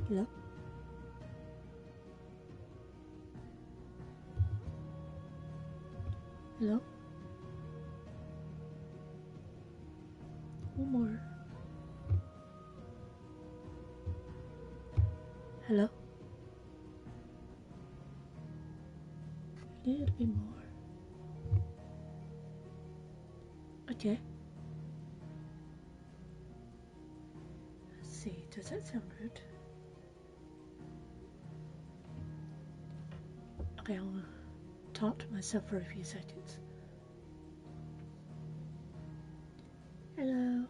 Hello? Hello? One more. Hello? A little bit more. Okay. Let's see, does that sound good? Okay, I'll talk to myself for a few seconds. Hello?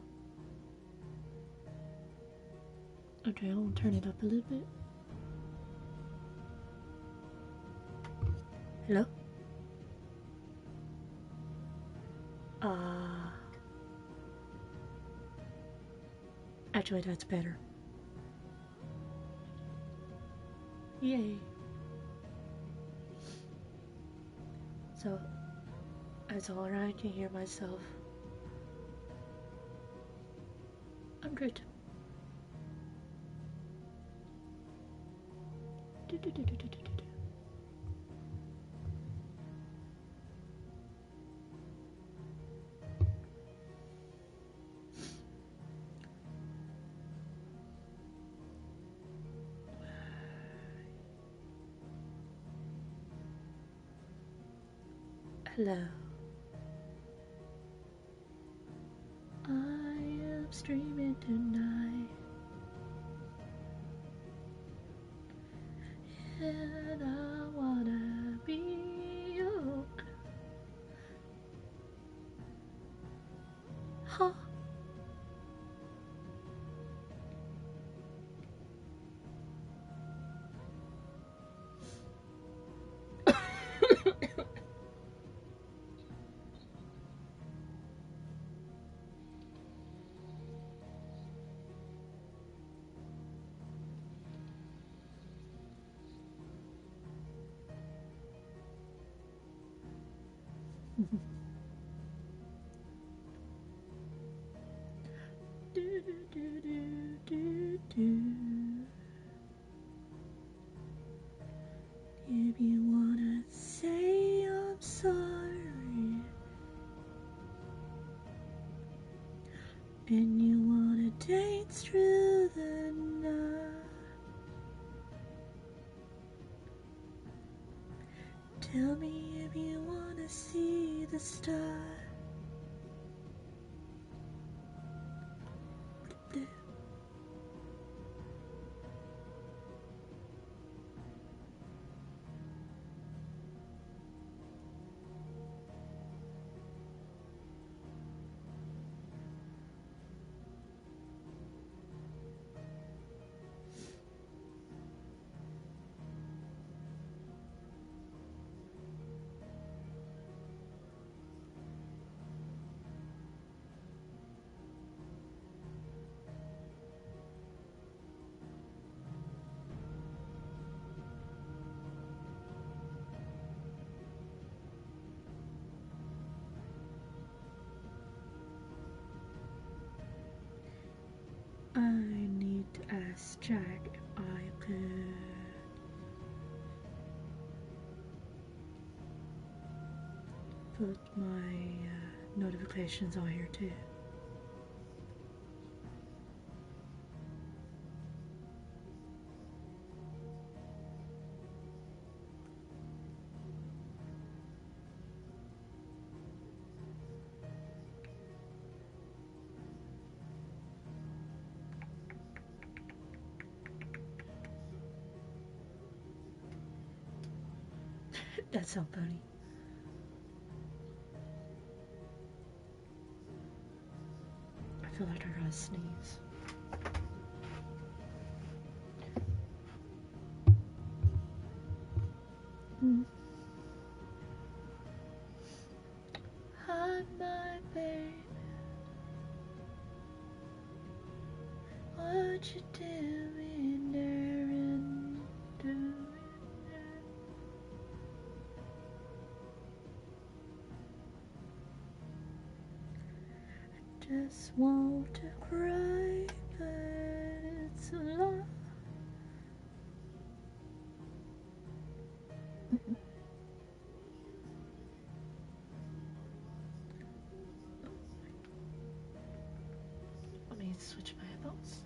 Okay, I'll turn it up a little bit. Hello? Actually, that's better. Yay. So, as all I can hear myself. I'm good. Hello. I am streaming tonight, and I wanna be young. Huh? Do, do, do, do, do, do. If you wanna say I'm sorry, and you wanna dance through the night, tell me if you wanna see the stars. I need to ask Jack if I could put my notifications on here too. That's so funny. I feel like I gotta sneeze. Hi, my baby. What you doing there and doing there? I just want to cry, but it's a lot need to switch my headphones.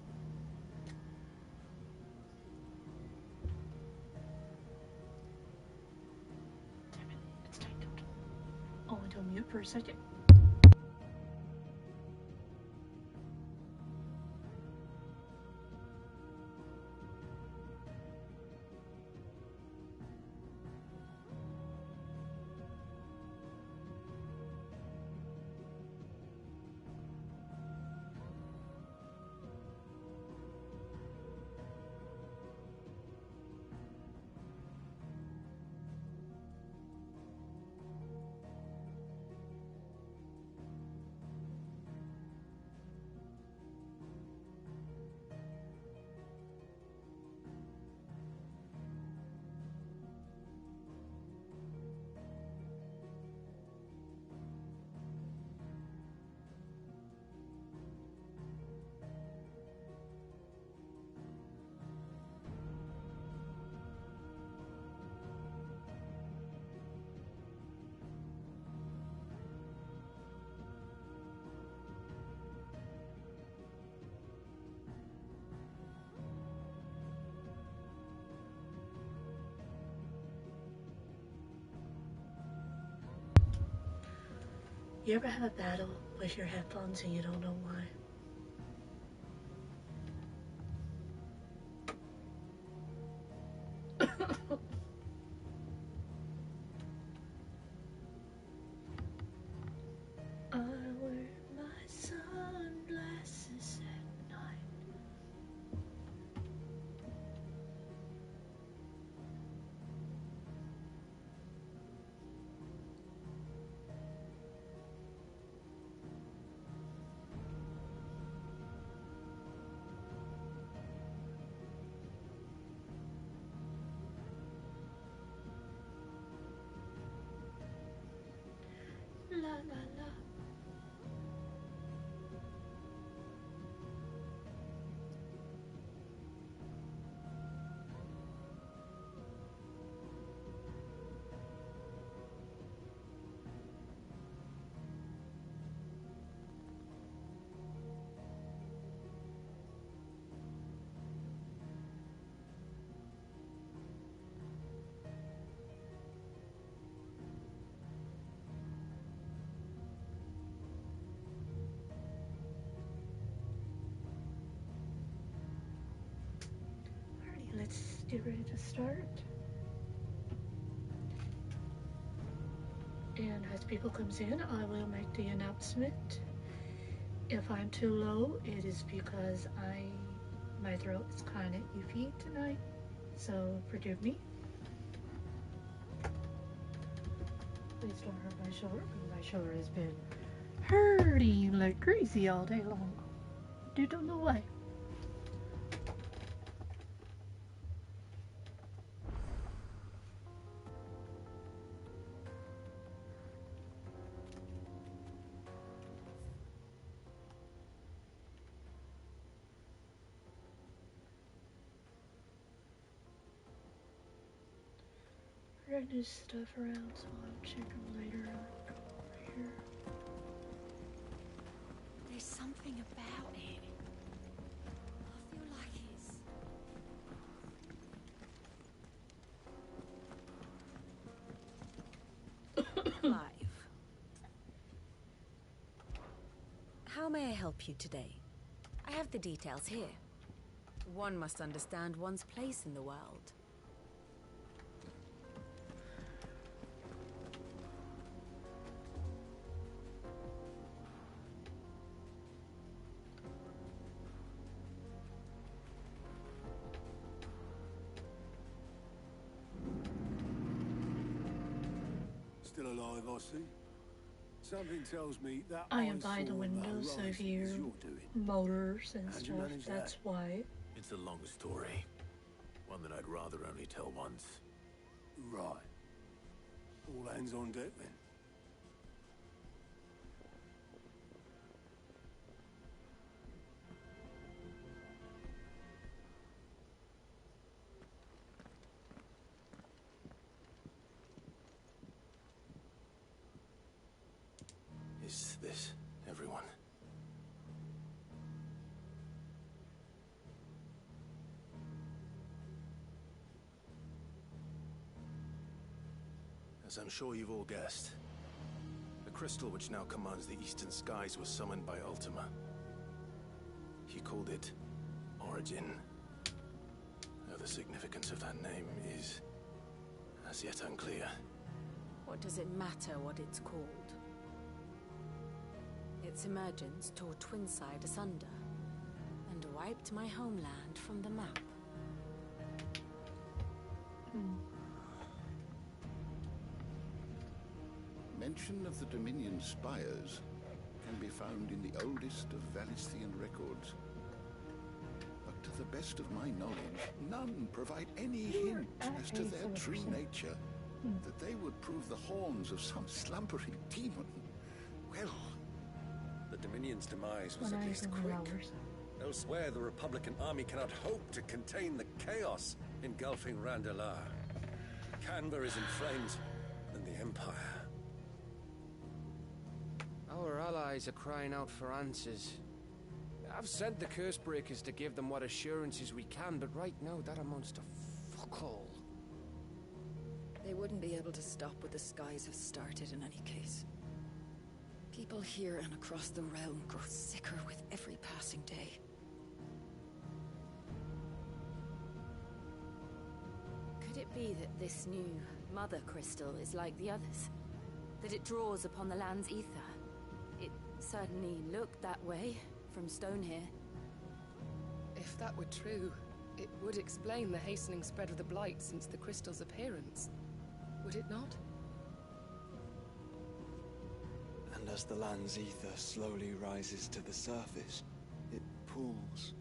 Damn it, it's tightened. I'll went on mute for a second. You ever have a battle with your headphones and you don't know why? I wear my sunglasses at night. La la la. Alrighty, let's get ready to start. And as people comes in, I will make the announcement. If I'm too low, it is because my throat is kind of iffy tonight, so forgive me. Please don't hurt my shoulder, because my shoulder has been hurting like crazy all day long. You don't know why. I got new stuff around, so I'll check them later on over here. There's something about it. I feel like it's live. How may I help you today? I have the details here. One must understand one's place in the world. Still alive, I see. Something tells me that I am by the window, so if you hear motors and stuff, that's why. It's a long story. One that I'd rather only tell once. Right. All hands on deck then. Is this everyone? As I'm sure you've all guessed, the crystal which now commands the eastern skies was summoned by Ultima. He called it Origin. Though the significance of that name is as yet unclear. What does it matter what it's called? Its emergence tore Twinside asunder and wiped my homeland from the map. Mention of the Dominion spires can be found in the oldest of Valisthian records. But to the best of my knowledge, none provide any hint as to their true nature. That they would prove the horns of some slumbering demon. Well, the Dominion's demise was at least quick. Elsewhere, the Republican army cannot hope to contain the chaos engulfing Randalar. Canva is in flames, and the Empire. Our allies are crying out for answers. I've sent the Cursebreakers to give them what assurances we can, but right now that amounts to fuck all. They wouldn't be able to stop what the skies have started in any case. People here and across the realm grow sicker with every passing day. Could it be that this new Mother Crystal is like the others? That it draws upon the land's ether? It certainly looked that way from stone here. If that were true, it would explain the hastening spread of the Blight since the crystal's appearance. Would it not? And as the land's ether slowly rises to the surface, it pools,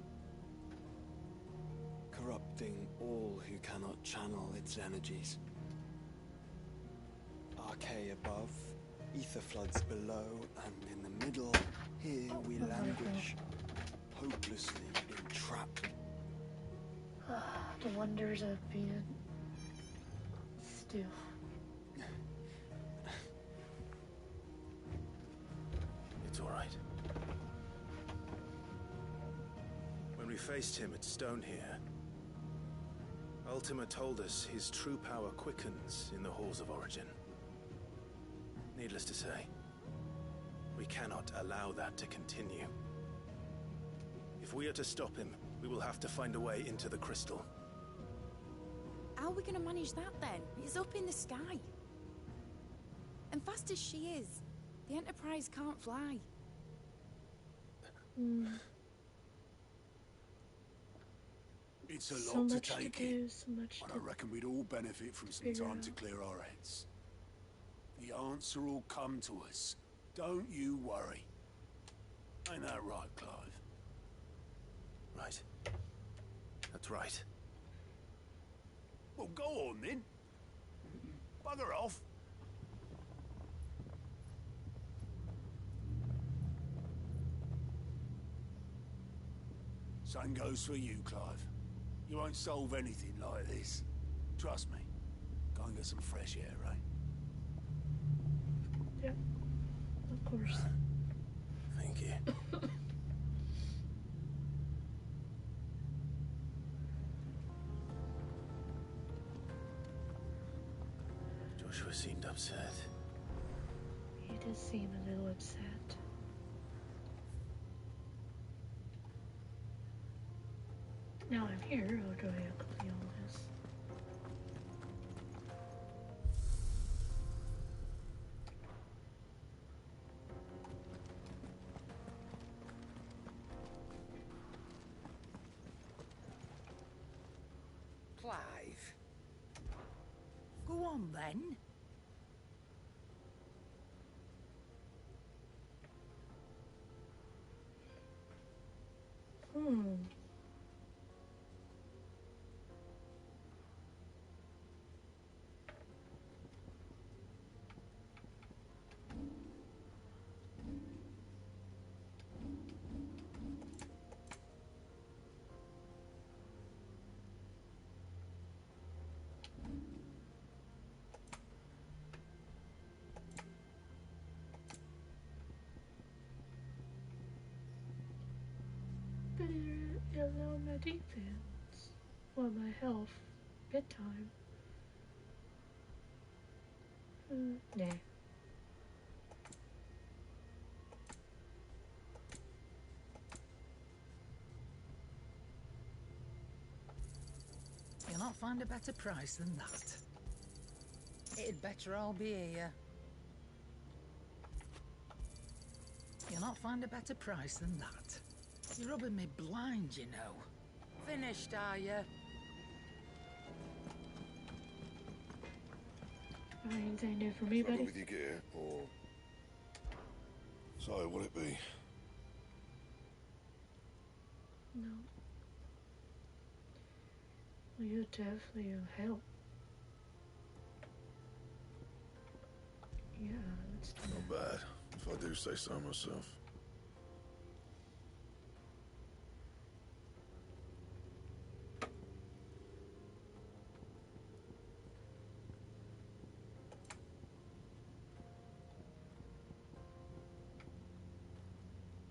corrupting all who cannot channel its energies. Archay above, ether floods below, and in the middle, here we languish, hopelessly entrapped. The wonders of being still. It's all right. When we faced him at Stone here, Ultima told us his true power quickens in the halls of Origin. Needless to say, we cannot allow that to continue. If we are to stop him, we will have to find a way into the crystal. How are we going to manage that then? It's up in the sky. And fast as she is, the Enterprise can't fly. It's a So lot to much to take do, in, so much but to I reckon we'd all benefit from some figure time to out. clear our heads. The answer will come to us. Don't you worry. Ain't that right, Clive? Right. That's right. Well, go on then. Bugger off. Same goes for you, Clive. You won't solve anything like this. Trust me. Go and get some fresh air, right? Yeah, of course. Thank you. Joshua seemed upset. He does seem a little upset. Now I'm here, Odoya Cleomas. Clive. Go on then. But it'll lower my defense. Well, my health. Bedtime. Nah. You'll not find a better price than that. It'd better all be here. You'll not find a better price than that. You're rubbing me blind, you know. Finished, are you? Anything new for me, buddy? with your gear, or... So, will it be? No. Well, you definitely help. Yeah, let's do Not bad, if I do say so myself.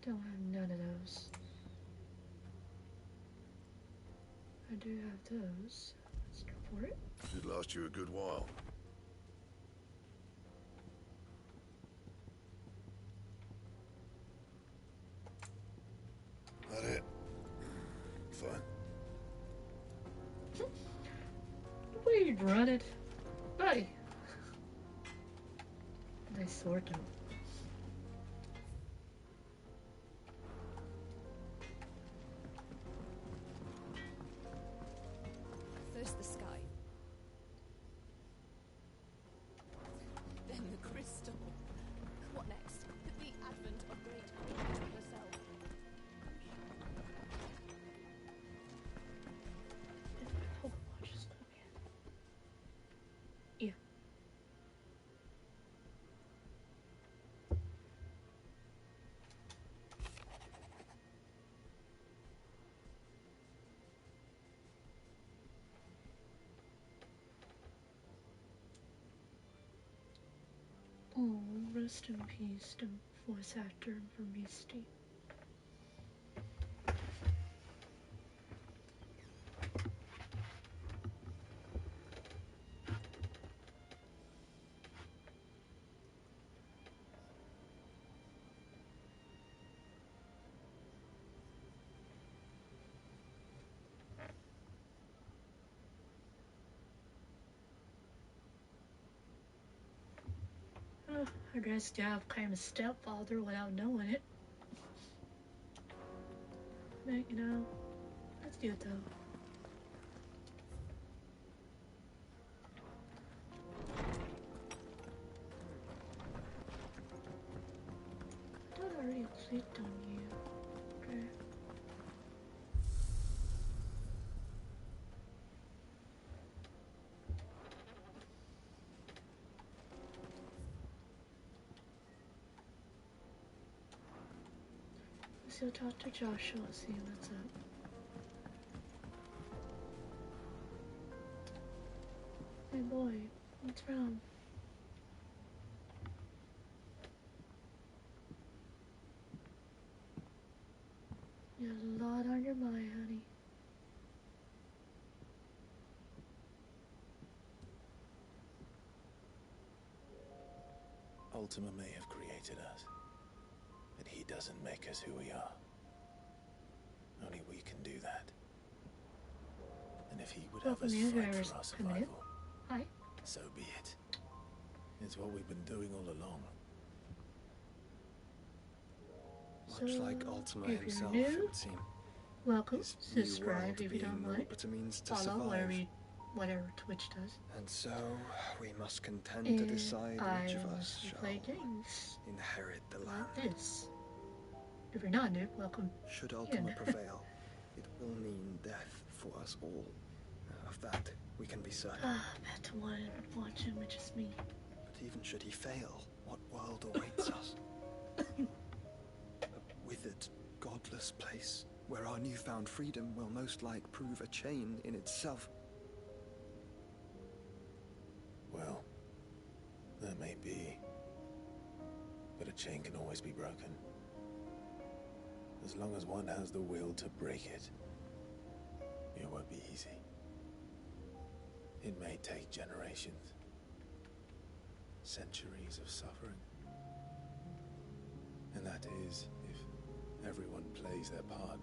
Don't have none of those. I do have those. Let's go for it. Should last you a good while. That it? Fine. The way you'd run it. Buddy. Nice sword though. First the sky. Then the crystal. What next? The advent of great Queen herself. Pokemon just come in. Yeah. Oh, rest in peace, the voice actor for Misty. I guess Dad became a stepfather without knowing it. But, you know, that's good though. I thought I already clicked on you. Okay. So talk to Joshua, see what's up. Hey boy, what's wrong? You have a lot on your mind, honey. Ultima may have created us, but he doesn't make us who we are. Only we can do that. And if he would have us fight for our survival, so be it. It's what we've been doing all along. Much like Ultima if himself, you're new, it would seem. welcome. His new Subscribe world if you don't being mind. but a means to Follow survive. whatever Twitch does. And so we must contend to And decide which of us shall play games inherit the land. like this. If you're not new, welcome. Should Ultima prevail, it will mean death for us all. Of that, we can be certain. Back to one watching, which is me. But even should he fail, what world awaits us? A withered, godless place, where our newfound freedom will most like prove a chain in itself. Well, that may be. But a chain can always be broken. As long as one has the will to break it, it won't be easy. It may take generations. centuries of suffering. And that is if everyone plays their part.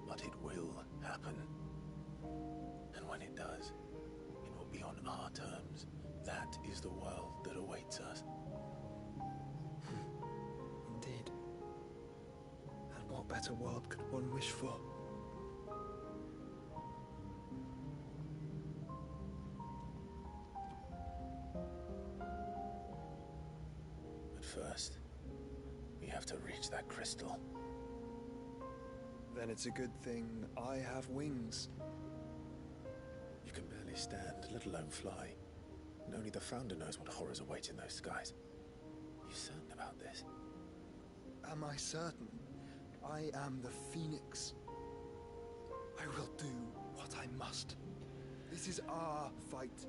But it will happen. And when it does, it will be on our terms. That is the world that awaits us. Indeed. And what better world could one wish for? But first, we have to reach that crystal. Then it's a good thing I have wings. You can barely stand, let alone fly. And only the Founder knows what horrors await in those skies. Are you certain about this? Am I certain? I am the Phoenix. I will do what I must. This is our fight.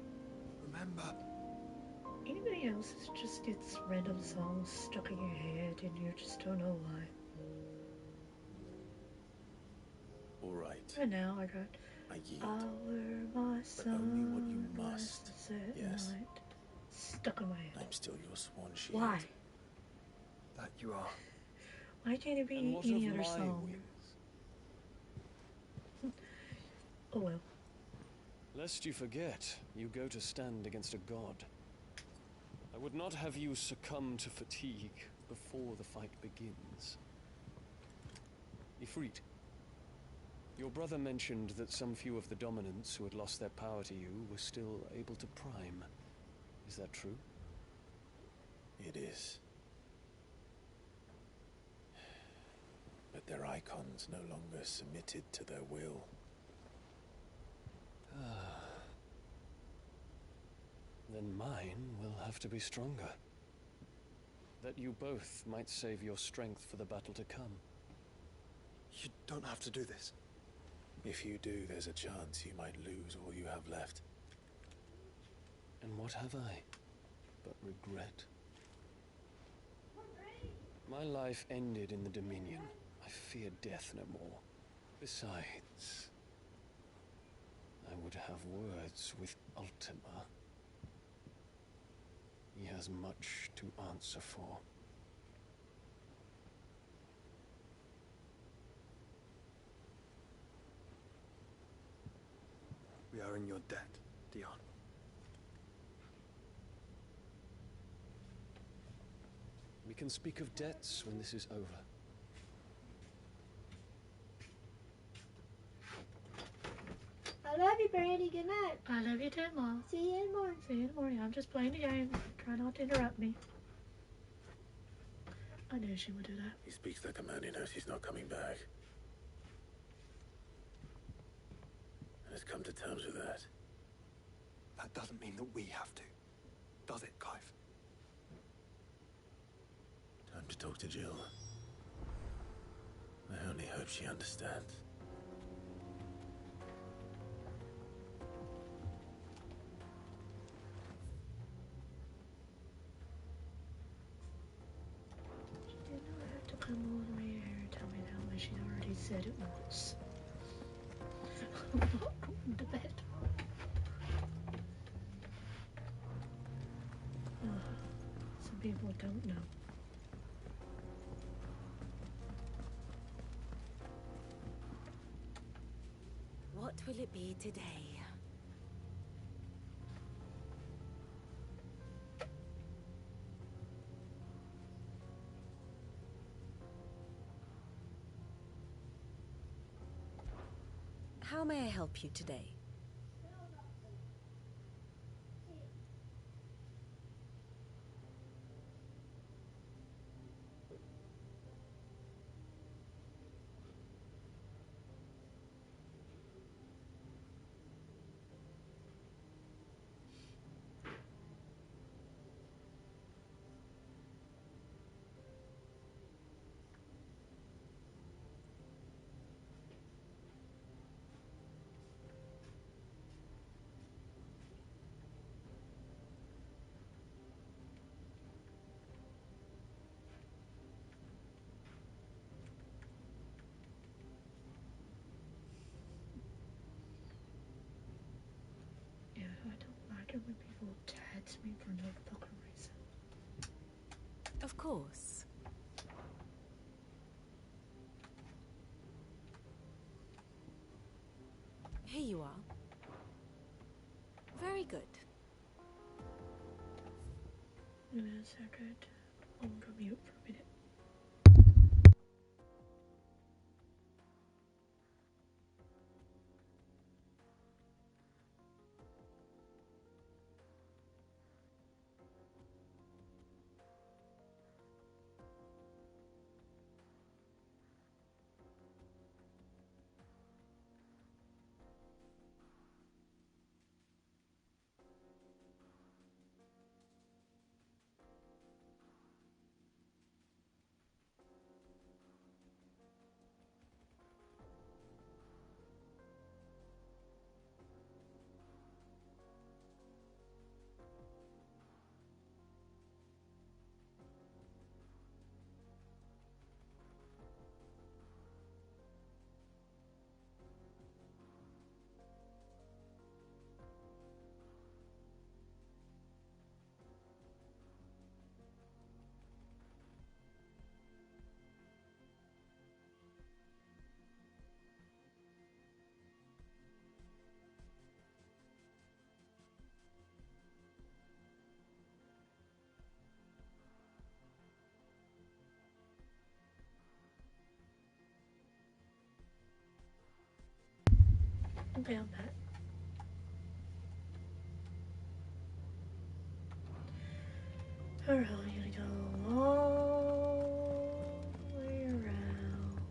Remember? Anybody else just gets random songs stuck in your head and you just don't know why? All right. Right now I got I yield. my But only what you must. Yes. Night. Stuck in my head. I'm still your swan shield. Why? That you are. Why can't it be And what any of other my song? wings? Oh well. Lest you forget, you go to stand against a god. I would not have you succumb to fatigue before the fight begins. Ifrit, your brother mentioned that some few of the dominants who had lost their power to you were still able to prime. Is that true? It is. But their icons no longer submitted to their will. Then mine will have to be stronger. That you both might save your strength for the battle to come. You don't have to do this. If you do, there's a chance you might lose all you have left. And what have I but regret? My life ended in the Dominion. I fear death no more. Besides, I would have words with Ultima. He has much to answer for. We are in your debt, Dion. We can speak of debts when this is over. I love you, Brandy. Good night. I love you too, Mom. See you in the morning. See you in the morning. I'm just playing a game. Try not to interrupt me. I knew she would do that. He speaks like a man who knows he's not coming back. And has come to terms with that. That doesn't mean that we have to. Does it, Clive? Time to talk to Jill. I only hope she understands. She did not have to come all the way here and tell me that when she'd already said it once. I'm not going to bed. Some people don't know. What will it be today? How may I help you today? me for no fucking reason. Of course. Here you are. Very good. Give me a second. I'll go mute for a minute. Okay, I'm back. Alright, we're gonna go all the way around.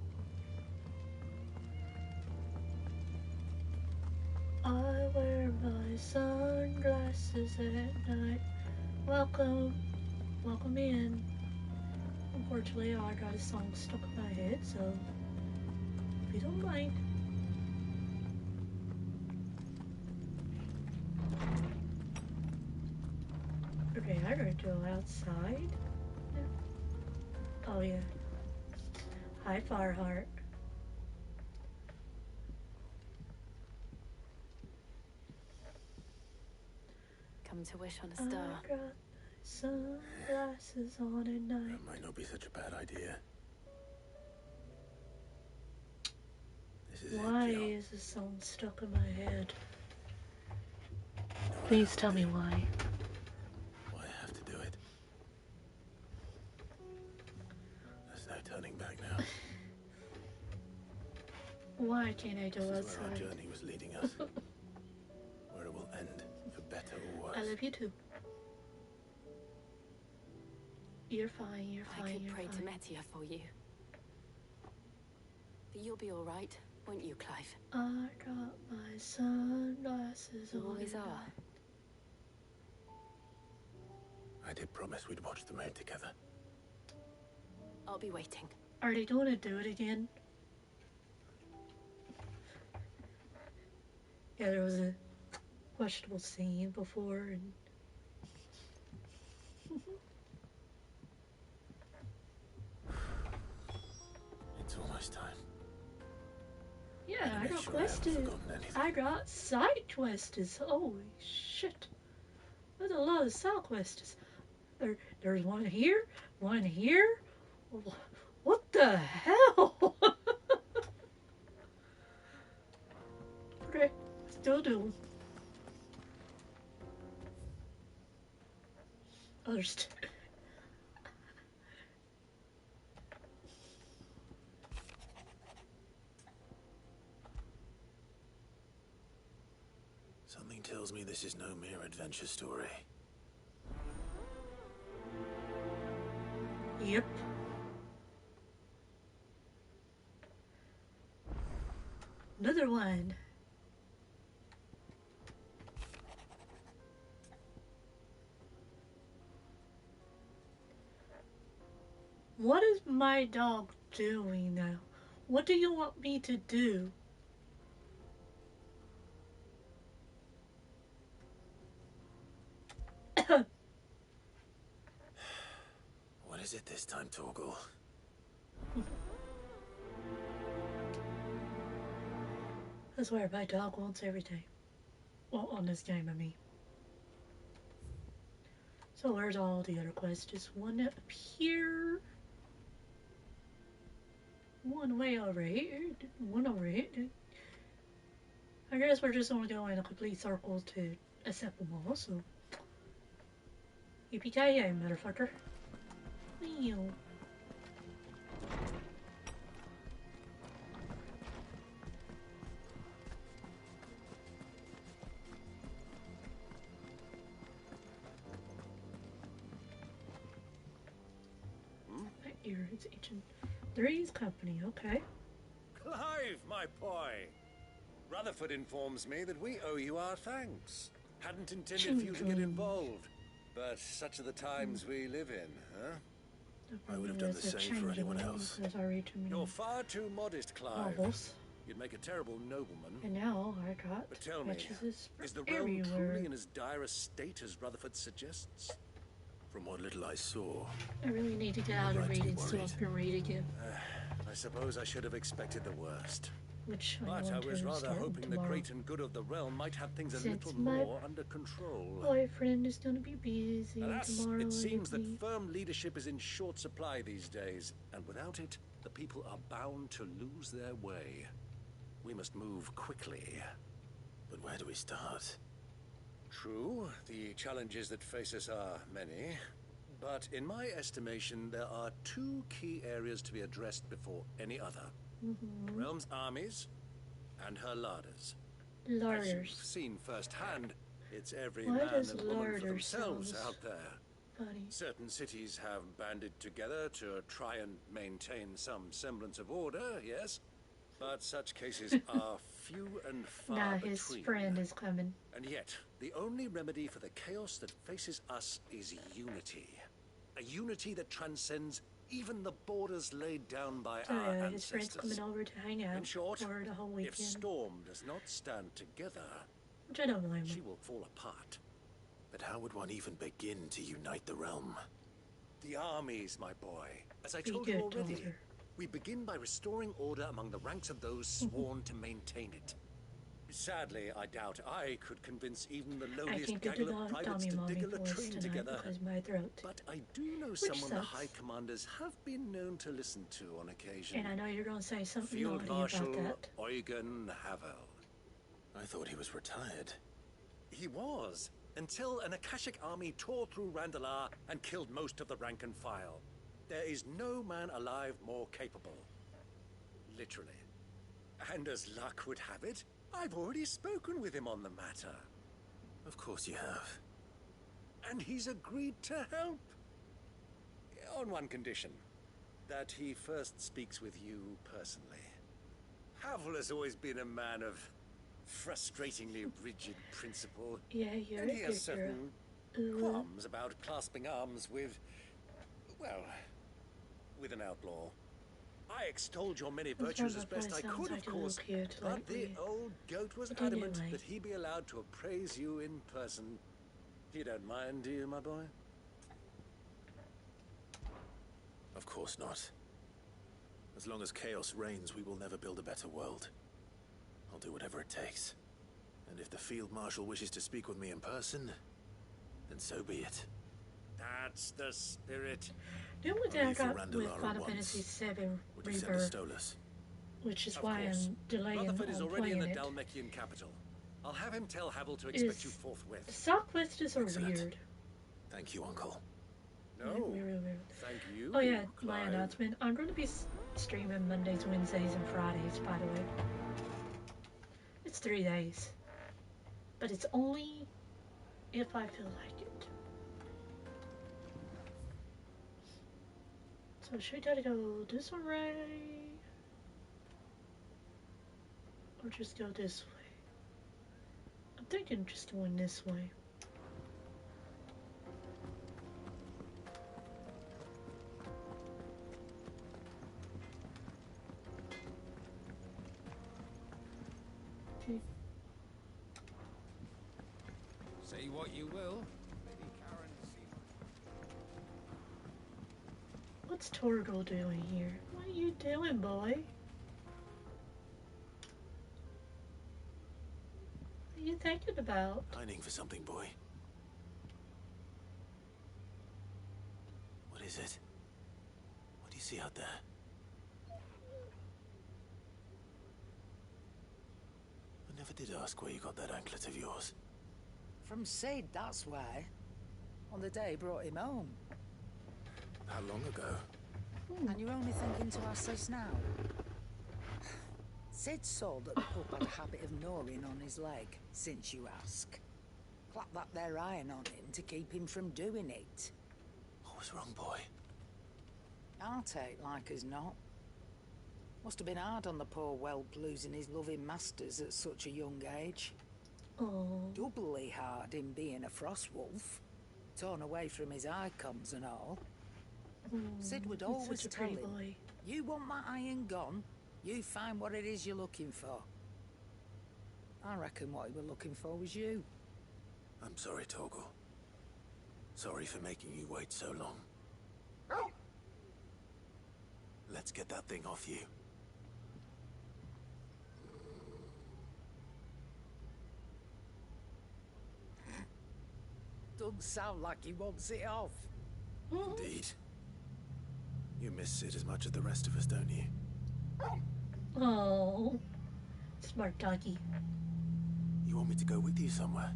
I wear my sunglasses at night. Welcome in. Unfortunately, I got a song stuck in my head, so if you don't mind. Okay, I gotta go outside. Oh yeah. Hi, Fireheart. Come to wish on a star. I got sunglasses on at night. That might not be such a bad idea. Why is the song stuck in my head? Please tell me why. Why have to do it? There's no turning back now. Why can't I go outside? This is where our journey was leading us. Where it will end, for better or worse. I love you too. You're fine, you're fine, I could you're pray fine. to Metia for you. But you'll be all right, won't you, Clive? I got my sunglasses You on. always are. I did promise we'd watch the moon together. I'll be waiting. Are they going to do it again? Yeah, there was a questionable scene before, and It's almost time. yeah, I got quested. I got side quests. Holy shit. There's a lot of side quests. There's one here, one here. What the hell? Okay, still do. Others. Something tells me this is no mere adventure story. Yep. Another one. What is my dog doing now? What do you want me to do? What is it this time, Torgal? I swear, my dog wants everything. Well, on this game, I mean. So where's all the other quests? Just one up here, one way over here, one over here. I guess we're just only going in a complete circle to accept them all, so yippee-ki-yay, motherfucker. Meow. Here it's Agent 3's company, okay. Clive, my boy! Rutherford informs me that we owe you our thanks. Hadn't intended for you to get involved, but such are the times we live in, huh? I would have done the same for anyone else. You're far too modest, Clive. Novels. You'd make a terrible nobleman. And now I got But tell me, is the realm everywhere. truly in as dire a state as Rutherford suggests? From what little I saw, I really need to get out of reading so I can read again. I suppose I should have expected the worst. Which But I was rather hoping the great and good of the realm might have things a little more under control. Boyfriend is gonna be busy Alas, tomorrow. it seems that firm leadership is in short supply these days, and without it, the people are bound to lose their way. We must move quickly. But where do we start? True, the challenges that face us are many, but in my estimation, there are two key areas to be addressed before any other. The realm's armies and her larders. As you've seen firsthand, it's every man and woman for themselves out there. Funny. Certain cities have banded together to try and maintain some semblance of order, yes, but such cases are few and far between. His friend is coming. And yet, the only remedy for the chaos that faces us is unity. A unity that transcends even the borders laid down by our ancestors. His friend's coming over to hang out in short, for the whole weekend. if Storm does not stand together, which I don't blame him. She will fall apart. But how would one even begin to unite the realm? The armies, my boy. As I told you already, we begin by restoring order among the ranks of those sworn to maintain it. Sadly, I doubt I could convince even the lowliest gaggle of privates to dig a latrine together. But I do know someone the High Commanders have been known to listen to on occasion. And I know you're going to say something Field naughty Marshal about that. Eugen Havel. I thought he was retired. He was, until an Akashic army tore through Randalar and killed most of the rank and file. There is no man alive more capable. Literally. And as luck would have it, I've already spoken with him on the matter. Of course you have. And he's agreed to help. On one condition. That he first speaks with you personally. Havel has always been a man of frustratingly rigid principle. Yeah, you're and a he good has certain qualms about clasping arms with, well, with an outlaw. I extolled your many virtues as best I could, of course, but the old goat was adamant that he be allowed to appraise you in person. You don't mind, do you, my boy? Of course not. As long as chaos reigns, we will never build a better world. I'll do whatever it takes. And if the Field Marshal wishes to speak with me in person, then so be it. That's the spirit. The only thing I got with Final Fantasy VII Rebirth, which is why I'm delaying Rutherford is already in the it. Dhalmekian capital. I'll have him tell Havel to expect you forthwith. Sock quests are weird. Thank you, Uncle. No, weird. Thank you. Oh yeah, Clive. my announcement. I'm going to be streaming Mondays, Wednesdays, and Fridays, by the way. It's 3 days. But it's only if I feel like it. So should we try to go this way? Or just go this way? I'm thinking just going this way. Okay. Say what you will. What's Torgal doing here? What are you doing, boy? What are you thinking about? Pining for something, boy. is it? What do you see out there? I never did ask where you got that anklet of yours. From Sid, that's why. On the day he brought him home. How long ago? And you're only thinking to ask this now? Sid saw that the pup had a habit of gnawing on his leg, since you ask. Clap that there iron on him to keep him from doing it. What was wrong, boy? I'll take like as not. Must have been hard on the poor whelp losing his loving masters at such a young age. Oh. Doubly hard in being a frost wolf. Torn away from his icons and all. Sid would always tell him, you want that iron gone, you find what it is you're looking for. I reckon what he was looking for was you. I'm sorry, Torgal. Sorry for making you wait so long. Let's get that thing off you. Doesn't sound like he wants it off. Indeed. You miss Sid as much as the rest of us, don't you? Oh, smart doggy. You want me to go with you somewhere?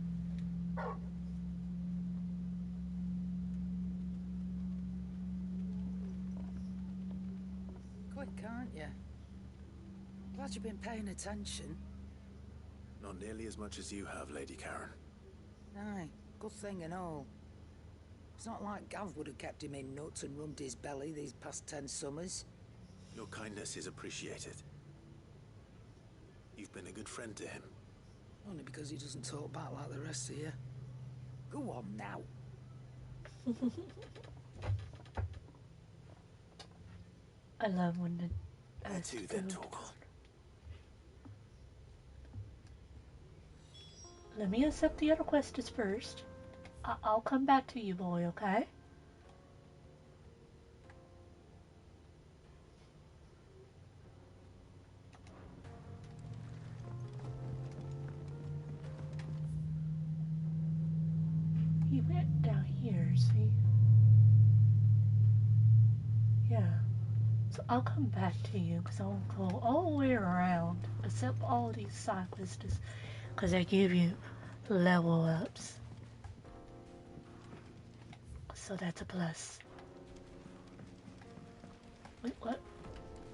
Quick, aren't you? Glad you've been paying attention. Not nearly as much as you have, Lady Karen. Aye, good thing and all. It's not like Gav would have kept him in nuts and rubbed his belly these past 10 summers. Your kindness is appreciated. You've been a good friend to him. Only because he doesn't talk back like the rest of you. Go on now. I love when the... Where to then, Torgal? Let me accept the other questions first. I'll come back to you, boy, okay? He went down here, see? Yeah. So I'll come back to you, because I'll go all the way around, except all these side quests, because they give you level ups. So that's a plus. Wait, what?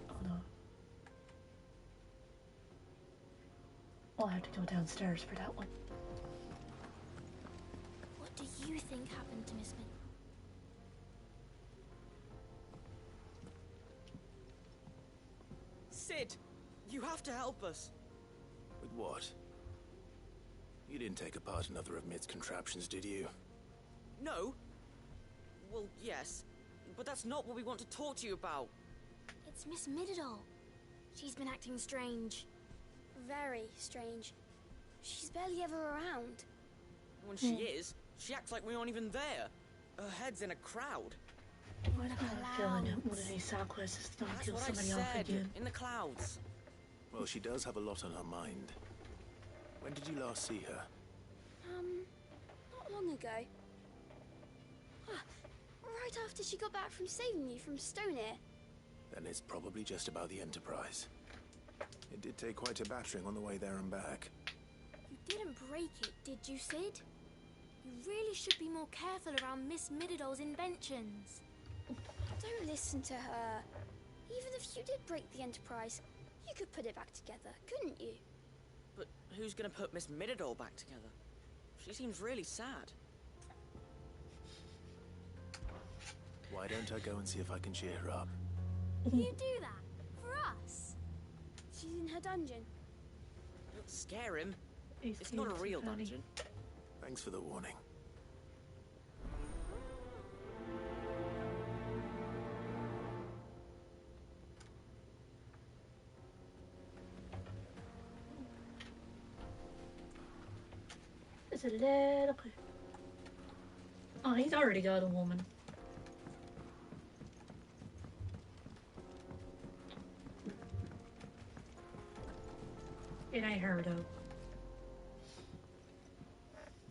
Hold on. I'll have to go downstairs for that one. What do you think happened to Miss Min? Sid, you have to help us. With what? You didn't take apart another of Mid's contraptions, did you? No. Well, yes. But that's not what we want to talk to you about. It's Miss Mididol. She's been acting strange. Very strange. She's barely ever around. When she is, she acts like we aren't even there. Her head's in a crowd. Why do I have a feeling that one of these side quests is going to kill somebody off again? In the clouds. Well, she does have a lot on her mind. When did you last see her? Not long ago. Right after she got back from saving you from Stoneir. Then it's probably just about the Enterprise. It did take quite a battering on the way there and back. You didn't break it, did you, Sid? You really should be more careful around Miss Mididol's inventions. Don't listen to her. Even if you did break the Enterprise, you could put it back together, couldn't you? But who's gonna put Miss Mididol back together? She seems really sad. Why don't I go and see if I can cheer her up? You do that? For us? She's in her dungeon. Don't scare him. It's not a real dungeon. Thanks for the warning. It's a little bit... Oh, he's already got a woman. It ain't her, though.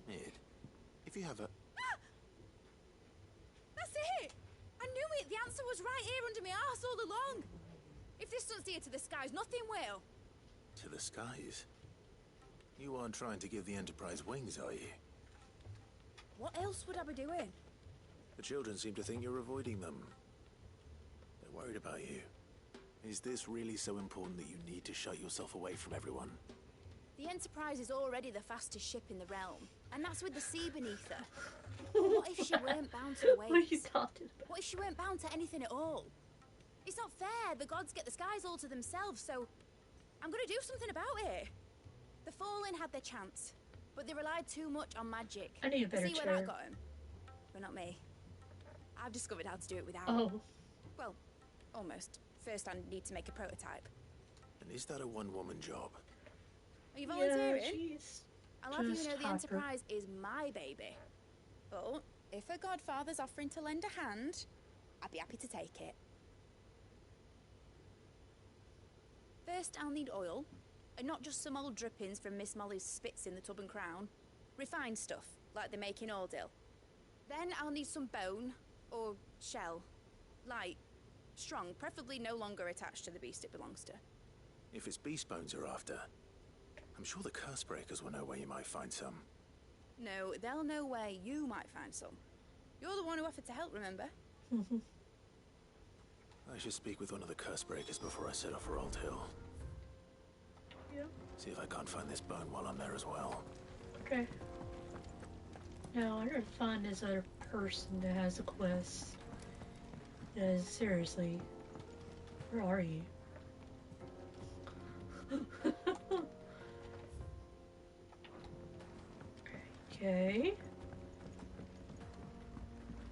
Mid, if you have a... That's it! I knew all along. If this doesn't steer to the skies, nothing will. To the skies? You aren't trying to give the Enterprise wings, are you? What else would I be doing? The children seem to think you're avoiding them. They're worried about you. Is this really so important that you need to shut yourself away from everyone? The Enterprise is already the fastest ship in the realm, and that's with the sea beneath her. What if she weren't bound to the waves? What are you talking about? What if she weren't bound to anything at all? It's not fair. The gods get the skies all to themselves, so I'm gonna do something about it. The Fallen had their chance, but they relied too much on magic. I need a better See where chair. that got him? But not me. I've discovered how to do it without. Oh. Well, almost. First, I need to make a prototype. And is that a one-woman job? Are you volunteering? Yeah, she's I'll have you just know the Harper. Enterprise is my baby. But if her godfather's offering to lend a hand, I'd be happy to take it. First, I'll need oil, and not just some old drippings from Miss Molly's spits in the Tub and Crown. Refined stuff, like they make in Ordil. Then I'll need some bone, or shell. Light, strong, preferably no longer attached to the beast it belongs to. If it's beast bones you're after, I'm sure the Cursebreakers will know where you might find some. No, they'll know where you might find some. You're the one who offered to help, remember? I should speak with one of the Cursebreakers before I set off for Old Hill. Yep. See if I can't find this bone while I'm there as well. Okay. Now, I gotta find this other person that has a quest. Because, seriously, where are you? Okay.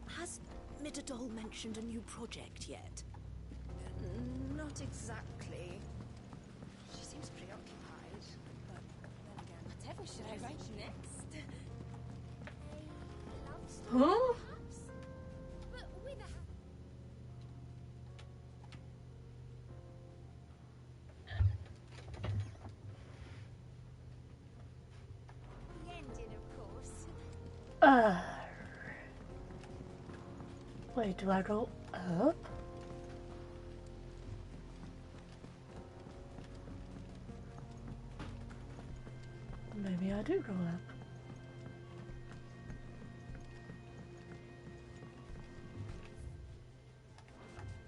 Has Midadol mentioned a new project yet? Not exactly. She seems preoccupied, but then again, whatever should I write next? Huh? But with a the ending, of course. Wait, do I go up? Maybe I do go up.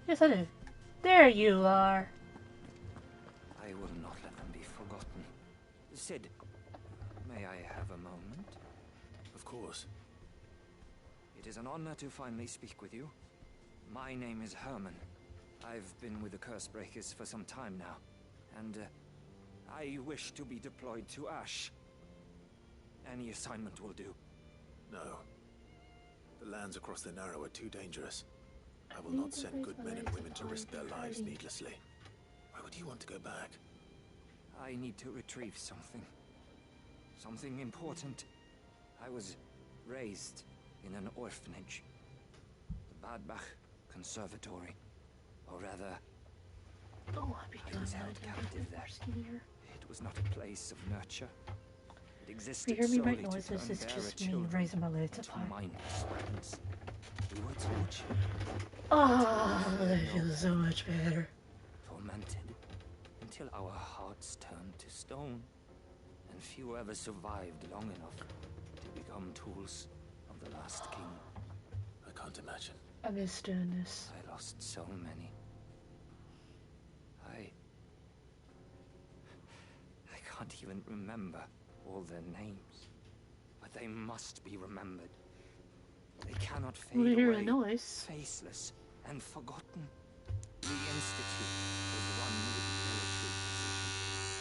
Yes, I do. There you are. I will not let them be forgotten. Sid, may I have a moment? Of course. It is an honor to finally speak with you. My name is Herman. I've been with the Cursebreakers for some time now, and I wish to be deployed to Ash. Any assignment will do. No. The lands across the Narrow are too dangerous. I will not send good men and women to risk their lives needlessly. Why would you want to go back? I need to retrieve something. Something important. I was raised in an orphanage. The Badbach Conservatory. Or rather, I was held captive there. It was not a place of nurture. It existed If you hear me solely make noises, to it's turn just me children raising my legs up into high. mindless weapons. We were tortured. Oh, that feels so much better. Tormented until our hearts turned to stone, and few ever survived long enough to become tools of the last king. I can't imagine. I miss doing this. I lost so many. I can't even remember all their names, but they must be remembered. They cannot fade We hear away, a noise. faceless and forgotten. The Institute was run with military precision.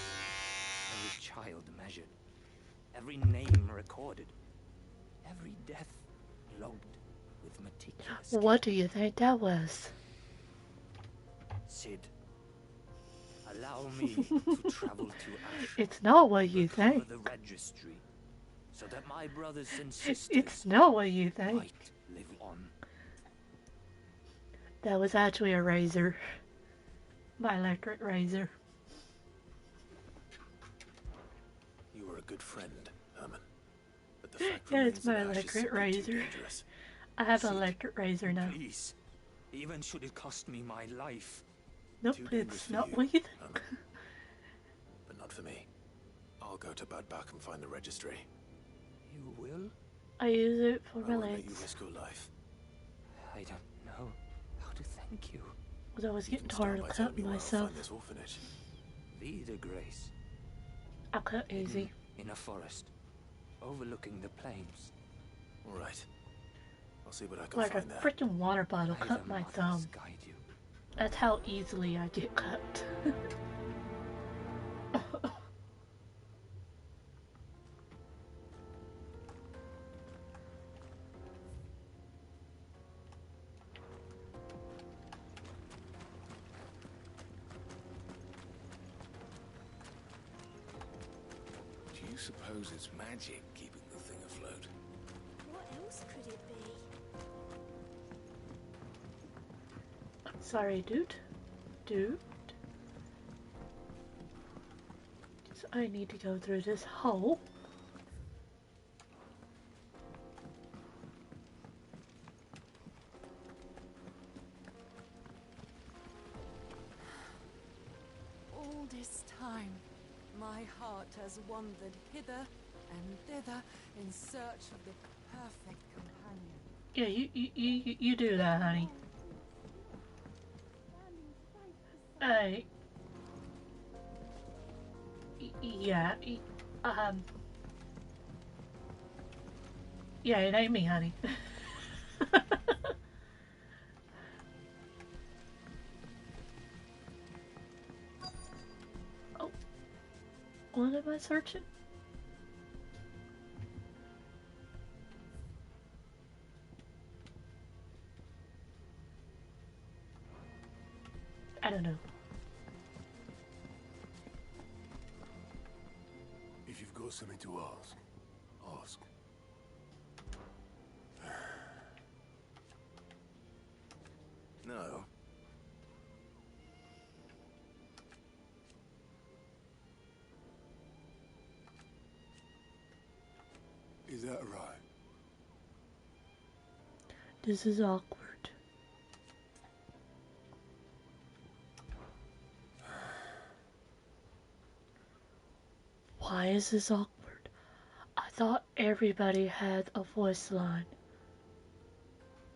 Every child measured, every name recorded, every death logged with meticulous care. What do you think that was? Sid, allow me to travel to Ash. It's not what you recover think. the registry, so that my brothers and sisters It's not what you think. might live on. That was actually a razor. My electric razor. You were a good friend, Herman. But the fact Yeah, it's remains my that Ash is electric simply too razor. dangerous. I have an Sid, electric razor now. Please, even should it cost me my life, Nope, it's not what you think. But not for me. I'll go to Bad Bach and find the registry. You will? I use it for I won't let relics. you risk your life. I don't know how to thank you. Because I was getting tired of cutting myself. This orphanage. Vida Grace. I'll cut easy. In a forest, overlooking the plains. All right. I'll see what I can Like a find there. freaking water bottle cut my thumb. That's how easily I get cut. Do you suppose it's magic keeping the thing afloat? What else could it be? Sorry, dude. So I need to go through this hole. All this time, my heart has wandered hither and thither in search of the perfect companion. Yeah, you do that, honey. Yeah, yeah, it ain't me, honey. Oh, what am I searching? I don't know. If you've got something to ask, ask. No. Is that right? This is awkward. Why is this awkward? I thought everybody had a voice line.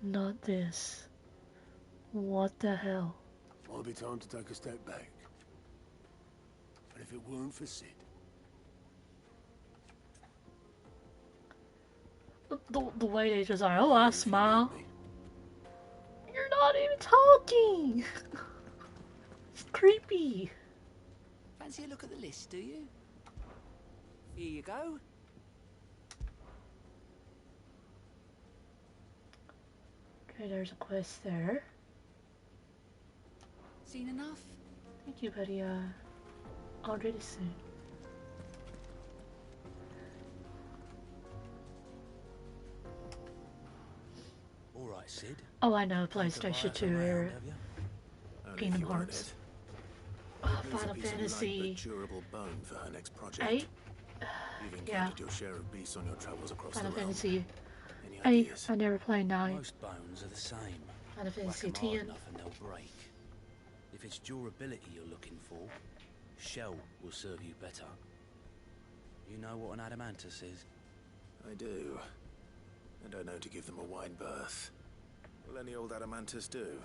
Not this. What the hell? Might be time to take a step back. But if it weren't for Sid... The way they just are, oh, I smile. You're not even talking! It's creepy. Fancy a look at the list, do you? Here you go. Okay, there's a quest there. Seen enough? Thank you, buddy. I'll read it soon. All right, Sid. Oh, I know, PlayStation 2 era. Kingdom Hearts. Oh, Final Fantasy. Durable bone for her next project. 8? You've Yeah. encountered your share of beasts on your travels across Final the realm. Fantasy Any 8. ideas? I never played 9. Most bones are the same. Final Fantasy Whack 'em hard 10. enough and they'll break. If it's durability you're looking for, shell will serve you better. You know what an adamantus is? I do. And I know to give them a wide berth. Will any old adamantus do?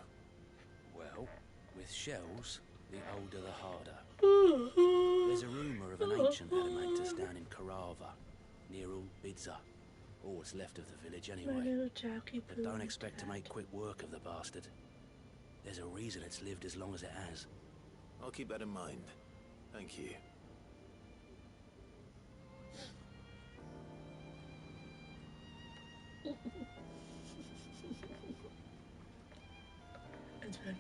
Well, with shells, the older the harder. There's a rumour of an ancient adamantus down in Karava, near Old Bidza. All what's left of the village My anyway. little Jackie But don't expect to make quick work of the bastard. There's a reason it's lived as long as it has. I'll keep that in mind. Thank you. It's funny.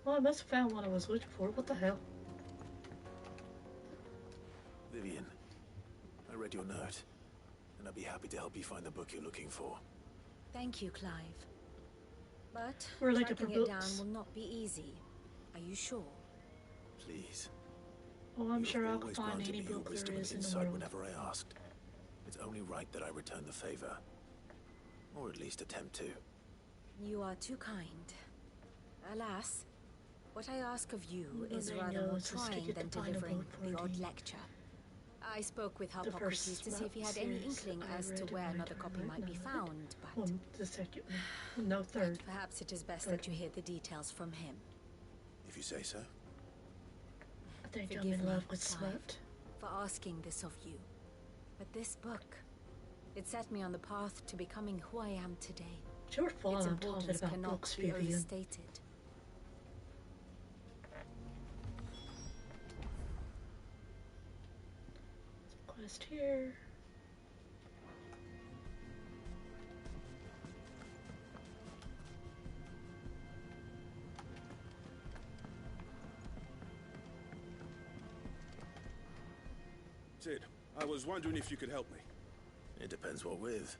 Well, I must have found what I was looking for. What the hell? Vivian, I read your note, and I'd be happy to help you find the book you're looking for. Thank you, Clive. But Related tracking it down books. will not be easy. Are you sure? Please. Oh, I'm sure I'll always find granted any me your book there wisdom and is in the insight world. whenever I asked. It's only right that I return the favor. Or at least attempt to. You are too kind. Alas, what I ask of you All is I rather know more is just to trying get than the final delivering book for the odd the- lecture. I spoke with The Harpocrates first to see if he had any series inkling I as to read in where my another entire copy life, might be not found, but well, the second one. No, third. perhaps it is best that you hear the details from him. If you say so. I think I'm Forgive in me, love with Clive, smut. for asking this of you. But this book, it set me on the path to becoming who I am today. It's your fault Its I'm talking importance about cannot books, be Vivian. overstated. Quest here. Sid, I was wondering if you could help me. It depends what with.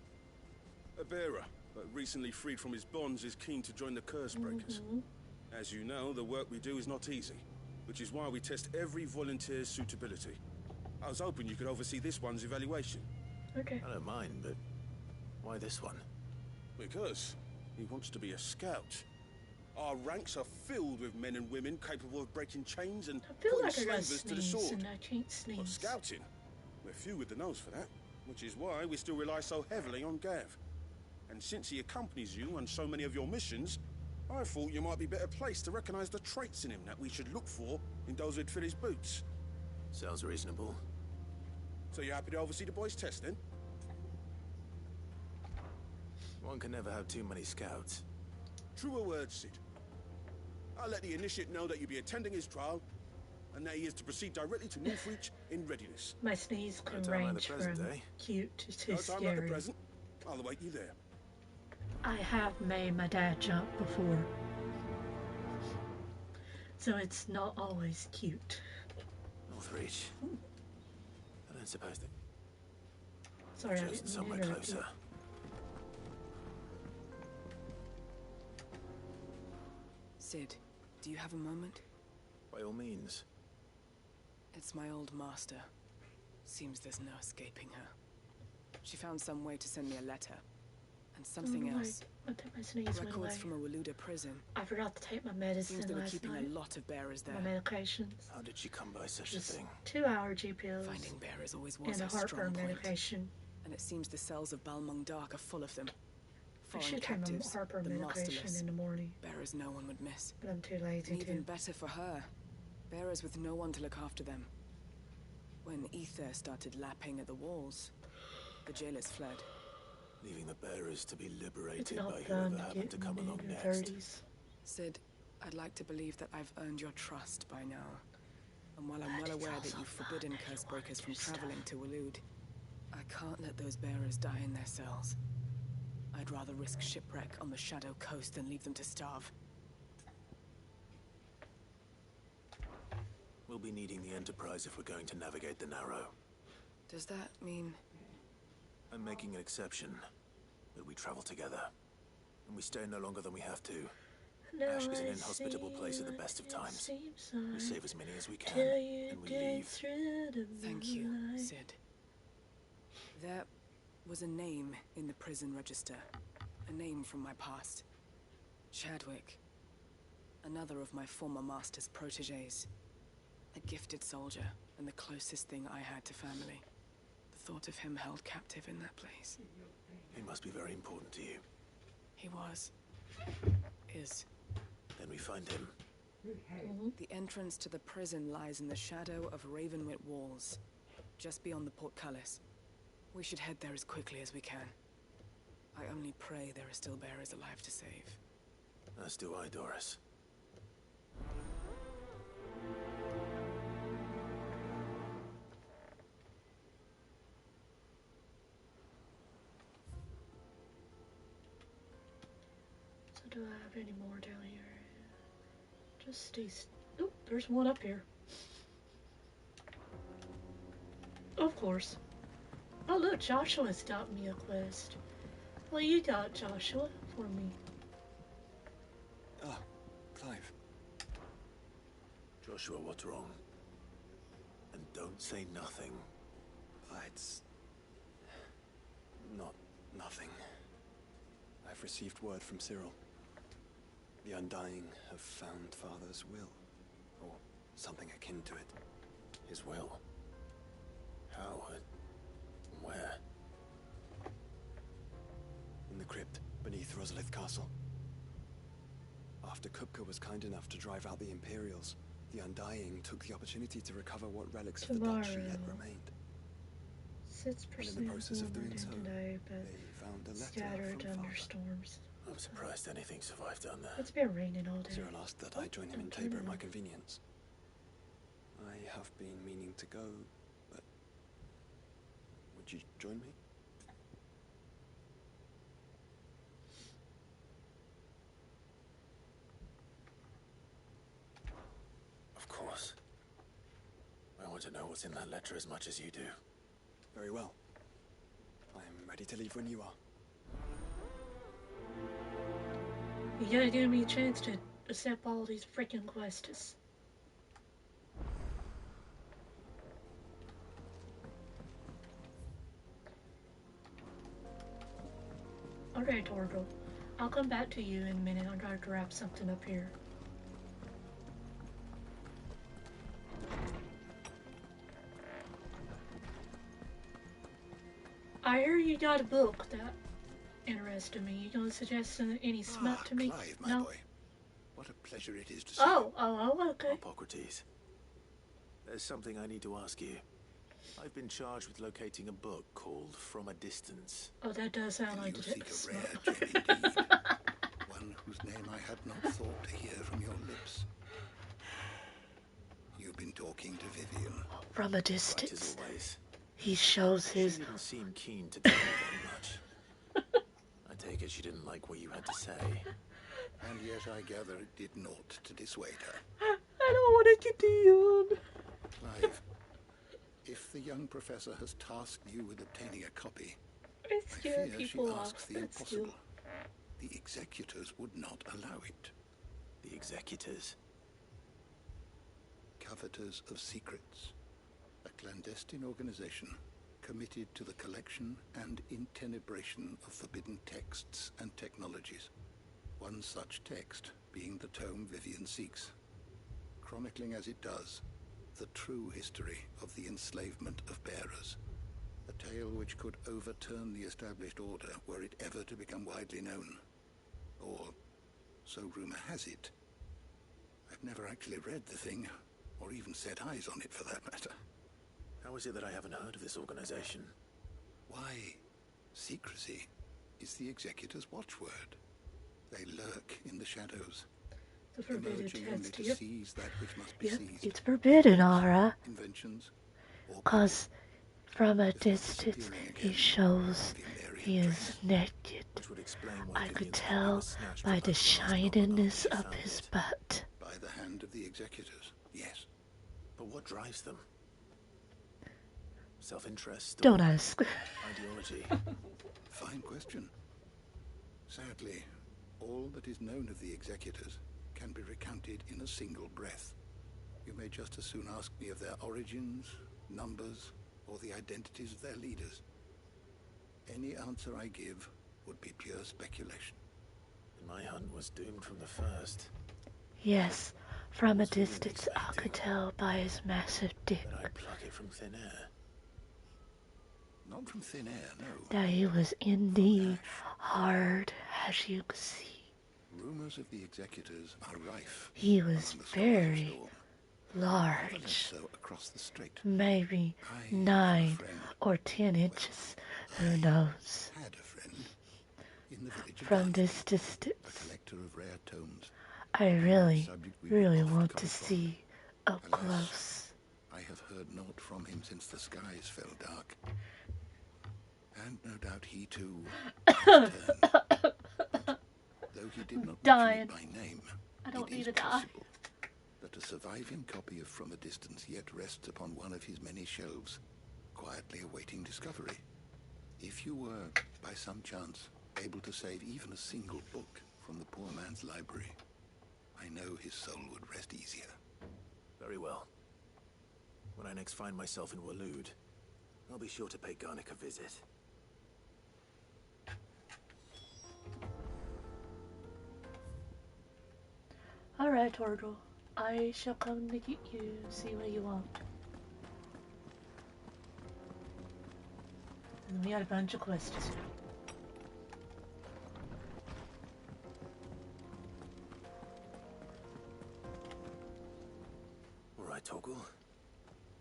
A bearer, but recently freed from his bonds, is keen to join the Cursebreakers. As you know, the work we do is not easy, which is why we test every volunteer's suitability. I was hoping you could oversee this one's evaluation. Okay. I don't mind, but why this one? Because he wants to be a scout. Our ranks are filled with men and women capable of breaking chains and I feel putting like I gotta slavers to the sneeze sword. and I can't sneeze. But scouting, we're few with the nose for that, which is why we still rely so heavily on Gav. And since he accompanies you on so many of your missions, I thought you might be better placed to recognize the traits in him that we should look for in those who'd fill his boots. Sounds reasonable. So you're happy to oversee the boys' test, then? One can never have too many scouts. Truer words, Sid. I'll let the initiate know that you'll be attending his trial, and that he is to proceed directly to Northreach in readiness. My sneeze can No time like range the present, from eh? cute to No time like the scary. present. I'll await you there. I have made my dad jump before. So it's not always cute. Northreach. I don't suppose that... Sorry, I chosen didn't somewhere interrupt you. closer. Sid, do you have a moment? By all means. It's my old master. Seems there's no escaping her. She found some way to send me a letter. And something else. I think my sneeze went away. Records from a Waluda prison. I forgot to take my medicine Seems they were last keeping night. a lot of bearers there. My medications. How did she come by such Just a thing? 2-hour G pills. Finding bearers always was And a her strong heartburn point. medication. And it seems the cells of Balmung Dark are full of them. I Foreign should take my captives, heartburn the medication masterless. in the morning. Bearers no one would miss. But I'm too lazy And to. even better for her. Bearers with no one to look after them. When Ether started lapping at the walls, the jailers fled. Leaving the bearers to be It's liberated not by fun whoever happened to come getting along in your next. 30s. Sid, I'd like to believe that I've earned your trust by now. And while I'm well aware that you've forbidden Cursebreakers from traveling to Waloed, I can't let those bearers die in their cells. I'd rather risk shipwreck on the Shadow Coast than leave them to starve. We'll be needing the Enterprise if we're going to navigate the Narrow. Does that mean... I'm making an exception. That we travel together. And we stay no longer than we have to. Ash is an inhospitable place at the best of times. We save as many as we can, and we leave. Thank you, Sid. There was a name in the prison register. A name from my past. Chadwick. Another of my former master's protégés. A gifted soldier, and the closest thing I had to family. The thought of him held captive in that place. He must be very important to you. He was. Is. Then we find him. The entrance to the prison lies in the shadow of Ravenwit Walls, just beyond the portcullis. We should head there as quickly as we can. I only pray there are still bearers alive to save. As do I, Doris. So do I have any more down here? Just these. Oh, there's one up here. Of course. Oh look, Joshua's got me a quest. What you got, Joshua, for me? Ah, Clive. Joshua, what's wrong? And don't say nothing. It's... not nothing. I've received word from Cyril. The Undying have found Father's will, or something akin to it. His will? How? Where? In the crypt, beneath Rosalith Castle. After Kupka was kind enough to drive out the Imperials, the Undying took the opportunity to recover what relics of the duchy yet remained. 6% In the process of doing so, today, but they found a letter scattered from thunderstorms. I'm surprised anything survived down there. It's been raining all day. Cyril asked that I join him in Tabor at my convenience. I have been meaning to go, but would you join me? Of course. I want to know what's in that letter as much as you do. Very well. I'm ready to leave when you are. You gotta give me a chance to accept all these freaking quests. Alright, Torgo. I'll come back to you in a minute. I'm trying to wrap something up here. I hear you got a book that interested me. You gonna suggest any smut to me? Clive, my no? boy. What a pleasure it is to see Oh, okay. Hippocrates. There's something I need to ask you. I've been charged with locating a book called From a Distance. Oh, that does sound like you a seek a smut. rare gem indeed. One whose name I had not thought to hear from your lips. You've been talking to Vivian. From a Right distance. as always. He shows his... She didn't seem keen to tell me very much. I take it she didn't like what you had to say. And yet I gather it did naught to dissuade her. I don't want to continue on. Clive, if the young professor has tasked you with obtaining a copy, I I scare fear she people asks off. the That's impossible. you. The executors would not allow it. The executors? Covetors of Secrets. A clandestine organization committed to the collection and intenebration of forbidden texts and technologies. One such text being the tome Vivian seeks, chronicling as it does the true history of the enslavement of bearers, a tale which could overturn the established order were it ever to become widely known. Or, so rumor has it. I've never actually read the thing, or even set eyes on it for that matter. How is it that I haven't heard of this organization? Why, secrecy is the Executor's watchword. They lurk in the shadows, The forbidden emerging only text. to Yep. seize that which must be Yep, seized. it's forbidden, Ara. Inventions, or Cause from a distance he shows he is naked. I could tell by the shininess of his butt. by the hand of the Executors, yes. But what drives them? Self-interest? Don't ask. Ideology? Fine question. Sadly, all that is known of the Executors can be recounted in a single breath. You may just as soon ask me of their origins, numbers, or the identities of their leaders. Any answer I give would be pure speculation. My hunt was doomed from the first. Yes, from a distance I could tell by his massive dick That I'd pluck it from thin air. Not from thin air, no. that he was indeed hard, as you could see. Rumors of the Executors are rife. He was very large, Evidence so across the strait. maybe 9 or 10 inches, who knows. Had a friend in the village of From Dartford, this distance, a collector of rare tomes. I really want to see up close. I have heard naught from him since the skies fell dark. And no doubt he too has turned. But though he did not mention it by name, I don't it need is to die. possible that a surviving copy of From a Distance yet rests upon one of his many shelves, quietly awaiting discovery. If you were, by some chance, able to save even a single book from the poor man's library, I know his soul would rest easier. Very well. When I next find myself in Waloed, I'll be sure to pay Garnick a visit. Alright, Torgal. I shall come to get you, see what you want. And we got a bunch of quests to do. Alright, Torgal.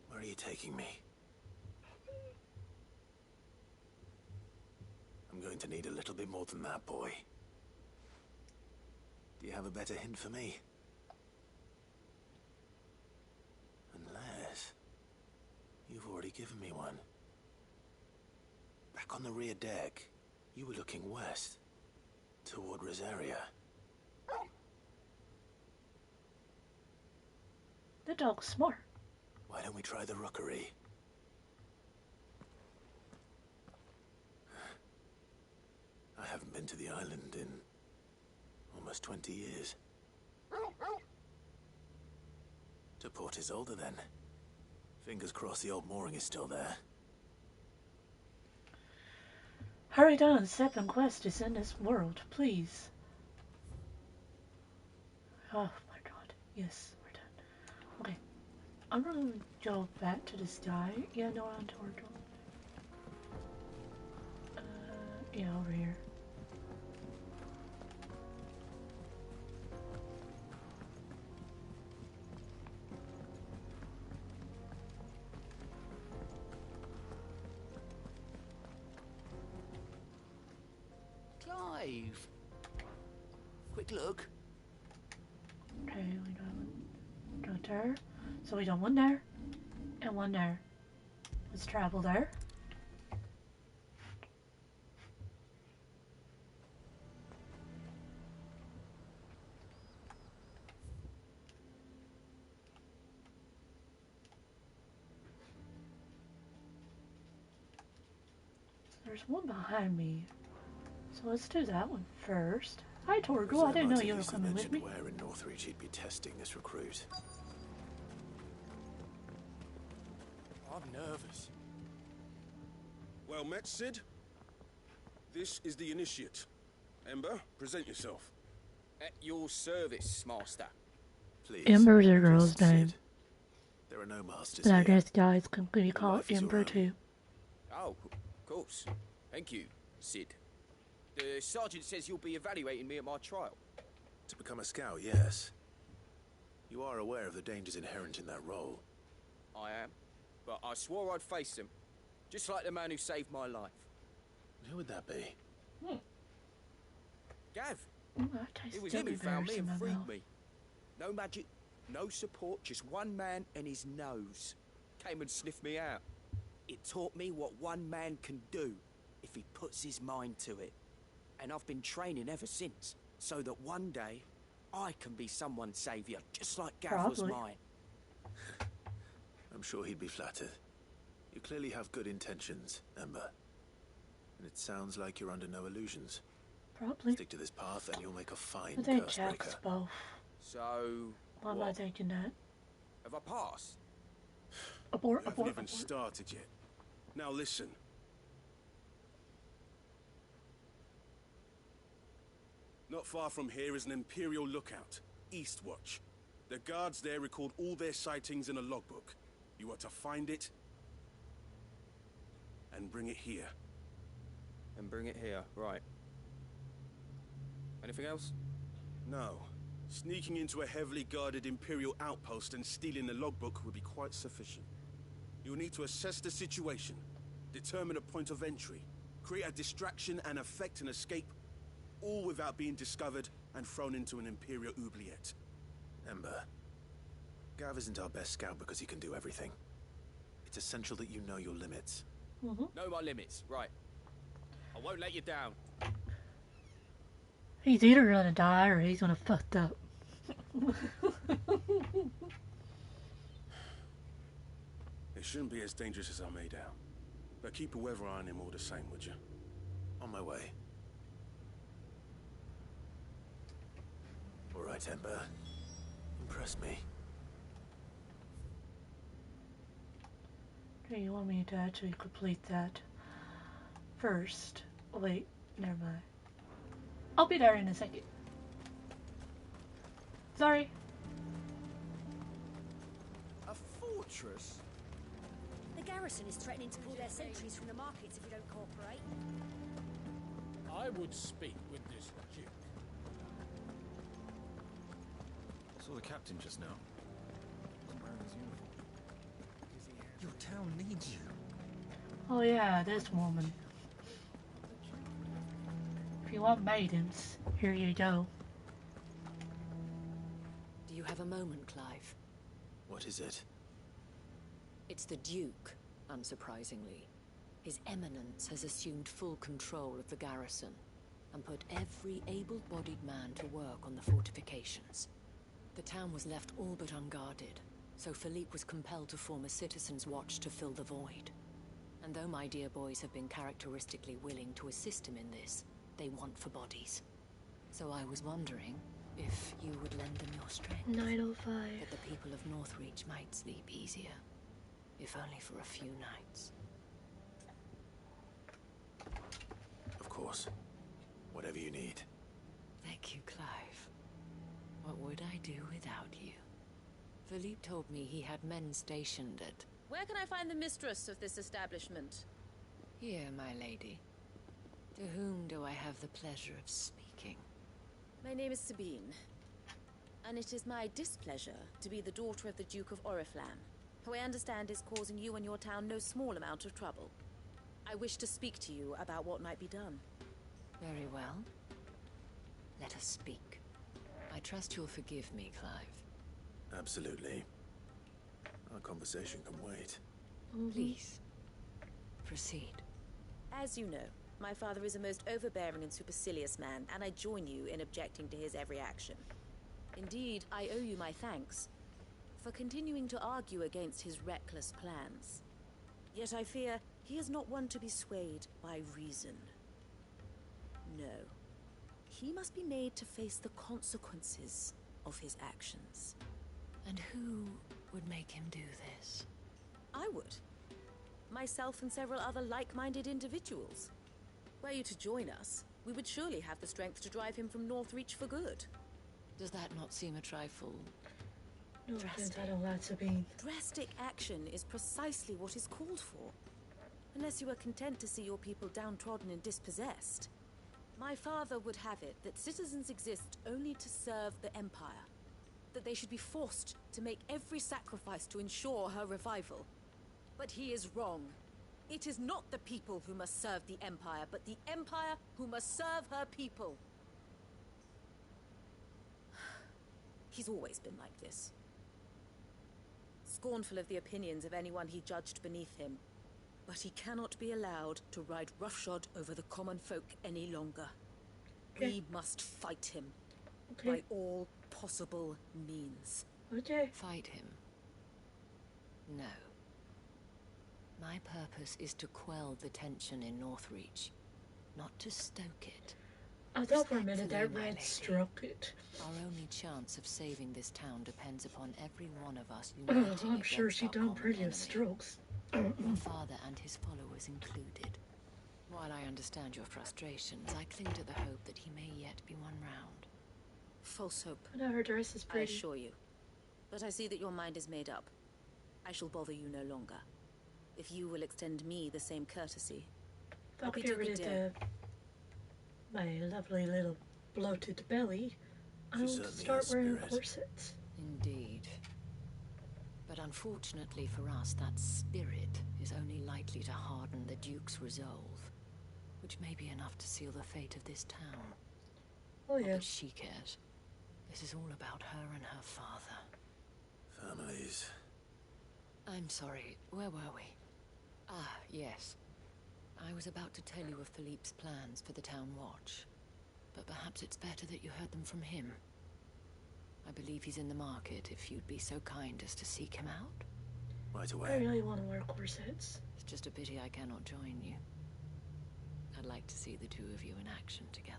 Where are you taking me? I'm going to need a little bit more than that, boy. Do you have a better hint for me? Unless you've already given me one. Back on the rear deck, you were looking west, toward Rosaria. The dog's smart. Why don't we try the rookery? I haven't been to the island in almost 20 years. To Port Isolde, then. Fingers crossed the old mooring is still there. Hurry down, second quest is in this world, please. Oh my god, yes, we're done. Okay, I'm gonna go back to the sky. Yeah, no, on Torgal. Yeah, over here. Clive! Quick look. Okay, we got there. So we got one there, and one there. Let's travel there. There's one behind me. So let's do that one first. Hi, Torgal. I didn't know you were coming with me. Where in Northreach he'd be testing this recruit. I'm nervous. Well met, Cid. This is the initiate. Ember, present yourself. At your service, Master. Please. Ember's a girl's name. There are no masters But I here. guess guys can be called Ember too. Oh, of course. Thank you, Cid. The sergeant says you'll be evaluating me at my trial. To become a scout, yes. You are aware of the dangers inherent in that role. I am. But I swore I'd face them. Just like the man who saved my life. Who would that be? Gav. It It was him who found me and freed me. No magic, no support, just one man and his nose. Came and sniffed me out. It taught me what one man can do if he puts his mind to it. And I've been training ever since, so that one day I can be someone's saviour, just like Gav was mine. I'm sure he'd be flattered. You clearly have good intentions, Ember. And it sounds like you're under no illusions. Probably. Stick to this path and you'll make a fine I think curse Jack's breaker. both. So, Why am I thinking that? have I passed? Abort, You abort, haven't even abort. started yet. Now listen. Not far from here is an Imperial lookout, Eastwatch. The guards there record all their sightings in a logbook. You are to find it and bring it here. And bring it here, right. Anything else? No. Sneaking into a heavily guarded Imperial outpost and stealing the logbook would be quite sufficient. You'll need to assess the situation, determine a point of entry, create a distraction and effect an escape, all without being discovered and thrown into an Imperial oubliette. Ember, Gav isn't our best scout because he can do everything. It's essential that you know your limits. Know my limits, right. I won't let you down. He's either gonna die or he's gonna fuck up. It shouldn't be as dangerous as I made out. But keep a weather eye on him all the same, would you? On my way. All right, Ember. Impress me. Okay, you want me to actually complete that first. Oh, wait, never mind. I'll be there in a second. Sorry. A fortress? The garrison is threatening to pull their sentries from the markets if we don't cooperate. I would speak with this duke. Saw the captain just now. Wasn't wearing his uniform. Your town needs you. Oh yeah, this woman. If you want maidens, here you go. Do you have a moment, Clive? What is it? It's the Duke, unsurprisingly. His Eminence has assumed full control of the garrison and put every able-bodied man to work on the fortifications. The town was left all but unguarded, so Philippe was compelled to form a citizens' watch to fill the void. And though my dear boys have been characteristically willing to assist him in this, they want for bodies. So I was wondering if you would lend them your strength. 905. That the people of Northreach might sleep easier, if only for a few nights. Of course. Whatever you need. Thank you, Clive. What would I do without you? Philippe told me he had men stationed at... Where can I find the mistress of this establishment? Here, my lady. To whom do I have the pleasure of speaking? My name is Sabine, and it is my displeasure to be the daughter of the Duke of Oriflamme, who I understand is causing you and your town no small amount of trouble. I wish to speak to you about what might be done. Very well. Let us speak. I trust you'll forgive me, Clive. Absolutely. Our conversation can wait. Please, proceed. As you know, my father is a most overbearing and supercilious man, and I join you in objecting to his every action. Indeed, I owe you my thanks for continuing to argue against his reckless plans. Yet I fear he is not one to be swayed by reason. No. He must be made to face the consequences of his actions. And who would make him do this? I would. Myself and several other like-minded individuals. Were you to join us, we would surely have the strength to drive him from Northreach for good. Does that not seem a trifle... No offense, I don't like Sabine. Drastic action is precisely what is called for. Unless you are content to see your people downtrodden and dispossessed. My father would have it that citizens exist only to serve the Empire. That they should be forced to make every sacrifice to ensure her revival. But he is wrong. It is not the people who must serve the Empire, but the Empire who must serve her people. He's always been like this. Scornful of the opinions of anyone he judged beneath him. But he cannot be allowed to ride roughshod over the common folk any longer. Okay. We must fight him. Okay. By all possible means. Okay. Fight him? No. My purpose is to quell the tension in Northreach, not to stoke it. I thought for a minute that red struck it. Our only chance of saving this town depends upon every one of us Oh, uniting I'm sure against she our done common pretty enemy, strokes. your father and his followers included. While I understand your frustrations, I cling to the hope that he may yet be won round. False hope. I know her dress is I pretty. assure you. But I see that your mind is made up. I shall bother you no longer. If you will extend me the same courtesy, If I I'll could bid you get rid good of day. my lovely little bloated belly, I She would certainly start has wearing spirit. corsets. Indeed. But unfortunately for us, that spirit is only likely to harden the Duke's resolve, which may be enough to seal the fate of this town. Oh Not yeah. that she cares. This is all about her and her father. Families. I'm sorry, where were we? Ah, yes. I was about to tell you of Philippe's plans for the town watch, but perhaps it's better that you heard them from him. I believe he's in the market, if you'd be so kind as to seek him out. Right I away. really want to wear corsets. It's just a pity I cannot join you. I'd like to see the two of you in action together.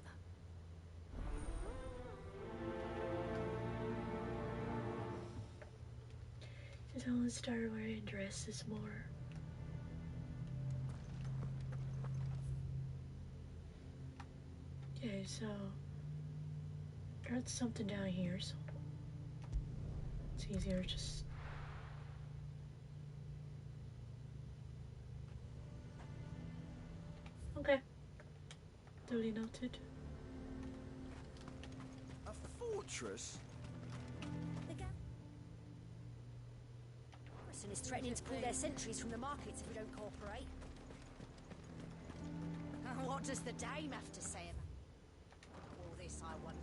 You don't start wearing dresses more. Okay, so there's something down here, so it's easier just. Okay. Duly noted. A fortress? The garrison is threatening to pull their sentries from the markets if we don't cooperate. What does the dame have to say about all this, I wonder?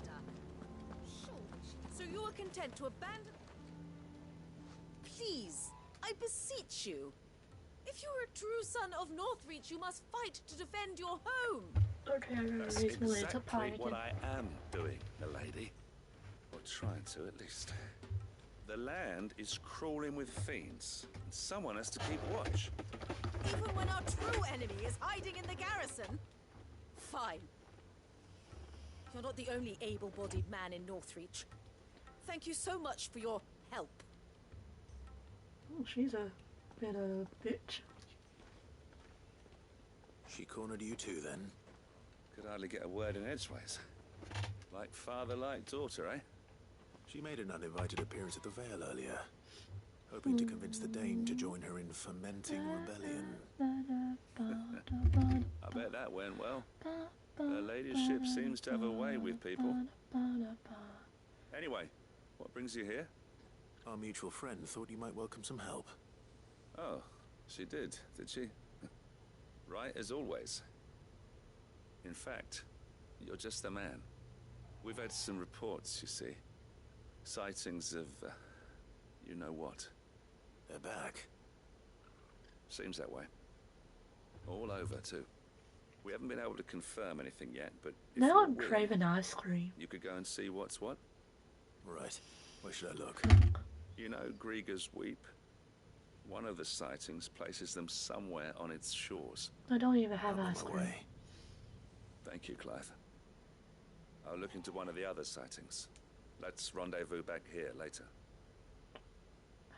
So you are content to abandon... Please, I beseech you. If you are a true son of Northreach, you must fight to defend your home. Okay, I'm gonna That's raise my legs up exactly high what again. I am doing, milady. Or trying to, at least. The land is crawling with fiends, and someone has to keep watch. Even when our true enemy is hiding in the garrison? Fine. You're not the only able-bodied man in Northreach. Thank you so much for your help. Oh, she's a bit of a bitch. She cornered you too, then? Could hardly get a word in edgeways. Like father, like daughter, eh? She made an uninvited appearance at the Vale earlier, hoping to convince the Dame to join her in fomenting rebellion. I bet that went well. Her ladyship seems to have a way with people. Anyway, what brings you here? Our mutual friend thought you might welcome some help. Oh, she did she? Right as always. In fact, you're just the man. We've had some reports, you see. Sightings of, you know what. They're back. Seems that way. All over, too. We haven't been able to confirm anything yet, but... Now I'm craving ice cream. You could go and see what's what. Right. Where should I look? You know Grieger's Weep? One of the sightings places them somewhere on its shores. I don't even have ice cream. Thank you, Clive. I'll look into one of the other sightings. Let's rendezvous back here later.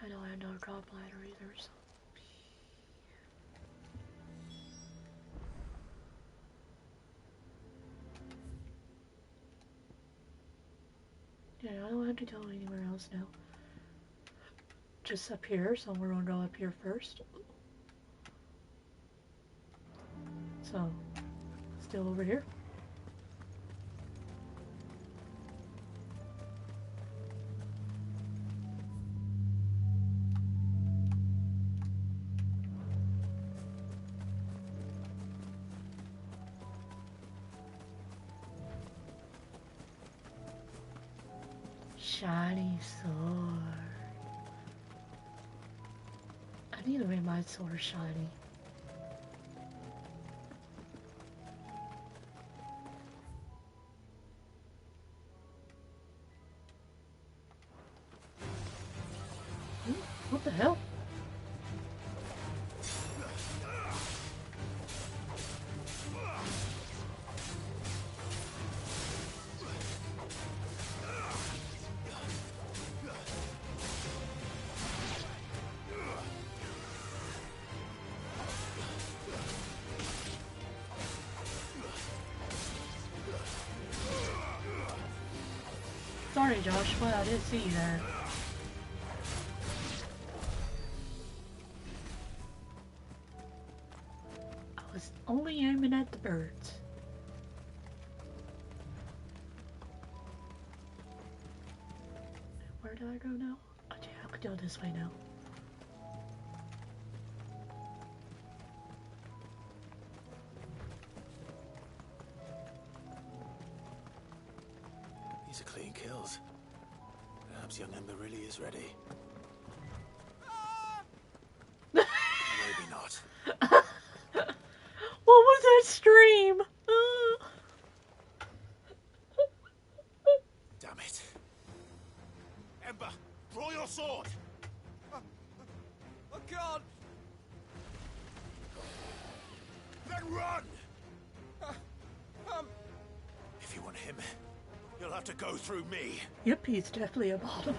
I don't have no drop ladder either, so... Yeah, I don't have to go anywhere else now. Just up here, so we're gonna go up here first. So, still over here. Shiny sword. I need to make my sword shiny. What the hell? Sorry, Joshua, I didn't see you there. I was only aiming at the birds. Where do I go now? Oh, yeah, I could go this way now. These are clean kills. Perhaps young Ember really is ready. Maybe not. What was that scream? Damn it. Ember, draw your sword! I can't! Then run! If you want him, you'll have to go through me. Yep, he's definitely a bottom.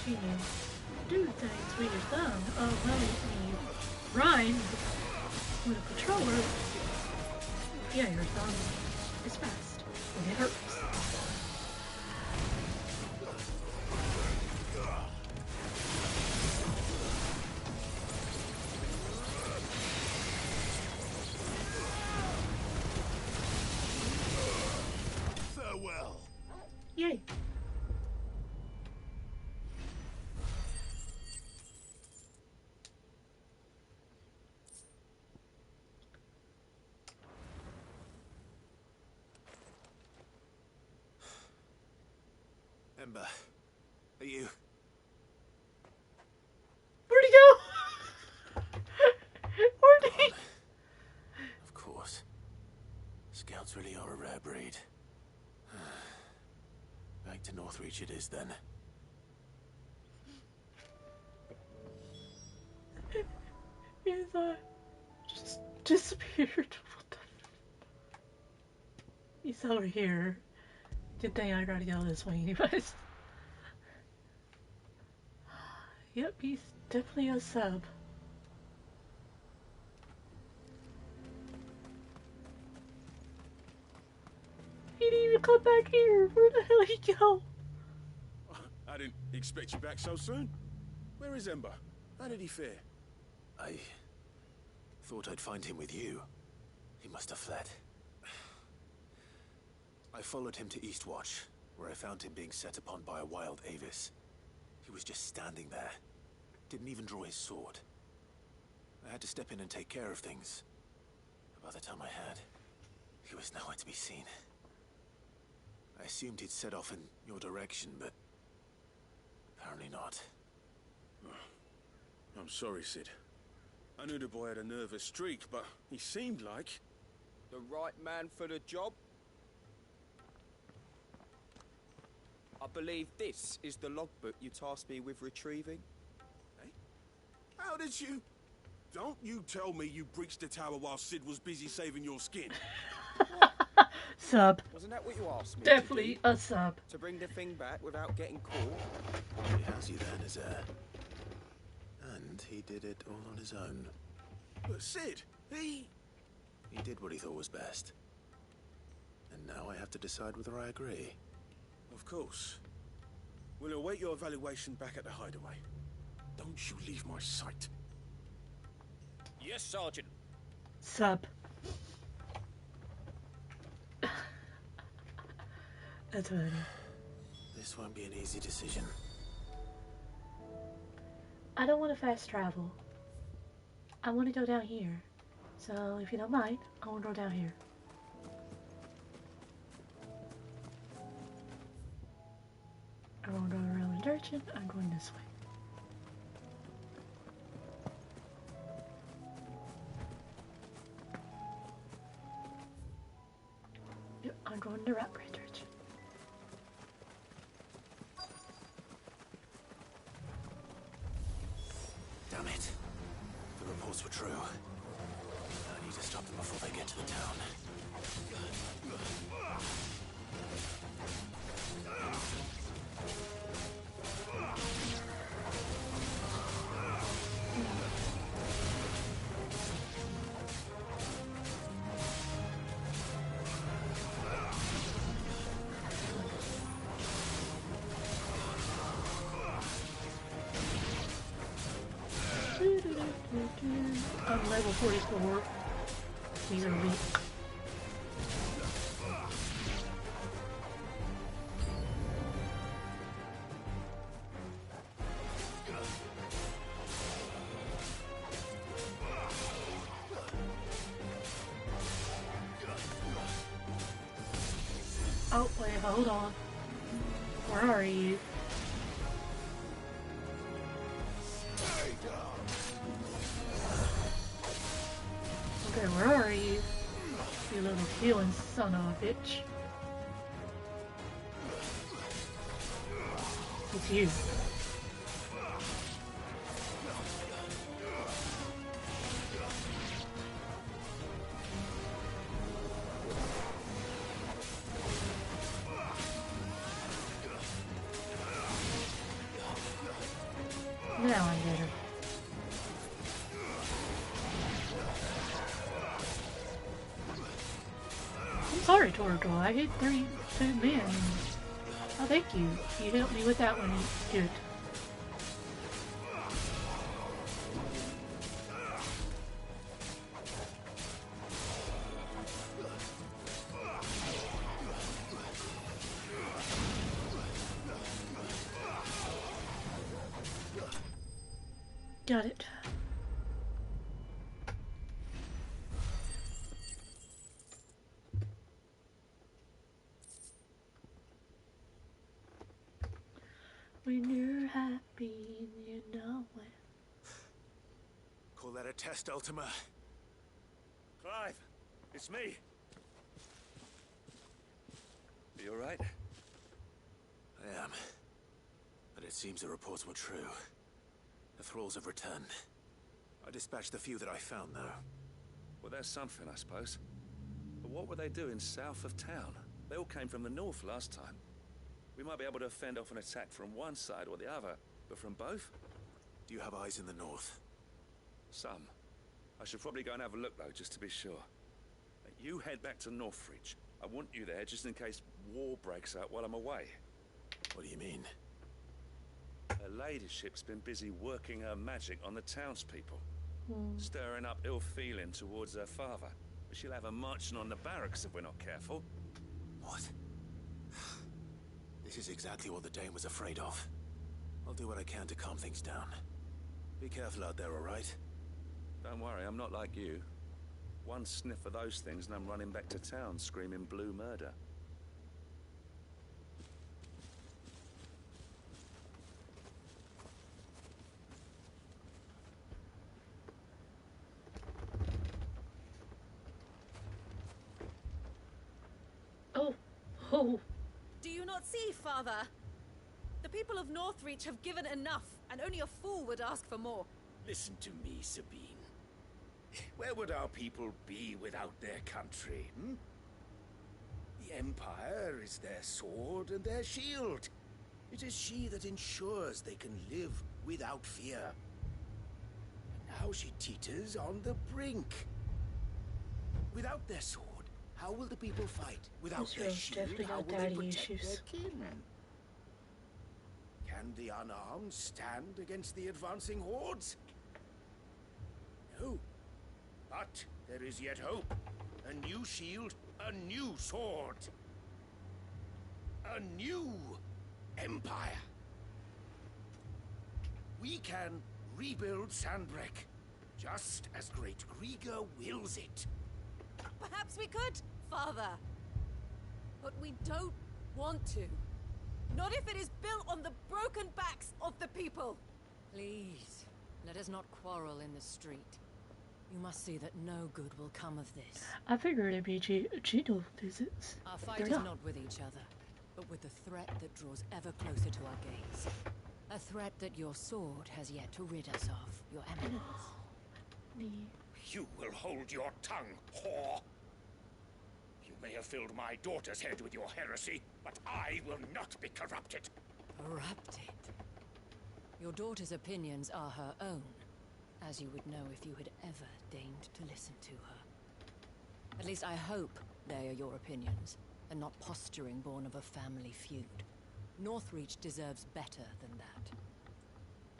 you do things with your thumb. Oh, well, when you ride with a controller, yeah, your thumb is fast and it hurts. Farewell. Yay. Ember, are you? Where'd he go? Where'd he? Of course. Scouts really are a rare breed. Back to Northreach it is then. He's just disappeared. What the? He's over here. Good thing I gotta go this way anyways. Yep, he's definitely a sub. He didn't even come back here. Where the hell did he go? I didn't expect you back so soon. Where is Ember? How did he fare? I thought I'd find him with you. He must have fled. I followed him to Eastwatch, where I found him being set upon by a wild Avis. He was just standing there. Didn't even draw his sword. I had to step in and take care of things. By the time I had, he was nowhere to be seen. I assumed he'd set off in your direction, but apparently not. I'm sorry, Sid. I knew the boy had a nervous streak, but he seemed like... The right man for the job? I believe this is the logbook you tasked me with retrieving. Hey? How did you... Don't you tell me you breached the tower while Sid was busy saving your skin. Sub. Wasn't that what you asked me? Definitely a sub. To bring the thing back without getting caught? He has you then as heir. And he did it all on his own. But Sid, he did what he thought was best. And now I have to decide whether I agree. Of course. We'll await your evaluation back at the hideaway. Don't you leave my sight. Yes, Sergeant. Sub. That's funny. This won't be an easy decision. I don't want to fast travel. I want to go down here. So, if you don't mind, I want to go down here. I want to go around the direction. I'm going this way. Yep, I'm going the right direction. Damn it. The reports were true. I need to stop them before they get to the town. I'm level 44. These are weak. Oh, wait, hold on. Where are you? Okay, where are you? You little healing son of a bitch. It's you. on, get her. I'm sorry, Torgo. I hit 2 men. Oh, thank you. You helped me with that one. Good. Got it. When you're happy, you know it. Call that a test, Ultima? Clive, it's me. Are you alright? I am. But it seems the reports were true. The thralls have returned. I dispatched the few that I found, though. Well, there's something, I suppose. But what were they doing south of town? They all came from the north last time. We might be able to fend off an attack from one side or the other, but from both? Do you have eyes in the north? Some. I should probably go and have a look, though, just to be sure. You head back to Northreach. I want you there just in case war breaks out while I'm away. What do you mean? Her ladyship's been busy working her magic on the townspeople. Stirring up ill feeling towards her father. But she'll have her marching on the barracks if we're not careful. What? This is exactly what the Dane was afraid of. I'll do what I can to calm things down. Be careful out there, all right? Don't worry, I'm not like you. One sniff of those things and I'm running back to town screaming blue murder. Oh. Do you not see, Father? The people of Northreach have given enough, and only a fool would ask for more. Listen to me, Sabine. Where would our people be without their country, hmm? The Empire is their sword and their shield. It is she that ensures they can live without fear. And now she teeters on the brink. Without their sword, how will the people fight? Without their shield, how will they protect their kin? Can the unarmed stand against the advancing hordes? No. But there is yet hope. A new shield, a new sword. A new empire. We can rebuild Sanbreque, just as great Griga wills it. Perhaps we could, Father. But we don't want to. Not if it is built on the broken backs of the people. Please, let us not quarrel in the street. You must see that no good will come of this. I figured it'd be Cheeto visits. Our fight is not with each other, but with the threat that draws ever closer to our gaze. A threat that your sword has yet to rid us of, Your Eminence. You will hold your tongue, whore. You may have filled my daughter's head with your heresy, but I will not be corrupted. Corrupted? Your daughter's opinions are her own, as you would know if you had ever deigned to listen to her. At least I hope they are your opinions, and not posturing born of a family feud. Northreach deserves better than that.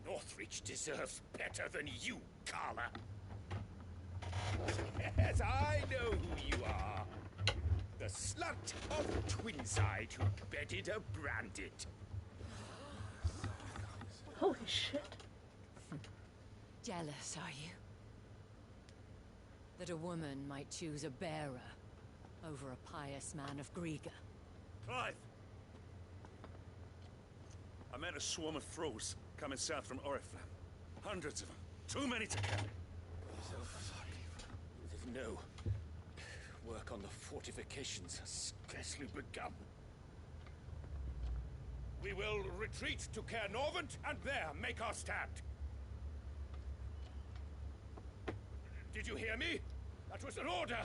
Northreach deserves better than you, Carla. Yes, I know who you are. The slut of Twinside who bedded a Branded. Holy shit. Jealous, are you? That a woman might choose a bearer over a pious man of Griga. Clive! I met a swarm of thralls coming south from Oriflamme. Hundreds of them. Too many to count. No. Work on the fortifications has scarcely begun. We will retreat to Caer Norvent and there make our stand. Did you hear me? That was an order.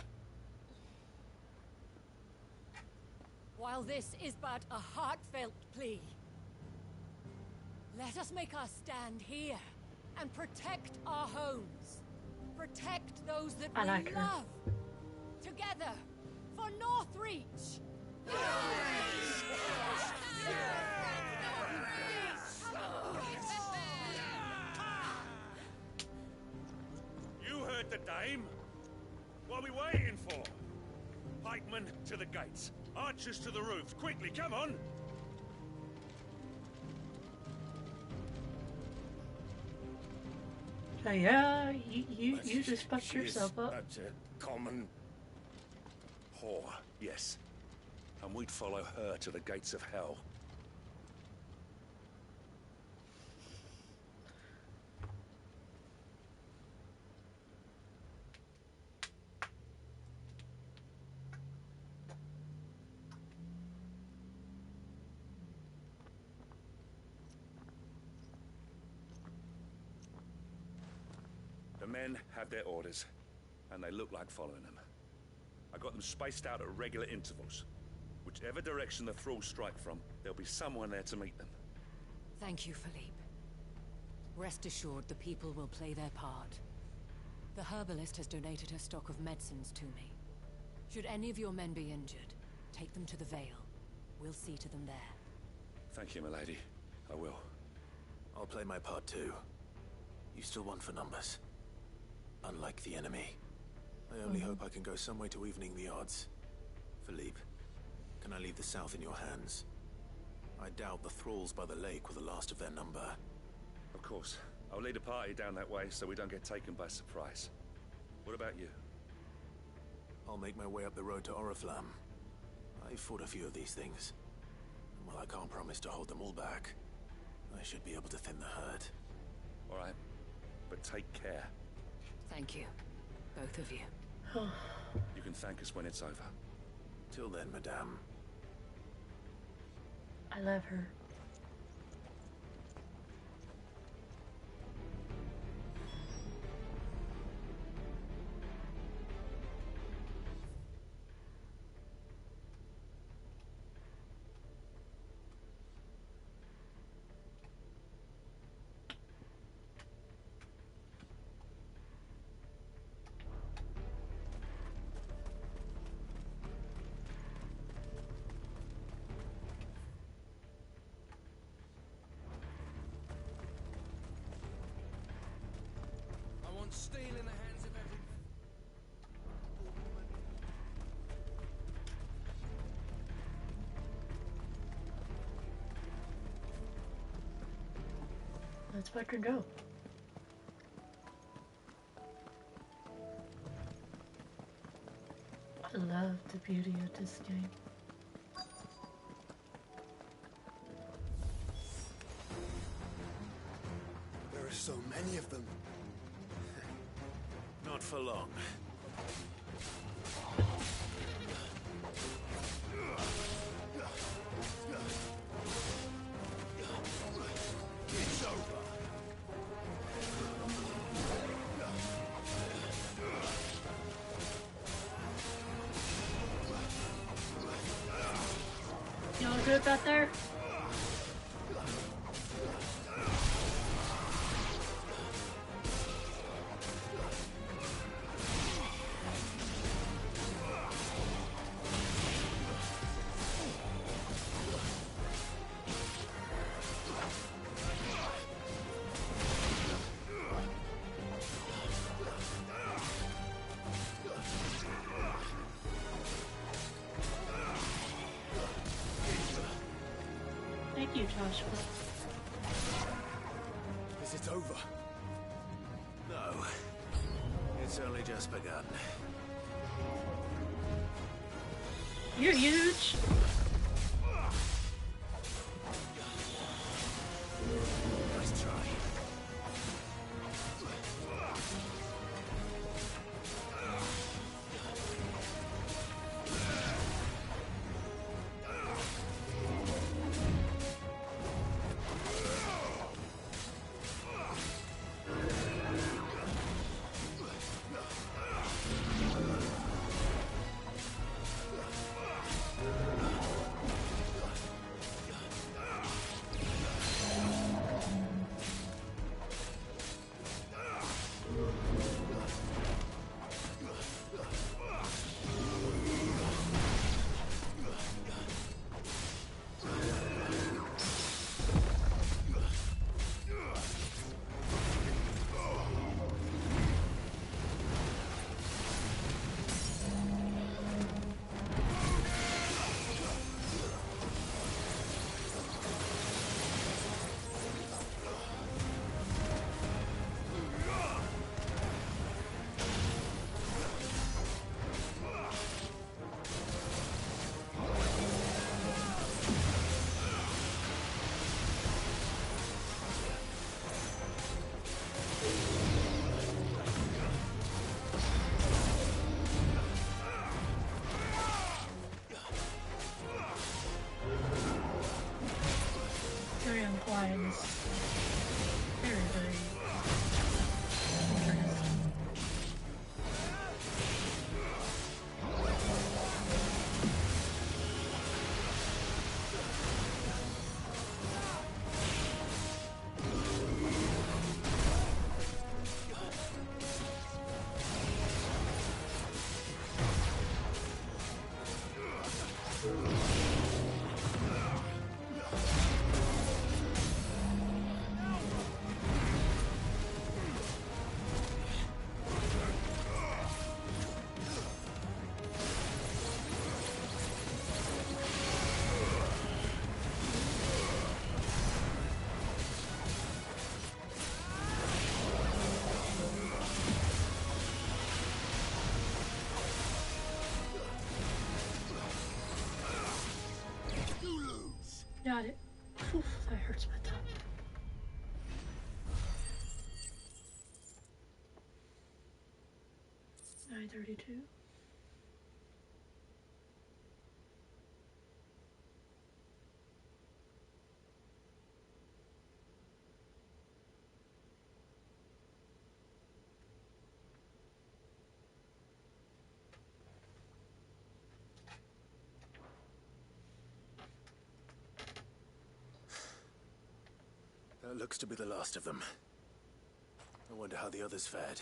While this is but a heartfelt plea, let us make our stand here, and protect our homes. Protect those that I we like her. love. Together, for Northreach! You heard the dame. What are we waiting for? Pikemen to the gates. Archers to the roofs. Quickly, come on! So yeah, you just fucked yourself up. That's a common whore, yes. And we'd follow her to the gates of hell. The men have their orders, and they look like following them. I got them spaced out at regular intervals. Whichever direction the thralls strike from, there'll be someone there to meet them. Thank you, Philippe. Rest assured the people will play their part. The herbalist has donated her stock of medicines to me. Should any of your men be injured, take them to the Vale. We'll see to them there. Thank you, milady. I will. I'll play my part too. You still want for numbers. Unlike the enemy. I only hope I can go some way to evening the odds. Philippe, can I leave the south in your hands? I doubt the thralls by the lake were the last of their number. Of course. I'll lead a party down that way so we don't get taken by surprise. What about you? I'll make my way up the road to Oriflamme. I've fought a few of these things. And while I can't promise to hold them all back, I should be able to thin the herd. All right. But take care. Thank you. Both of you. You can thank us when it's over. Till then, madame. I love her. Steel in the hands of every... Let's fucking go. I love the beauty of this game. There are so many of them. Not for long. It's over. Y'all good back there? Thank you, Joshua. Is it over? No. It's only just begun. You're huge. Nice try. got it. Oof, that hurts my tongue. $9.32. That looks to be the last of them. I wonder how the others fared.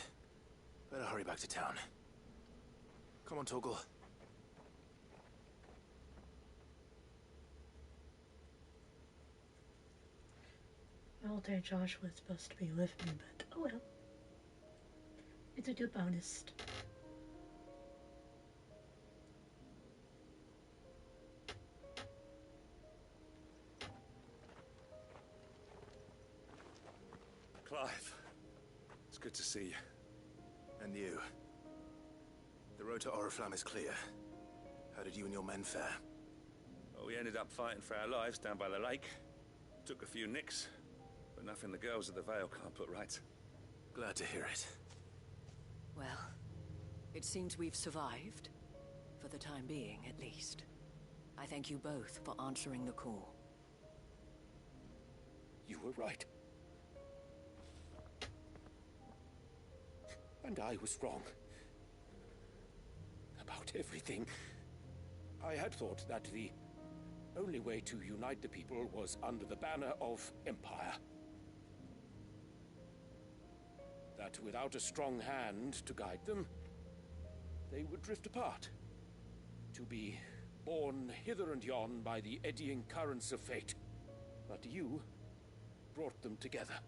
Better hurry back to town. Come on, Torgal. All day Josh was supposed to be with me, but oh well. It's a good bonus. Clive, it's good to see you. And you. The road to Oriflamme is clear. How did you and your men fare? Well, we ended up fighting for our lives down by the lake. Took a few nicks, but nothing the girls of the Vale can't put right. Glad to hear it. Well, it seems we've survived. For the time being, at least. I thank you both for answering the call. You were right. And I was wrong. About everything. I had thought that the only way to unite the people was under the banner of Empire. That without a strong hand to guide them, they would drift apart. To be borne hither and yon by the eddying currents of fate. But you brought them together.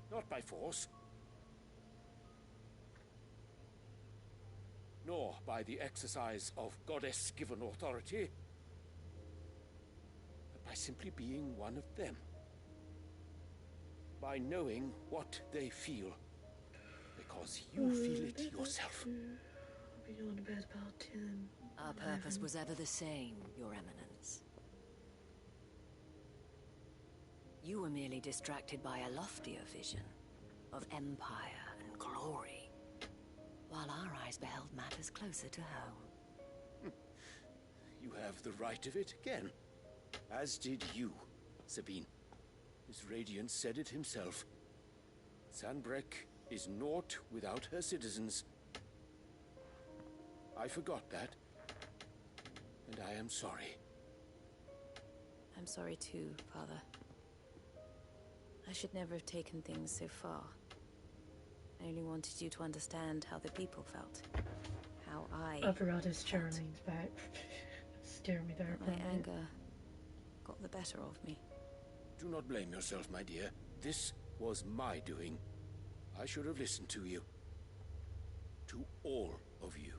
Not by force, nor by the exercise of goddess-given authority, but by simply being one of them. By knowing what they feel, because you feel it yourself. I'll be going to bed about 10. Our purpose was ever the same, Your Eminence. You were merely distracted by a loftier vision of empire and glory, while our eyes beheld matters closer to home. You have the right of it again. As did you, Sabine. His Radiant said it himself. Sanbreque is naught without her citizens. I forgot that. And I am sorry. I'm sorry too, Father. I should never have taken things so far. I only wanted you to understand how the people felt. How I Alvarado's chair leans back, staring me back. My anger got the better of me. Do not blame yourself, my dear. This was my doing. I should have listened to you. To all of you.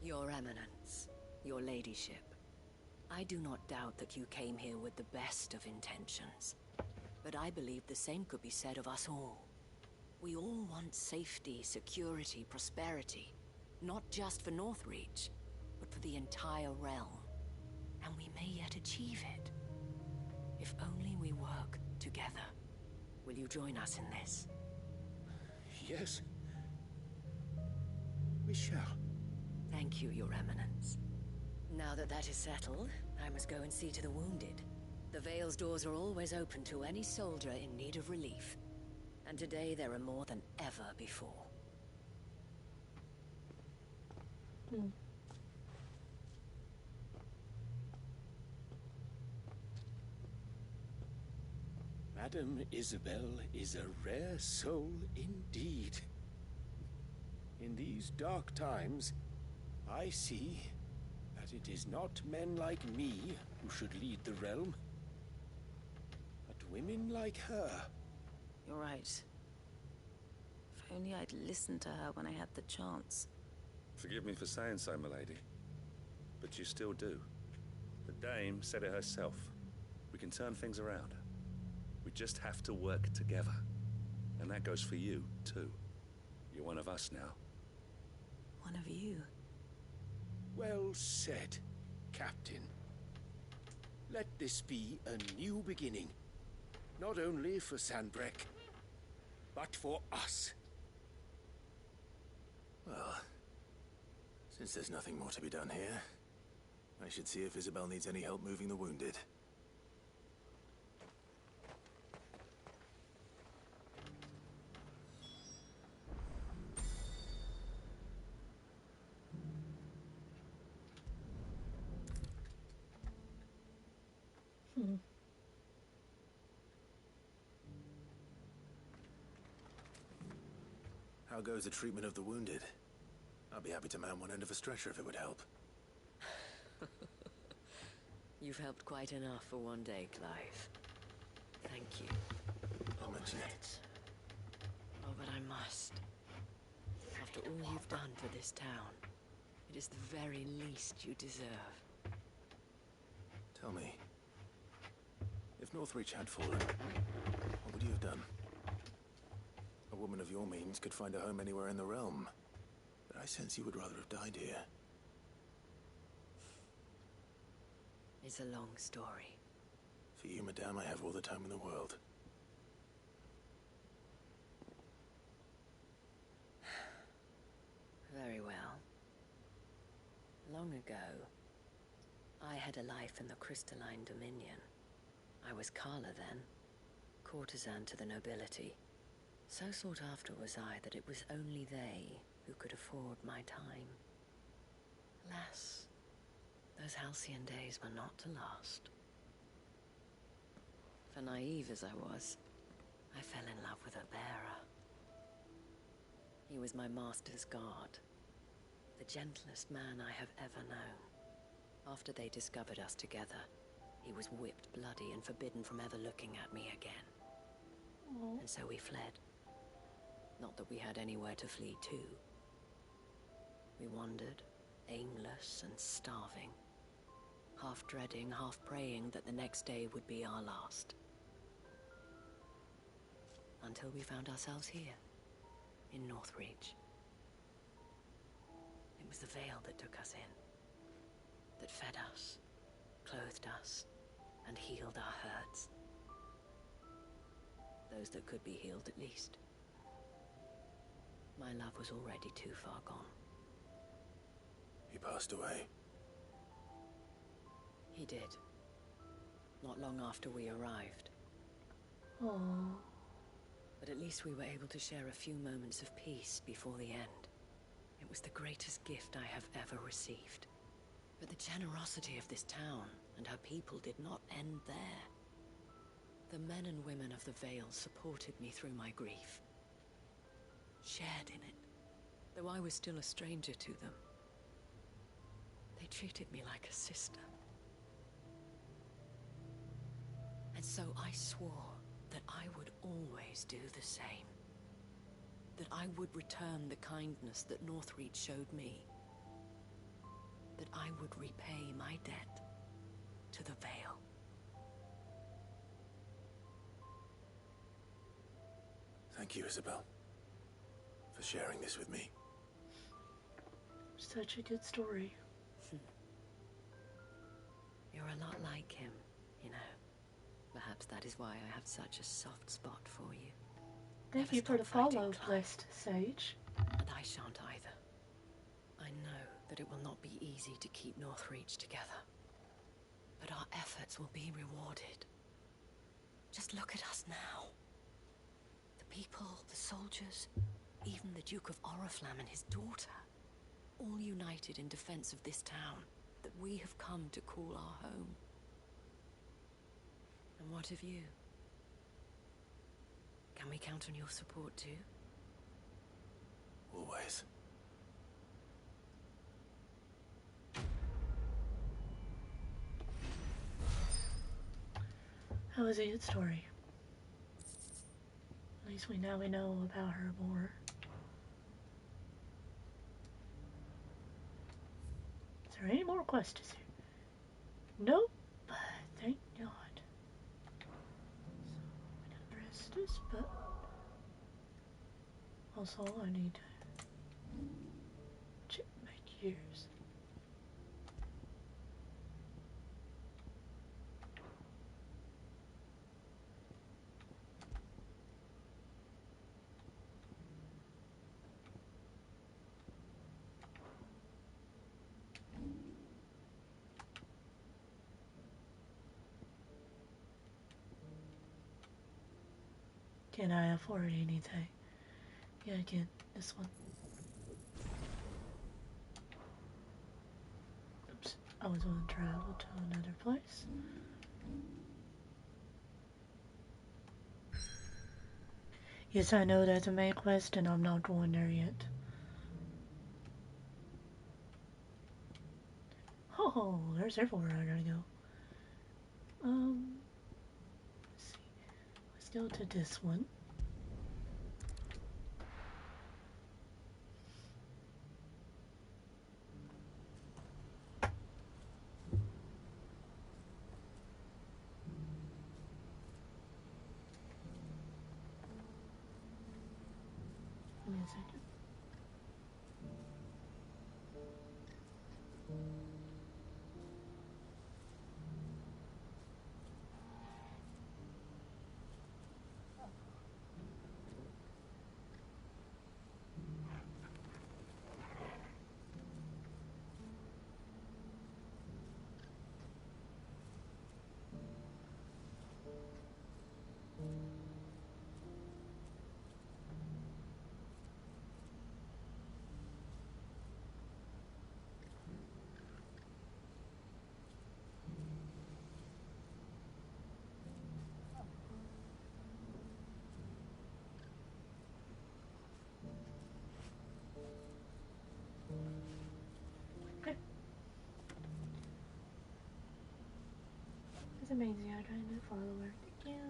Your Eminence, your ladyship, I do not doubt that you came here with the best of intentions. But I believe the same could be said of us all. We all want safety, security, prosperity. Not just for Northreach, but for the entire realm. And we may yet achieve it. If only we work together. Will you join us in this? Yes. We shall. Thank you, Your Eminence. Now that that is settled, I must go and see to the wounded. The Vale's doors are always open to any soldier in need of relief. And today there are more than ever before. Madame Isabel is a rare soul indeed. In these dark times, I see that it is not men like me who should lead the realm, but women like her. You're right. If only I'd listened to her when I had the chance. Forgive me for saying so, milady, but you still do. The Dame said it herself. We can turn things around. We just have to work together. And that goes for you, too. You're one of us now. One of you? Well said, Captain. Let this be a new beginning. Not only for Sanbreque, but for us. Well, since there's nothing more to be done here, I should see if Isabel needs any help moving the wounded. How goes the treatment of the wounded? I'll be happy to man one end of a stretcher if it would help. You've helped quite enough for one day, Clive. Thank you. I'll mention it. Oh, but I must. After all you've done for this town, it is the very least you deserve. Tell me, if Northreach had fallen, what would you have done? A woman of your means could find a home anywhere in the realm, but I sense you would rather have died here. It's a long story. For you, madame, I have all the time in the world. Very well. Long ago, I had a life in the Crystalline Dominion. I was Carla then, courtesan to the nobility. So sought after was I that it was only they who could afford my time. Alas, those halcyon days were not to last. For naive as I was, I fell in love with a bearer. He was my master's guard, the gentlest man I have ever known. After they discovered us together, he was whipped bloody and forbidden from ever looking at me again. Aww. And so we fled. Not that we had anywhere to flee to. We wandered, aimless and starving, half dreading, half praying that the next day would be our last. Until we found ourselves here, in Northreach. It was the Veil that took us in, that fed us, clothed us, and healed our hurts. Those that could be healed, at least. My love was already too far gone. He passed away. He did. Not long after we arrived. Aww. But at least we were able to share a few moments of peace before the end. It was the greatest gift I have ever received. But the generosity of this town and her people did not end there. The men and women of the Veil supported me through my grief. Shared in it, though I was still a stranger to them. They treated me like a sister. And so I swore that I would always do the same. That I would return the kindness that Northreach showed me. That I would repay my debt to the Veil. Thank you, Isabel, for sharing this with me. Such a good story. You're a lot like him, you know. Perhaps that is why I have such a soft spot for you. Thank you for the follow list, Sage. And I shan't either. I know that it will not be easy to keep Northreach together. But our efforts will be rewarded. Just look at us now. The people, the soldiers, even the Duke of Oriflamme and his daughter, all united in defense of this town that we have come to call our home. And what of you? Can we count on your support too? Always. That was a good story. At least we know about her more. Is there any more questions here? Nope. But thank God. So we done rest this, but also I need to check my gears. Can I afford anything? Yeah, I can. This one. Oops. I was going to travel to another place. Yes, I know that's a main quest, and I'm not going there yet. Oh, there's everywhere I gotta go. Let's see. Let's go to this one. Give me a second. It's amazing. I'm trying to follow her. Thank you.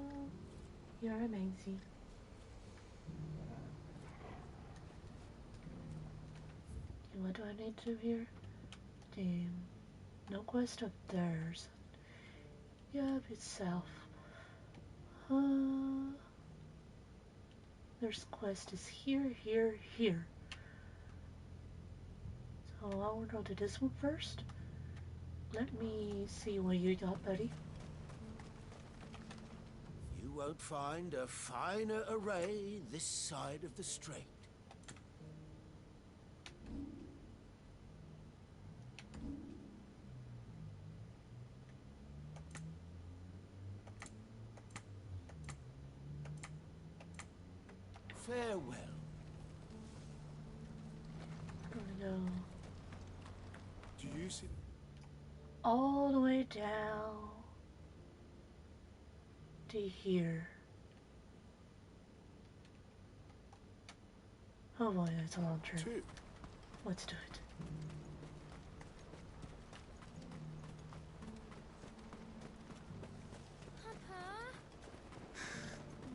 You're amazing. And what do I need to do here? Damn. No quest up theirs. Yup, itself. There's quest is here, here, here. So I will go to this one first. Let me see what you got, buddy. You won't find a finer array this side of the strait. Farewell. Gonna go Do you see? all the way down to here. Oh boy, that's a long trip. Let's do it.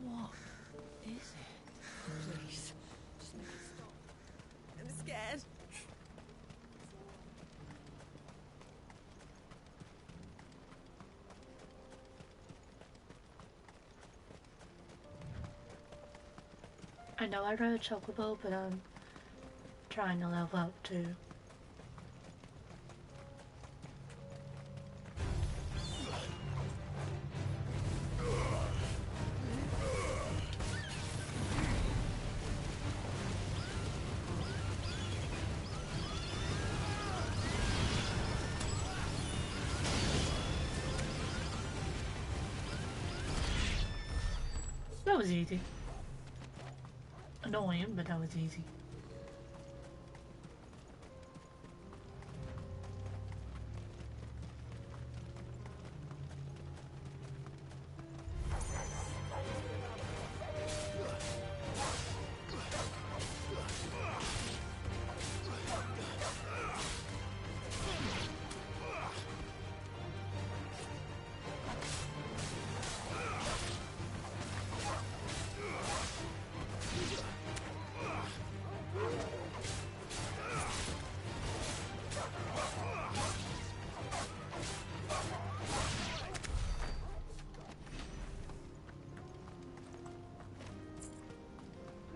What is it? Please, just make it stop. I'm scared. I know I rode a chocobo, but I'm trying to level up too. That was easy. Annoying, but that was easy.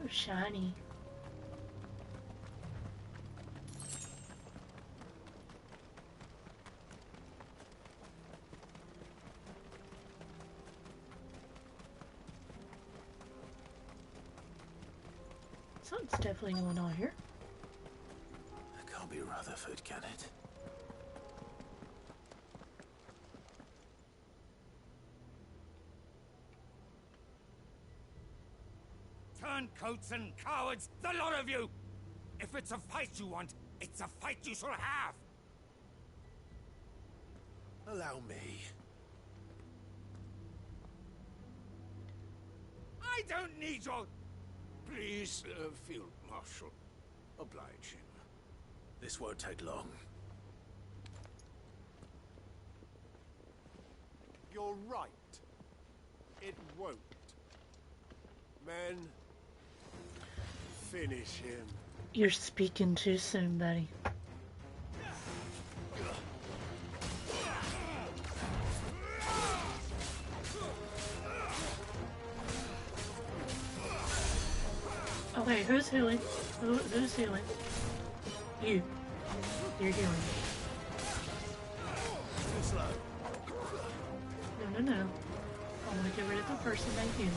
Shiny. Something's definitely going on here. That can't be Rutherford, can it? turncoats and cowards, the lot of you! If it's a fight you want, it's a fight you shall have! Allow me. I don't need your... Please, Field Marshal. Oblige him. This won't take long. You're right. It won't. Men, finish him. You're speaking too soon, buddy. Okay, who's healing? Who's healing? You. You're healing. Too slow. No. I want to get rid of the person that heals.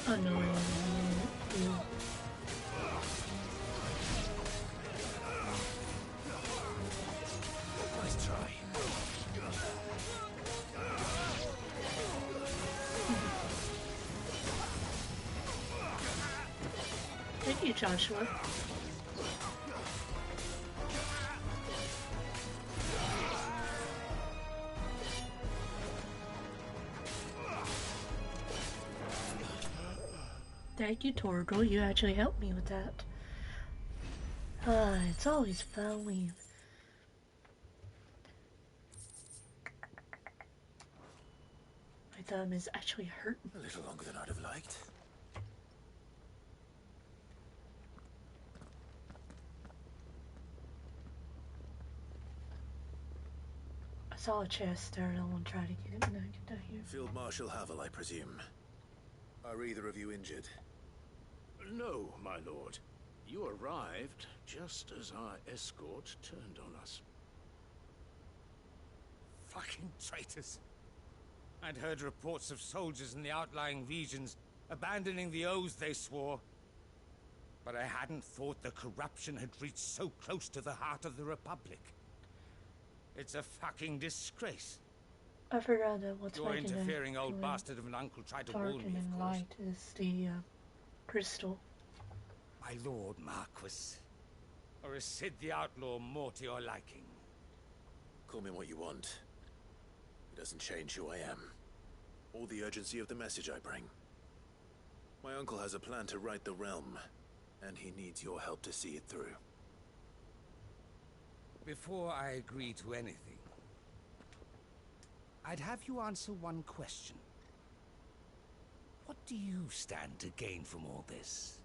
Annoying. Nice try. Thank you, Joshua. Thank you, Torgal. You actually helped me with that. It's always fun when... My thumb is actually hurting. A little longer than I'd have liked. I saw a chest there and I want to try to get it and I get down here. Field Marshal Havel, I presume. Are either of you injured? No, my lord. You arrived just as our escort turned on us. Fucking traitors. I'd heard reports of soldiers in the outlying regions abandoning the oaths they swore. But I hadn't thought the corruption had reached so close to the heart of the Republic. It's a fucking disgrace. I forgot that what's Your interfering old bastard of an uncle tried to warn me, of course. Light is the crystal. My lord Marquis. Or is Cid the Outlaw more to your liking? Call me what you want. It doesn't change who I am. Or the urgency of the message I bring. My uncle has a plan to right the realm, and he needs your help to see it through. Before I agree to anything, I'd have you answer one question. What do you stand to gain from all this?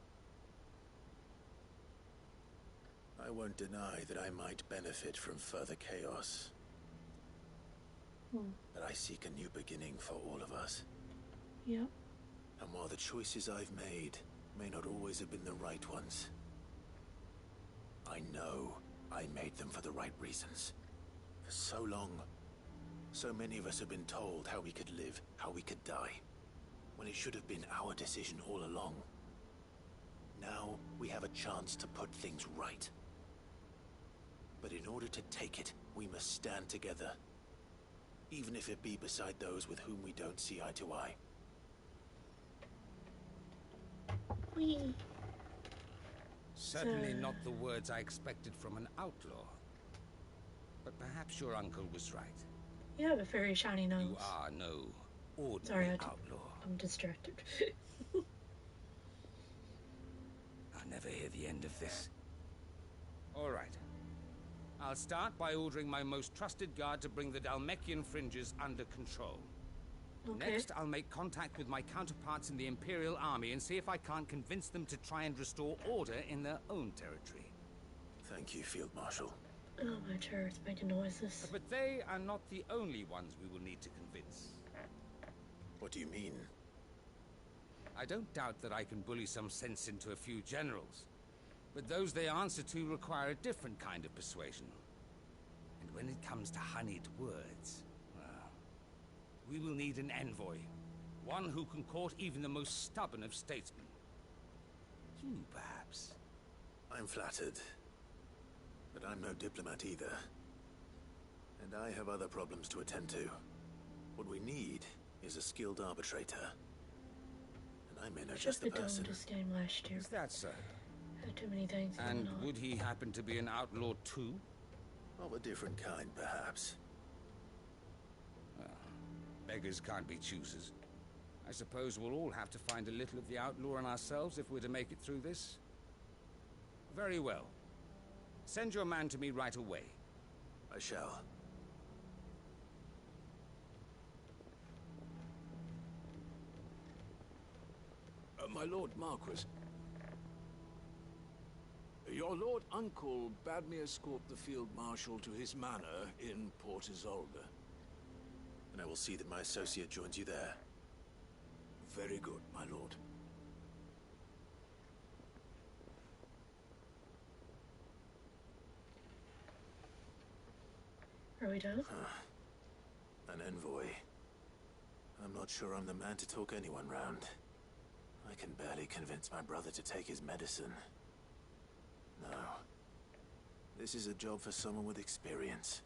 I won't deny that I might benefit from further chaos. But I seek a new beginning for all of us. Yep. And while the choices I've made may not always have been the right ones, I know I made them for the right reasons. For so long, so many of us have been told how we could live, how we could die, when it should have been our decision all along. Now we have a chance to put things right. But in order to take it, we must stand together. Even if it be beside those with whom we don't see eye to eye. Certainly not the words I expected from an outlaw. But perhaps your uncle was right. You have a very shiny nose. You are no ordinary Sorry, outlaw. I'm distracted. I'll never hear the end of this. All right. I'll start by ordering my most trusted guard to bring the Dhalmekian fringes under control. Okay. Next, I'll make contact with my counterparts in the Imperial Army and see if I can't convince them to try and restore order in their own territory. Thank you, Field Marshal. Oh, my chair's making noises. But they are not the only ones we will need to convince. What do you mean? I don't doubt that I can bully some sense into a few generals, but those they answer to require a different kind of persuasion. And when it comes to honeyed words, well, we will need an envoy. One who can court even the most stubborn of statesmen. You, perhaps. I'm flattered. But I'm no diplomat either. And I have other problems to attend to. What we need is a skilled arbitrator. And I may know just the person. This game last year. Is that so? Had too many things going And on. would he happen to be an outlaw too? Of a different kind, perhaps. Well, beggars can't be choosers. I suppose we'll all have to find a little of the outlaw in ourselves if we're to make it through this. Very well. Send your man to me right away. I shall. My Lord Marquis. Your Lord Uncle bade me escort the Field Marshal to his manor in Port Isolde. And I will see that my associate joins you there. Very good, my lord. Are we done? An envoy. I'm not sure I'm the man to talk anyone round. I can barely convince my brother to take his medicine. No. This is a job for someone with experience.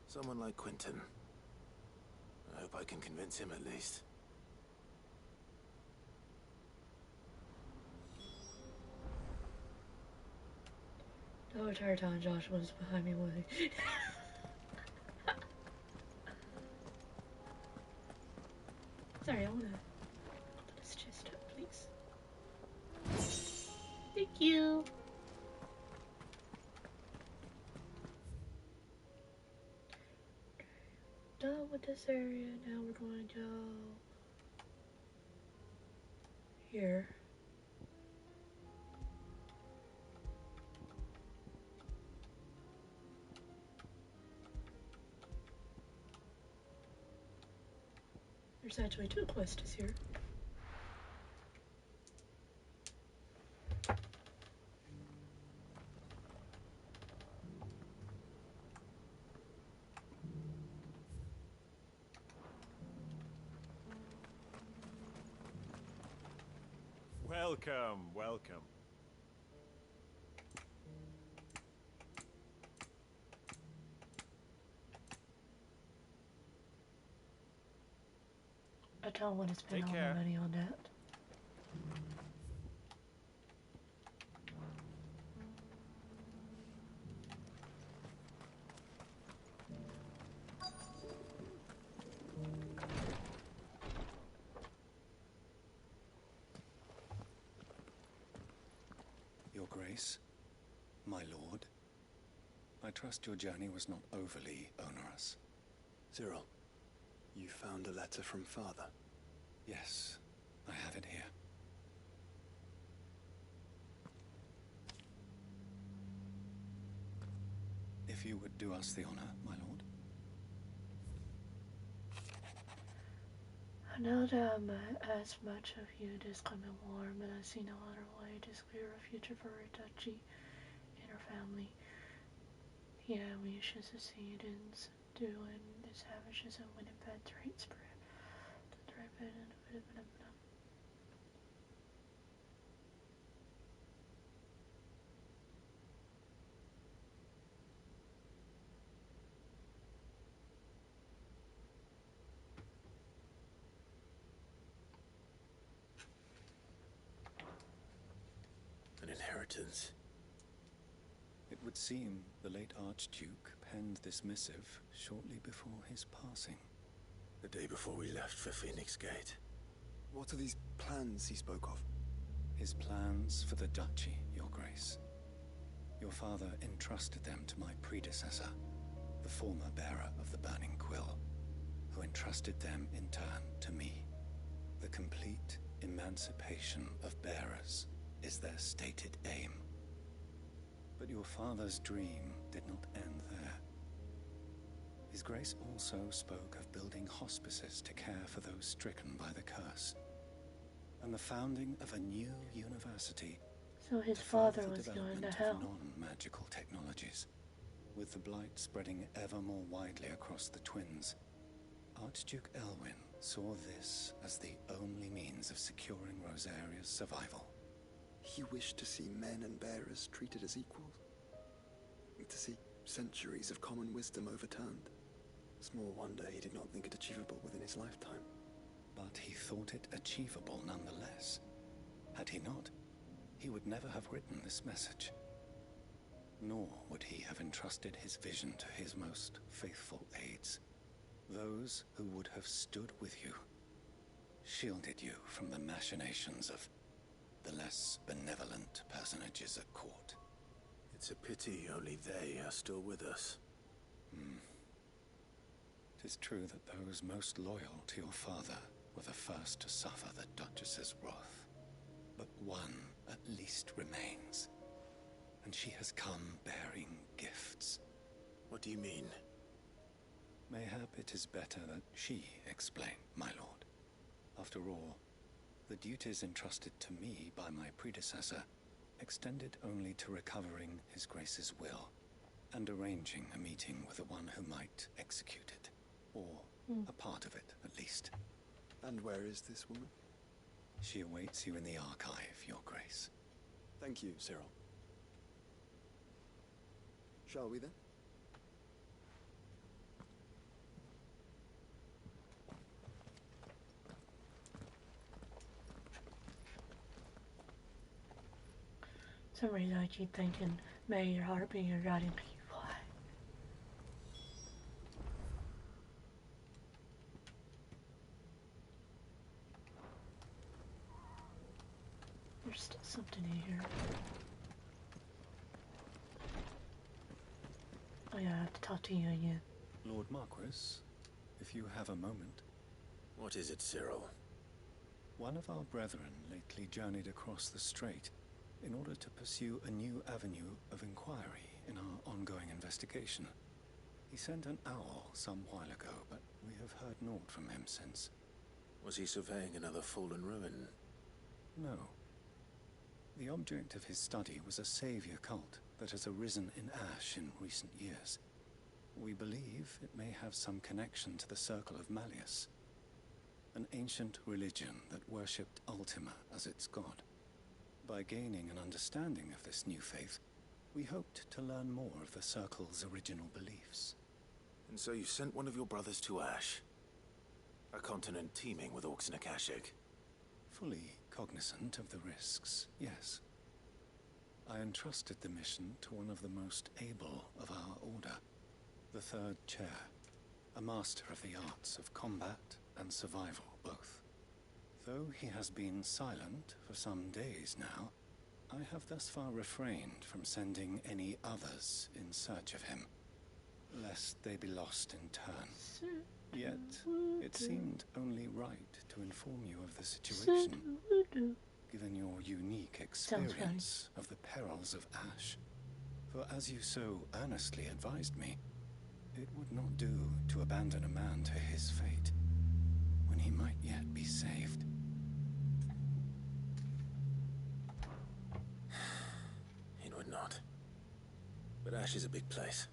Someone like Quinton. I hope I can convince him at least. The whole entire time Josh was behind me with Sorry, I wanna put this chest up, please. Thank you. Done with this area. Now we're going to go here. There's actually 2 quests here. Welcome, welcome. I don't want to spend all my money on that. Your Grace, my lord, I trust your journey was not overly onerous. Cyril, you found a letter from Father? Yes, I have it here. If you would do us the honor, my lord. I know that I'm as much of you this coming war, but I see no other way to secure a future for our duchy and our family. Yeah, we should succeed in doing the savages and winning bad trade spread. An inheritance. It would seem the late Archduke penned this missive shortly before his passing. The day before we left for Phoenix Gate. What are these plans he spoke of? His plans for the duchy, Your Grace. Your father entrusted them to my predecessor, the former bearer of the Burning Quill, who entrusted them in turn to me. The complete emancipation of bearers is their stated aim. But your father's dream did not end there. His Grace also spoke of building hospices to care for those stricken by the curse, and the founding of a new university. So his father was going to hell. Non-magical technologies, with the blight spreading ever more widely across the Twins. Archduke Elwyn saw this as the only means of securing Rosaria's survival. He wished to see men and bearers treated as equals. To see centuries of common wisdom overturned. Small wonder he did not think it achievable within his lifetime. But he thought it achievable nonetheless. Had he not, he would never have written this message. Nor would he have entrusted his vision to his most faithful aides. Those who would have stood with you, shielded you from the machinations of the less benevolent personages at court. It's a pity only they are still with us. It is true that those most loyal to your father were the first to suffer the Duchess's wrath. But one at least remains, and she has come bearing gifts. What do you mean? Mayhap it is better that she explain, my lord. After all, the duties entrusted to me by my predecessor extended only to recovering His Grace's will and arranging a meeting with the one who might execute it, or a part of it at least. And where is this woman? She awaits you in the archive, Your Grace. Thank you, Cyril. Shall we then? For some reason I keep thinking, may your heart be your guiding key. Why? There's still something in here. Oh yeah, I have to talk to you again. Lord Marquis, if you have a moment. What is it, Cyril? One of our brethren lately journeyed across the strait in order to pursue a new avenue of inquiry in our ongoing investigation. He sent an owl some while ago, but we have heard naught from him since. Was he surveying another fallen ruin? No. The object of his study was a savior cult that has arisen in Ash in recent years. We believe it may have some connection to the Circle of Malleus, an ancient religion that worshipped Ultima as its god. By gaining an understanding of this new faith, we hoped to learn more of the Circle's original beliefs. And so you sent one of your brothers to Ash? A continent teeming with orcs and Akashic? Fully cognizant of the risks, yes. I entrusted the mission to one of the most able of our order, the Third Chair, a master of the arts of combat and survival both. Though he has been silent for some days now, I have thus far refrained from sending any others in search of him, lest they be lost in turn. Yet, it seemed only right to inform you of the situation, given your unique experience of the perils of Ash. For as you so earnestly advised me, it would not do to abandon a man to his fate, when he might yet be saved. Not. But Ash is a big place.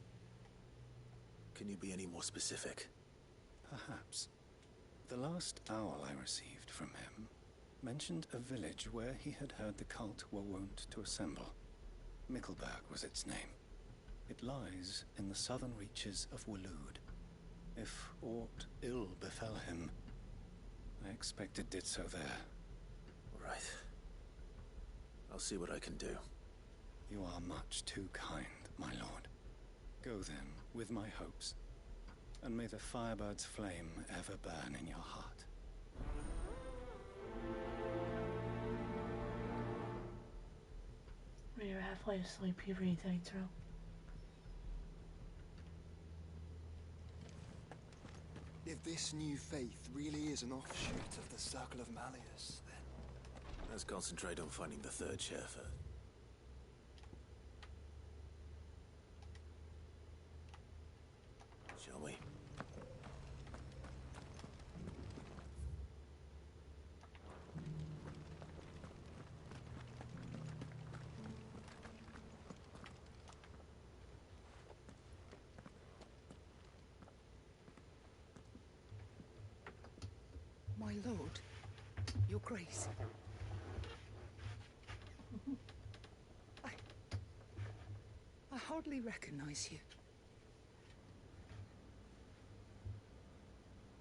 Can you be any more specific? Perhaps. The last owl I received from him mentioned a village where he had heard the cult were wont to assemble. Mickleburg was its name. It lies in the southern reaches of Waloed. If aught ill befell him, I expect it did so there. Right. I'll see what I can do. You are much too kind, my lord. Go then, with my hopes, and may the Firebird's flame ever burn in your heart. When you're halfway asleep, you breathe through. this new faith really is an offshoot of the Circle of Malleus, then? Let's concentrate on finding the third chair first. Shall we? My lord, your grace. I hardly recognize you.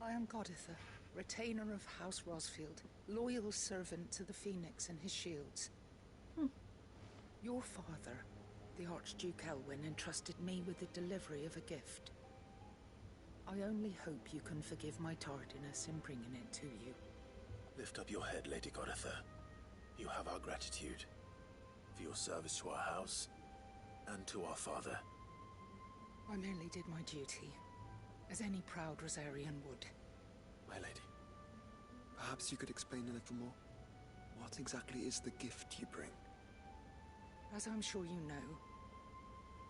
I am Goditha, retainer of House Rosfield, loyal servant to the Phoenix and his shields. Your father, the Archduke Elwyn, entrusted me with the delivery of a gift. I only hope you can forgive my tardiness in bringing it to you. Lift up your head, Lady Goditha. You have our gratitude for your service to our house and to our father. I merely did my duty, as any proud Rosarian would. My lady, perhaps you could explain a little more? What exactly is the gift you bring? As I'm sure you know,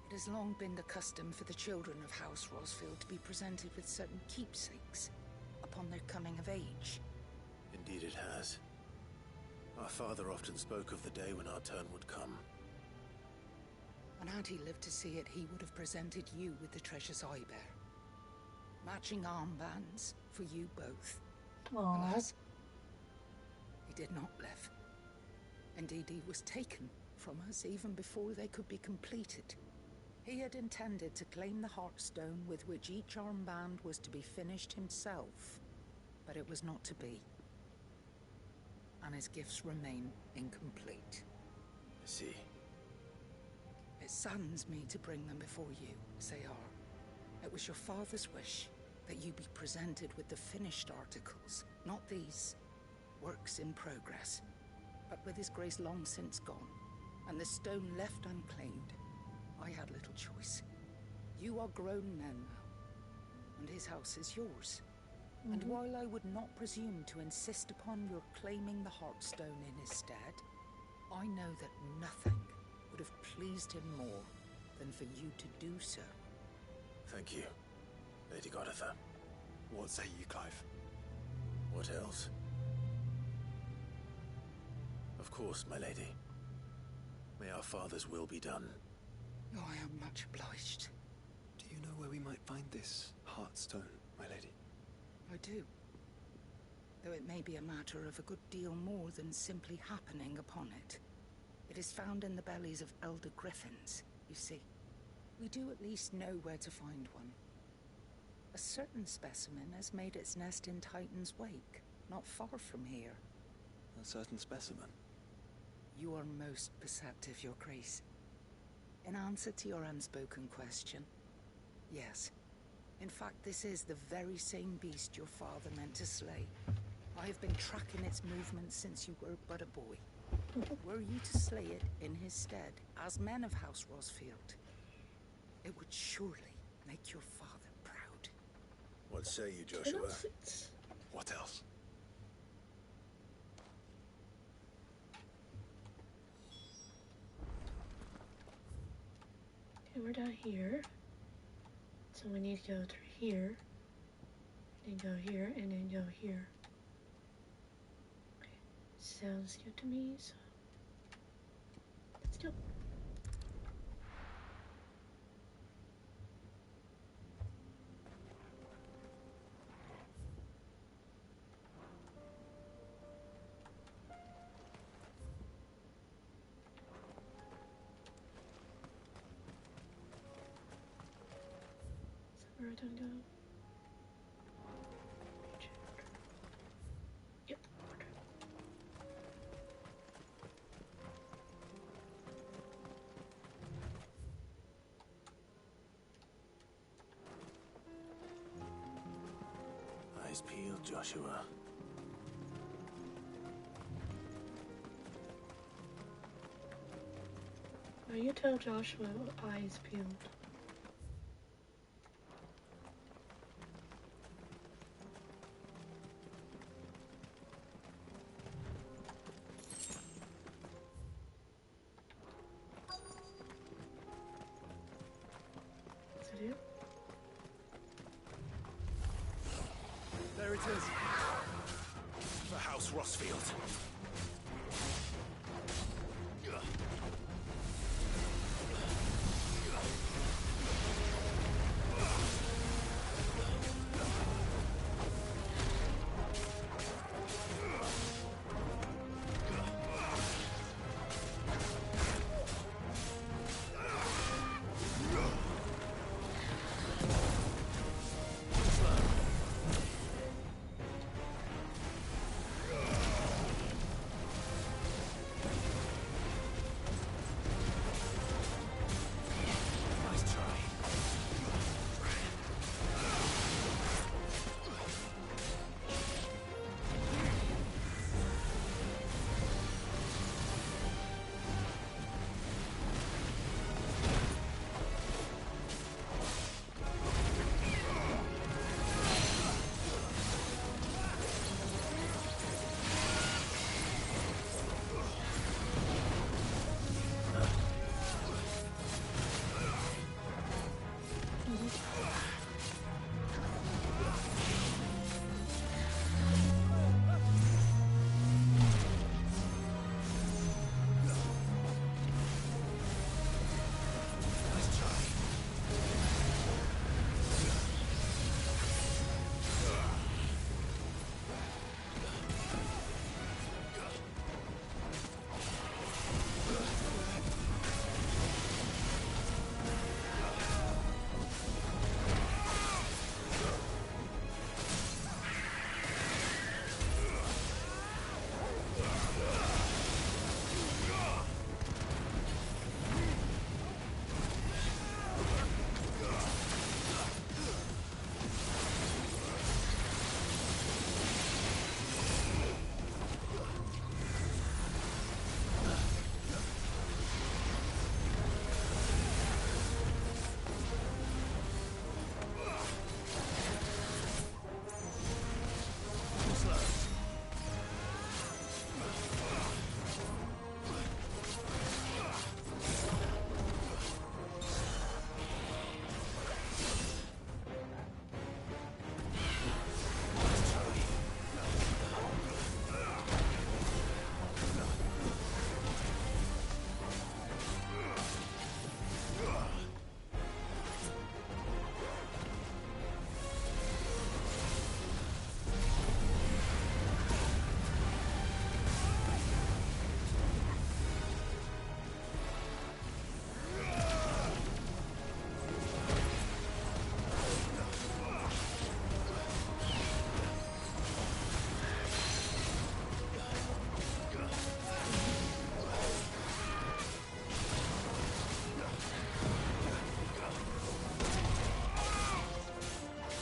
it has long been the custom for the children of House Rosfield to be presented with certain keepsakes upon their coming of age. Indeed it has. Our father often spoke of the day when our turn would come. And had he lived to see it, he would have presented you with the treasures I bear. Matching armbands for you both. Alas, he did not live. Indeed, he was taken from us even before they could be completed. He had intended to claim the Heartstone with which each armband was to be finished himself, but it was not to be. And his gifts remain incomplete. I see. It saddens me to bring them before you, Sayar. It was your father's wish that you be presented with the finished articles, not these works in progress. But with his grace long since gone, and the stone left unclaimed, I had little choice. You are grown men now, and his house is yours. And while I would not presume to insist upon your claiming the Heartstone in his stead, I know that nothing would have pleased him more than for you to do so. Thank you, Lady Goditha. What say you, Clive? What else? Of course, my lady. May our father's will be done. Oh, I am much obliged. Do you know where we might find this Heartstone, my lady? I do. Though it may be a matter of a good deal more than simply happening upon it. It is found in the bellies of elder griffins, you see. We do at least know where to find one. A certain specimen has made its nest in Titan's Wake, not far from here. A certain specimen? You are most perceptive, Your Grace. In answer to your unspoken question, yes. In fact, this is the very same beast your father meant to slay. I have been tracking its movements since you were but a boy. Were you to slay it in his stead, as men of House Rosfield, it would surely make your father proud. What say you, Joshua? What else? Okay, we're down here. So we need to go through here. Then go here, and then go here. Okay, sounds good to me, so let's do it. Where did I go? Yep. Eyes peeled, Joshua. Now you tell Joshua, eyes peeled. traitors! For House Rossfield.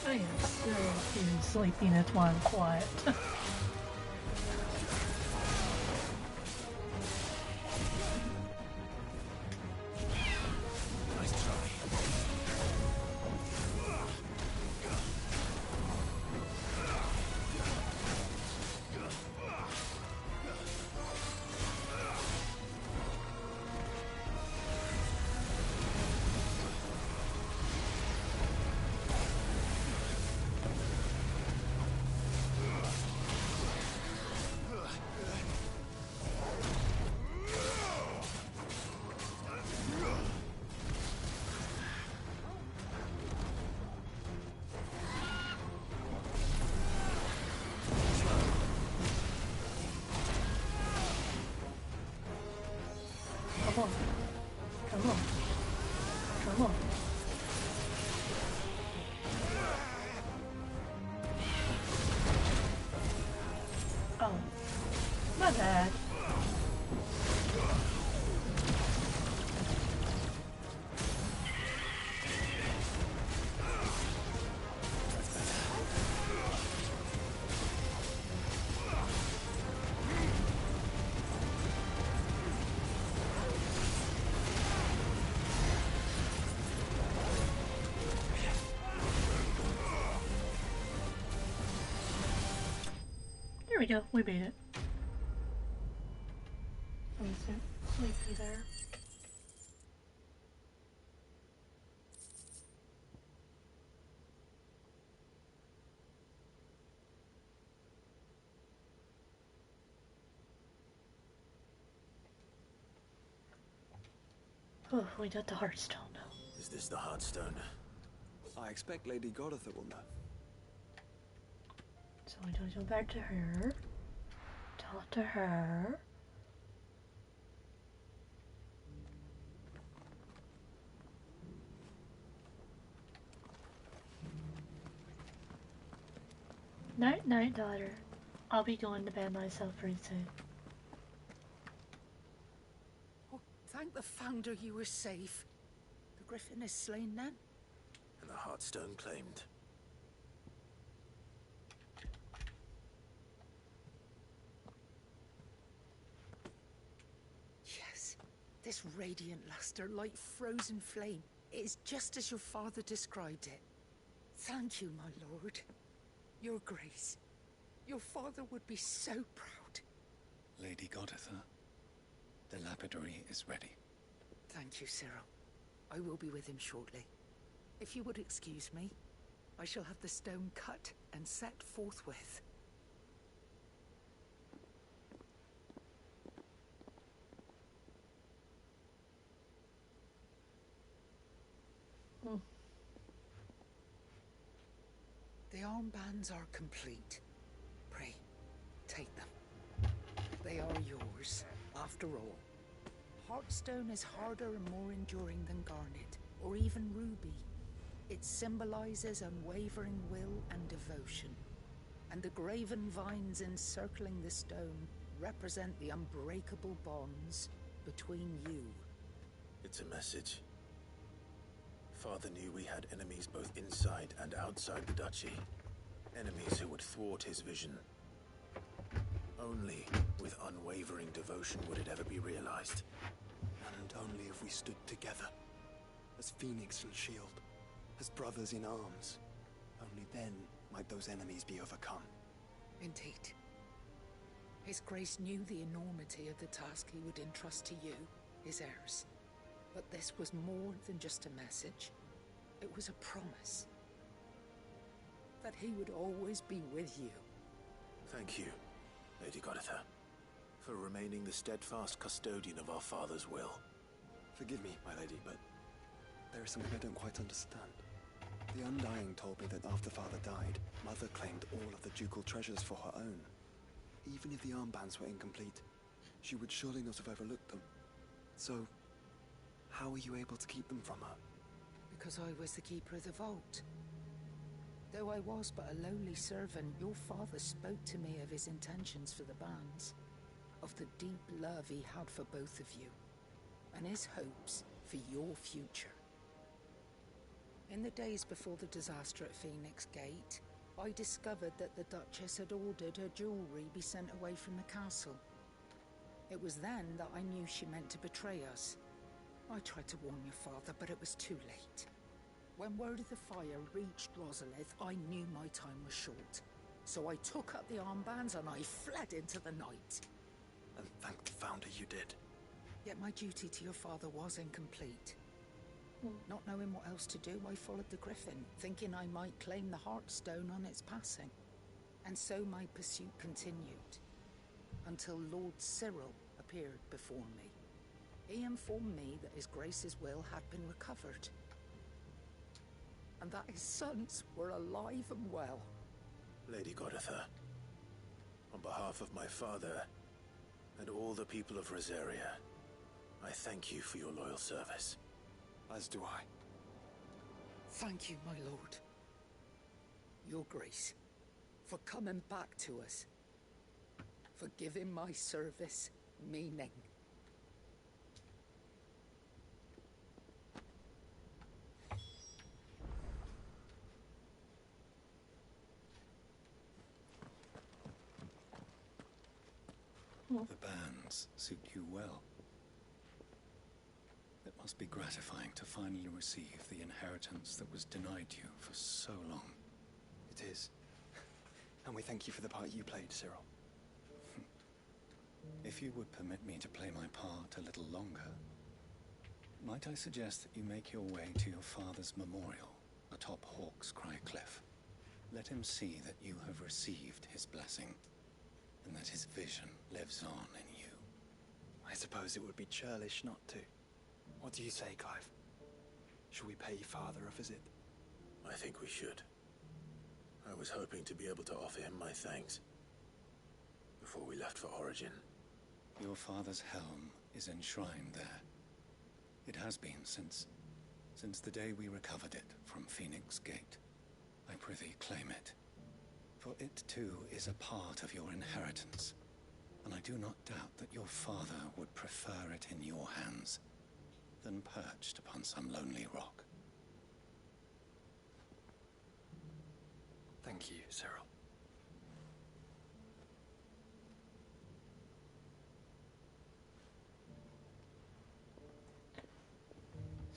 I am still feeling sleepy, that's why I'm quiet. Come on. Come on. Come on. Oh. My bad. There we go, we beat it. I'm so sleepy there. Oh, we got the Heartstone now. Is this the Heartstone? I expect Lady Goditha will know. So we don't go back to her. Talk to her. Night, night, daughter. I'll be going to bed myself pretty soon. Oh, thank the Founder you were safe. The Griffin is slain then? And the Heartstone claimed. Yes. This radiant luster like frozen flame. It is just as your father described it. Thank you, my lord. Your Grace. Your father would be so proud. Lady Goditha, the lapidary is ready. Thank you, Cyril. I will be with him shortly. If you would excuse me, I shall have the stone cut and set forthwith. The armbands are complete. Pray, take them. They are yours, after all. Heartstone is harder and more enduring than garnet, or even ruby. It symbolizes unwavering will and devotion. And the graven vines encircling the stone represent the unbreakable bonds between you. It's a message. Father knew we had enemies both inside and outside the duchy. Enemies who would thwart his vision. Only with unwavering devotion would it ever be realized. And only if we stood together, as Phoenix and Shield, as brothers in arms. Only then might those enemies be overcome. Indeed. His Grace knew the enormity of the task he would entrust to you, his heirs. But this was more than just a message. It was a promise. That he would always be with you. Thank you, Lady Goditha, for remaining the steadfast custodian of our father's will. Forgive me, my lady, but there is something I don't quite understand. The Undying told me that after Father died, Mother claimed all of the ducal treasures for her own. Even if the armbands were incomplete, she would surely not have overlooked them. So, how were you able to keep them from her? Because I was the keeper of the vault. Though I was but a lowly servant, your father spoke to me of his intentions for the bands, of the deep love he had for both of you, and his hopes for your future. In the days before the disaster at Phoenix Gate, I discovered that the Duchess had ordered her jewelry be sent away from the castle. It was then that I knew she meant to betray us. I tried to warn your father, but it was too late. When word of the fire reached Rosalith, I knew my time was short. So I took up the armbands and I fled into the night. And thank the Founder you did. Yet my duty to your father was incomplete. Not knowing what else to do, I followed the Griffin, thinking I might claim the Heartstone on its passing. And so my pursuit continued, until Lord Cyril appeared before me. He informed me that his Grace's will had been recovered, and that his sons were alive and well. Lady Goditha, on behalf of my father and all the people of Rosaria, I thank you for your loyal service. As do I. Thank you, my lord. Your Grace, for coming back to us, for giving my service meaning. The bands suit you well. It must be gratifying to finally receive the inheritance that was denied you for so long. It is. And we thank you for the part you played, Cyril. If you would permit me to play my part a little longer, might I suggest that you make your way to your father's memorial atop Hawk's Cry Cliff? Let him see that you have received his blessing, and that his vision lives on in you. I suppose it would be churlish not to. What do you say, Clive? Should we pay Father a visit? I think we should. I was hoping to be able to offer him my thanks before we left for Origin. Your father's helm is enshrined there. It has been since the day we recovered it from Phoenix Gate. I prithee claim it, for it too is a part of your inheritance, and I do not doubt that your father would prefer it in your hands than perched upon some lonely rock. Thank you, Cyril.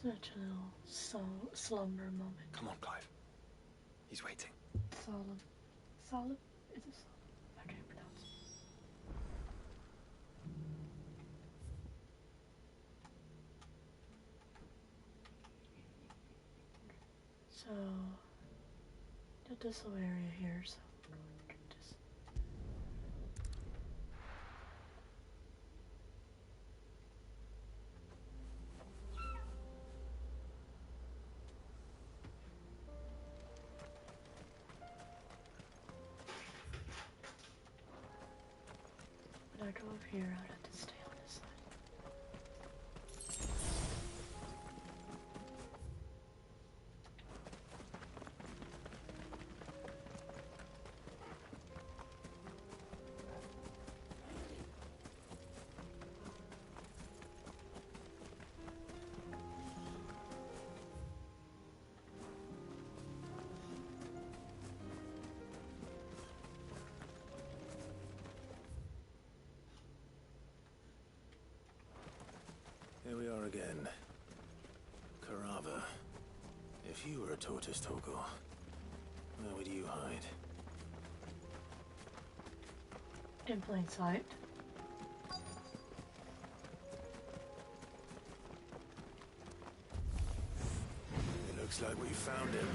Such a little slumber moment. Come on, Clive. He's waiting. Solemn. Solemn? Is it solemn? I can't pronounce it. So, got this little area here, so I'm going to just... When I go over here, I'd have to stay on this side. Here we are again. Carava. If you were a tortoise, Torgal, where would you hide? In plain sight. It looks like we found him.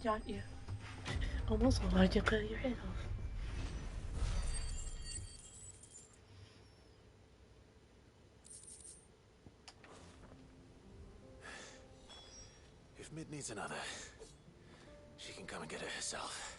Got you. Almost wanted to cut your head off. If Mid needs another, she can come and get it herself.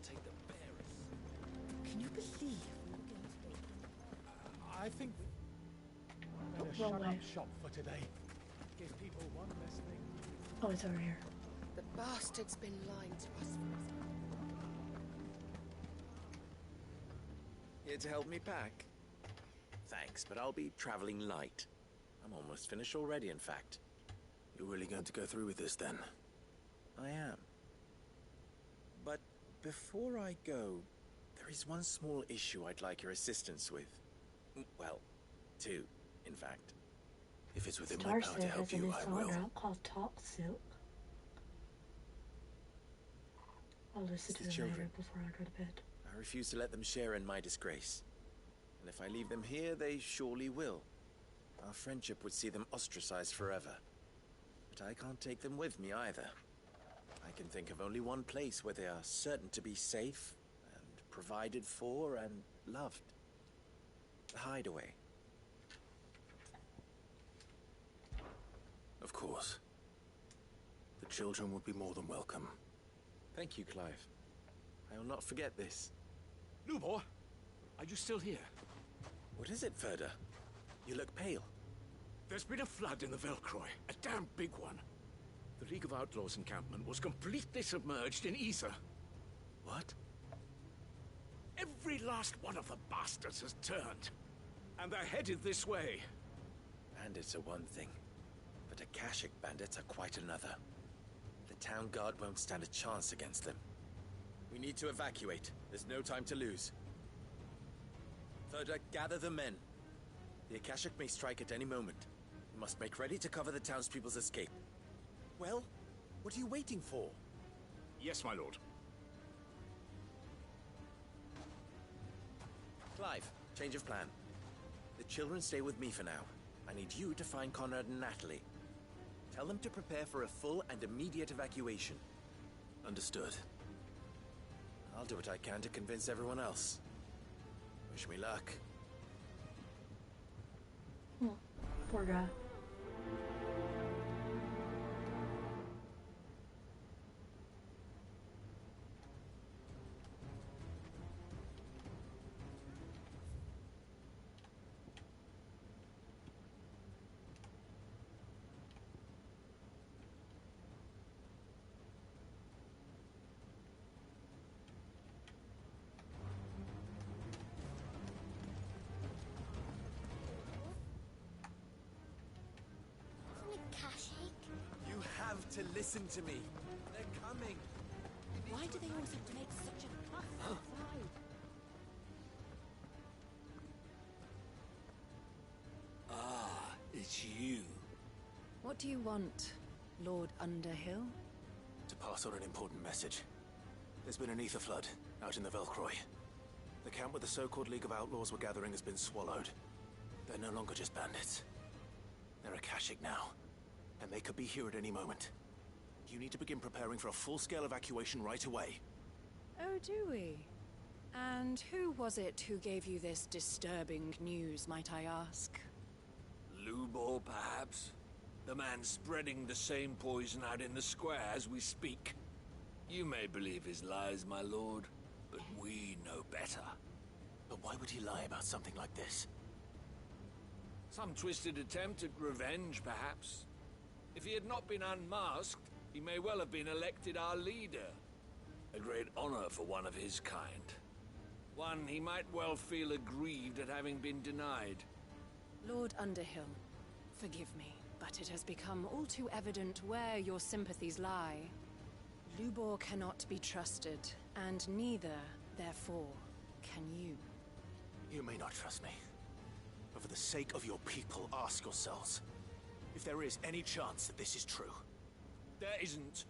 Take the bearers. Can you believe? I think we better shut up shop for today. Give people one less thing. Oh, it's over here. The bastard's been lying to us. Here to help me pack? Thanks, but I'll be traveling light. I'm almost finished already, in fact. You're really going to go through with this, then? I am. But before I go, there is one small issue I'd like your assistance with. Well, two, in fact. If it's within my power to help you, I will. Called Talk Silk. I'll listen to it later before I go to bed. I refuse to let them share in my disgrace. And if I leave them here, they surely will. Our friendship would see them ostracized forever. But I can't take them with me either. I can think of only one place where they are certain to be safe, and provided for, and loved. The Hideaway. Of course. The children would be more than welcome. Thank you, Clive. I will not forget this. Lubor, are you still here? What is it, Ferda? You look pale. There's been a flood in the Velcroy, a damn big one. The League of Outlaws encampment was completely submerged in ether. What? Every last one of the bastards has turned. And they're headed this way. Bandits are one thing, but Akashic bandits are quite another. The town guard won't stand a chance against them. We need to evacuate. There's no time to lose. Ferda, gather the men. The Akashic may strike at any moment. We must make ready to cover the townspeople's escape. Well, what are you waiting for? Yes, my lord. Clive, change of plan. The children stay with me for now. I need you to find Conrad and Natalie. Tell them to prepare for a full and immediate evacuation. Understood. I'll do what I can to convince everyone else. Wish me luck. Oh, poor guy. You have to listen to me. They're coming. Why do they always have to make such a fuss outside? Ah, it's you. What do you want, Lord Underhill? To pass on an important message. There's been an ether flood out in the Velcroy. The camp where the so-called League of Outlaws were gathering has been swallowed. They're no longer just bandits. They're Akashic now, and they could be here at any moment. You need to begin preparing for a full-scale evacuation right away. Oh, do we? And who was it who gave you this disturbing news, might I ask? Lubor, perhaps? The man spreading the same poison out in the square as we speak. You may believe his lies, my lord, but we know better. But why would he lie about something like this? Some twisted attempt at revenge, perhaps. If he had not been unmasked, he may well have been elected our leader. A great honor for one of his kind. One he might well feel aggrieved at having been denied. Lord Underhill, forgive me, But it has become all too evident where your sympathies lie. Lubor cannot be trusted, and neither, therefore, can you. You may not trust me, but for the sake of your people, ask yourselves if there is any chance that this is true. There isn't.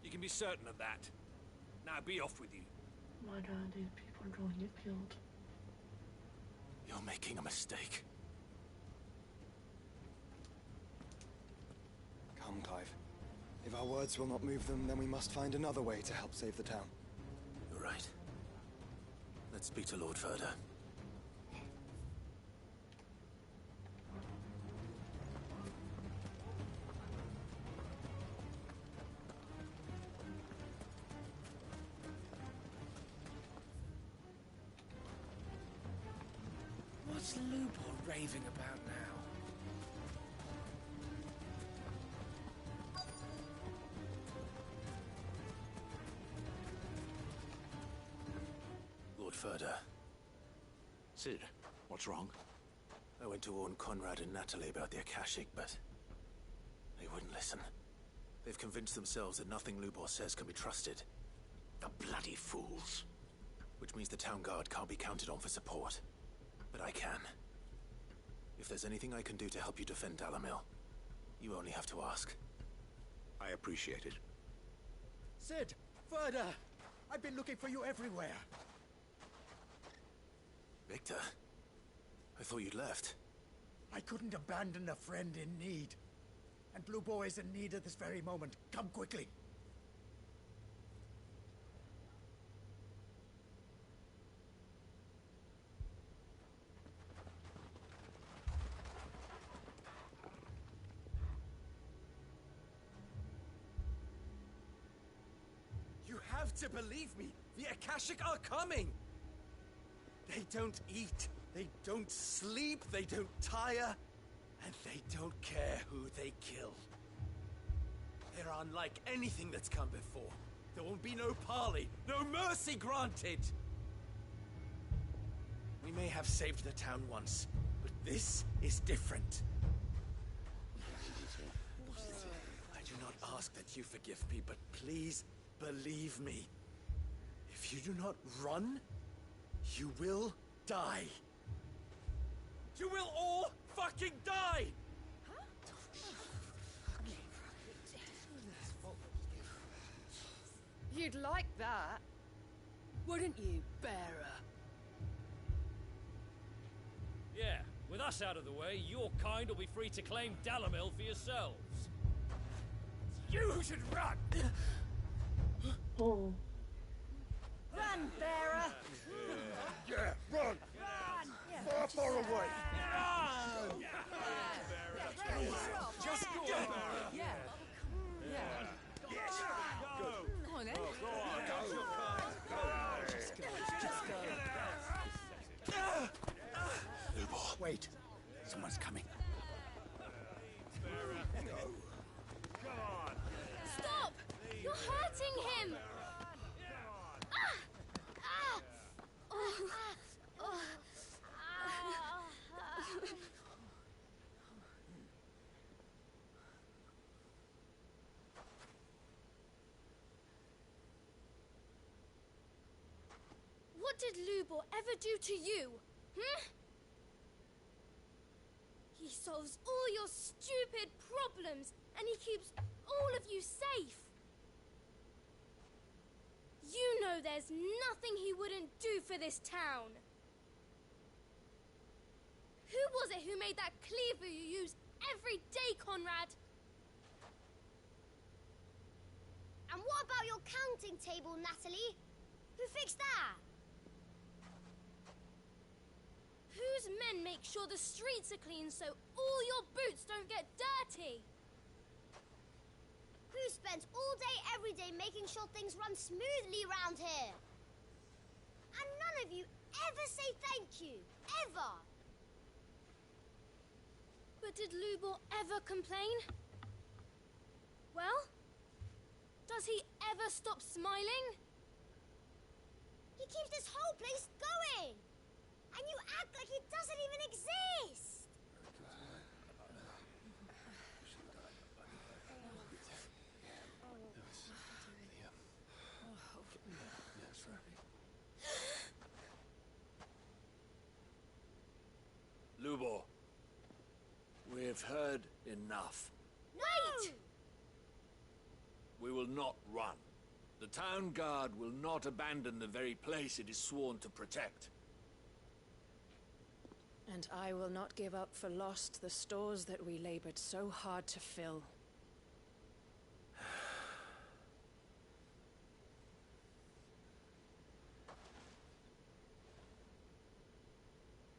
You can be certain of that. Now be off with you. My God, these people are going to get killed. You're making a mistake. Come, Clive. If our words will not move them, then we must find another way to help save the town. You're right. Let's speak to Lord Verda. What's Lubor raving about now? Lord Verda. Cid, what's wrong? I went to warn Conrad and Natalie about the Akashic, but they wouldn't listen. They've convinced themselves that nothing Lubor says can be trusted. The bloody fools. Which means the town guard can't be counted on for support. But I can. If there's anything I can do to help you defend Dalamil, you only have to ask. I appreciate it. Cid! Verda! I've been looking for you everywhere. Victor? I thought you'd left. I couldn't abandon a friend in need. And Lubor is in need at this very moment. Come quickly. You have to believe me! The Akashic are coming! They don't eat, they don't sleep, they don't tire, and they don't care who they kill. They're unlike anything that's come before. There will be no parley, no mercy granted! We may have saved the town once, but this is different. I do not ask that you forgive me, but please believe me. If you do not run, you will die. You will all fucking die! You'd like that, wouldn't you, bearer? Yeah, with us out of the way, your kind will be free to claim Dalamil for yourselves. You should run! Oh. Run, bearer! Yeah, run! Far, far away! Run! Just go! Yeah. Yes! Go! Come on, then. Lubor. Wait. Someone's coming. Stop! You're hurting him! What did Lubor ever do to you? He solves all your stupid problems, and he keeps all of you safe. You know there's nothing he wouldn't do for this town. Who was it who made that cleaver you use every day, Conrad? And what about your counting table, Natalie? Who fixed that? Whose men make sure the streets are clean so all your boots don't get dirty? Who spends all day, every day making sure things run smoothly round here? And none of you ever say thank you. Ever. But did Lubor ever complain? Well, does he ever stop smiling? He keeps this whole place going. And you act like it doesn't even exist. I've heard enough. Wait! We will not run. The town guard will not abandon the very place it is sworn to protect. And I will not give up for lost the stores that we labored so hard to fill.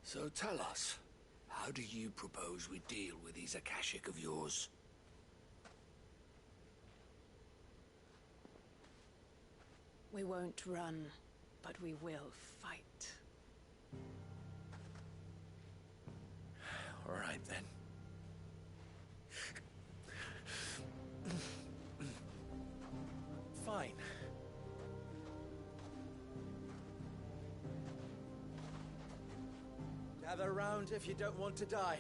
So tell us, how do you propose we deal with these Akashic of yours? We won't run, but we will fight. All right, then. Fine. Gather around if you don't want to die.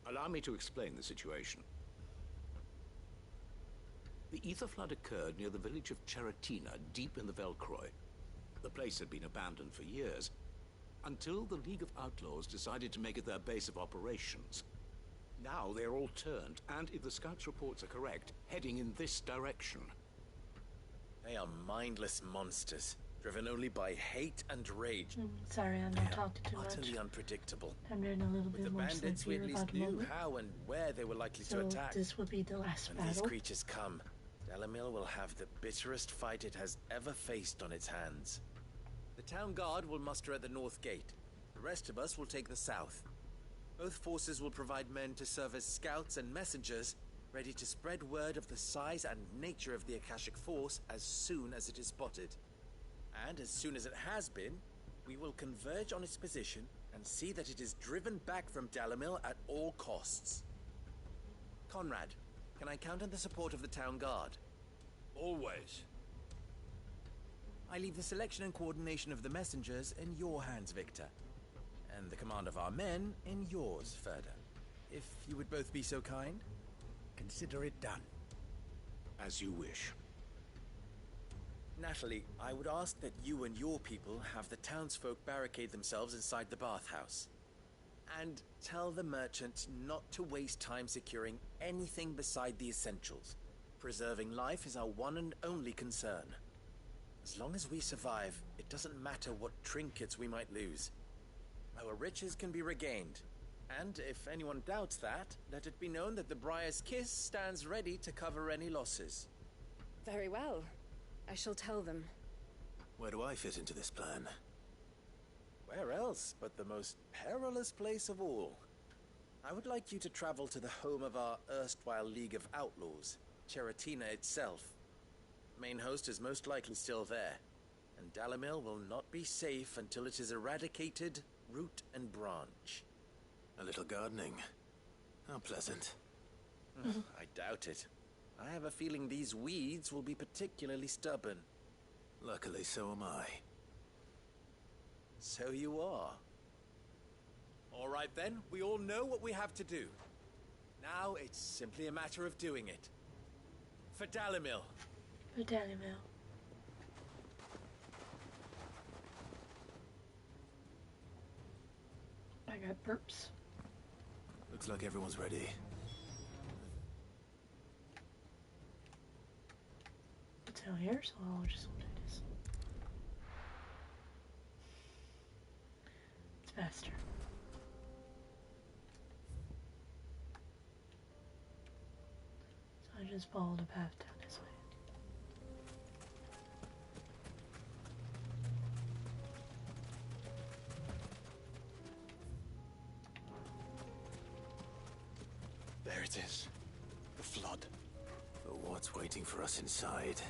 Allow me to explain the situation. The ether flood occurred near the village of Cheratina, deep in the Velcroy. The place had been abandoned for years, until the League of Outlaws decided to make it their base of operations. Now they're all turned, and if the scouts' reports are correct, heading in this direction. They are mindless monsters, driven only by hate and rage. Sorry, I'm not talking too much. Utterly unpredictable. I'm getting a little With bit the more bandits, we sleepy at least about the knew moment. how and where they were likely So to attack. this will be the last When these battle. creatures come, Dalimil will have the bitterest fight it has ever faced on its hands. The town guard will muster at the north gate. The rest of us will take the south. Both forces will provide men to serve as scouts and messengers, ready to spread word of the size and nature of the Akashic force as soon as it is spotted. And as soon as it has been, we will converge on its position and see that it is driven back from Dalimil at all costs. Conrad, can I count on the support of the town guard? Always. I leave the selection and coordination of the messengers in your hands, Victor. And the command of our men in yours, Ferda. If you would both be so kind. Consider it done. As you wish. Natalie, I would ask that you and your people have the townsfolk barricade themselves inside the bathhouse. And tell the merchant not to waste time securing anything beside the essentials. Preserving life is our one and only concern. As long as we survive, it doesn't matter what trinkets we might lose. Our riches can be regained. And if anyone doubts that, let it be known that the Briar's Kiss stands ready to cover any losses. Very well. I shall tell them. Where do I fit into this plan? Where else but the most perilous place of all? I would like you to travel to the home of our erstwhile League of Outlaws, Cheratina itself. Main host is most likely still there, and Dalimil will not be safe until it is eradicated, root and branch. A little gardening. How pleasant. I doubt it. I have a feeling these weeds will be particularly stubborn. Luckily, so am I. So you are. All right then, we all know what we have to do. Now it's simply a matter of doing it. For Dalimil. For Dalimil. I got burps. Looks like everyone's ready. It's out here, so I'll just do this. It's faster. So I just follow the path down this way. There it is. The flood. But what's waiting for us inside?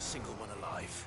a single one alive.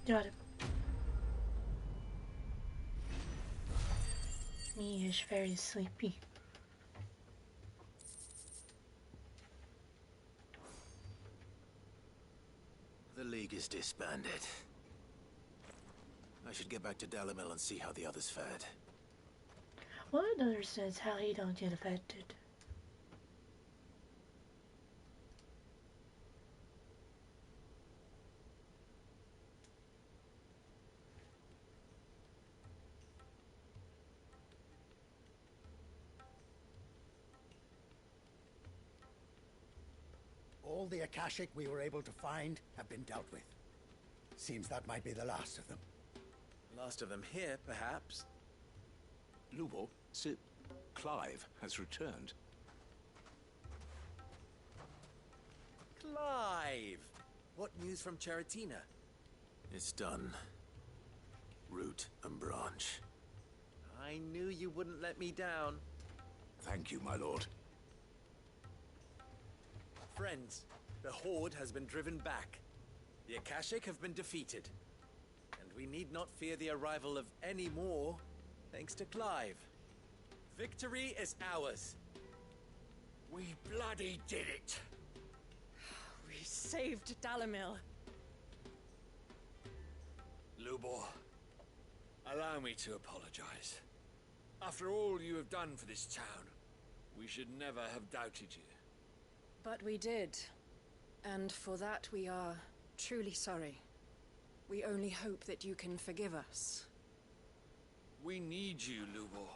Got it. Me is very sleepy. The League is disbanded. I should get back to Dalimil and see how the others fared. Well, it understands how he don't get affected. All the Akashic we were able to find have been dealt with. Seems that might be the last of them. Last of them here, perhaps. Lubor, Sir Clive has returned. Clive! What news from Charatina? It's done. Root and branch. I knew you wouldn't let me down. Thank you, my lord. Friends, the Horde has been driven back. The Akashic have been defeated. And we need not fear the arrival of any more, thanks to Clive. Victory is ours. We bloody did it! We saved Dalimil. Lubor, allow me to apologize. After all you have done for this town, we should never have doubted you. But we did. And for that we are truly sorry. We only hope that you can forgive us. We need you, Lubor.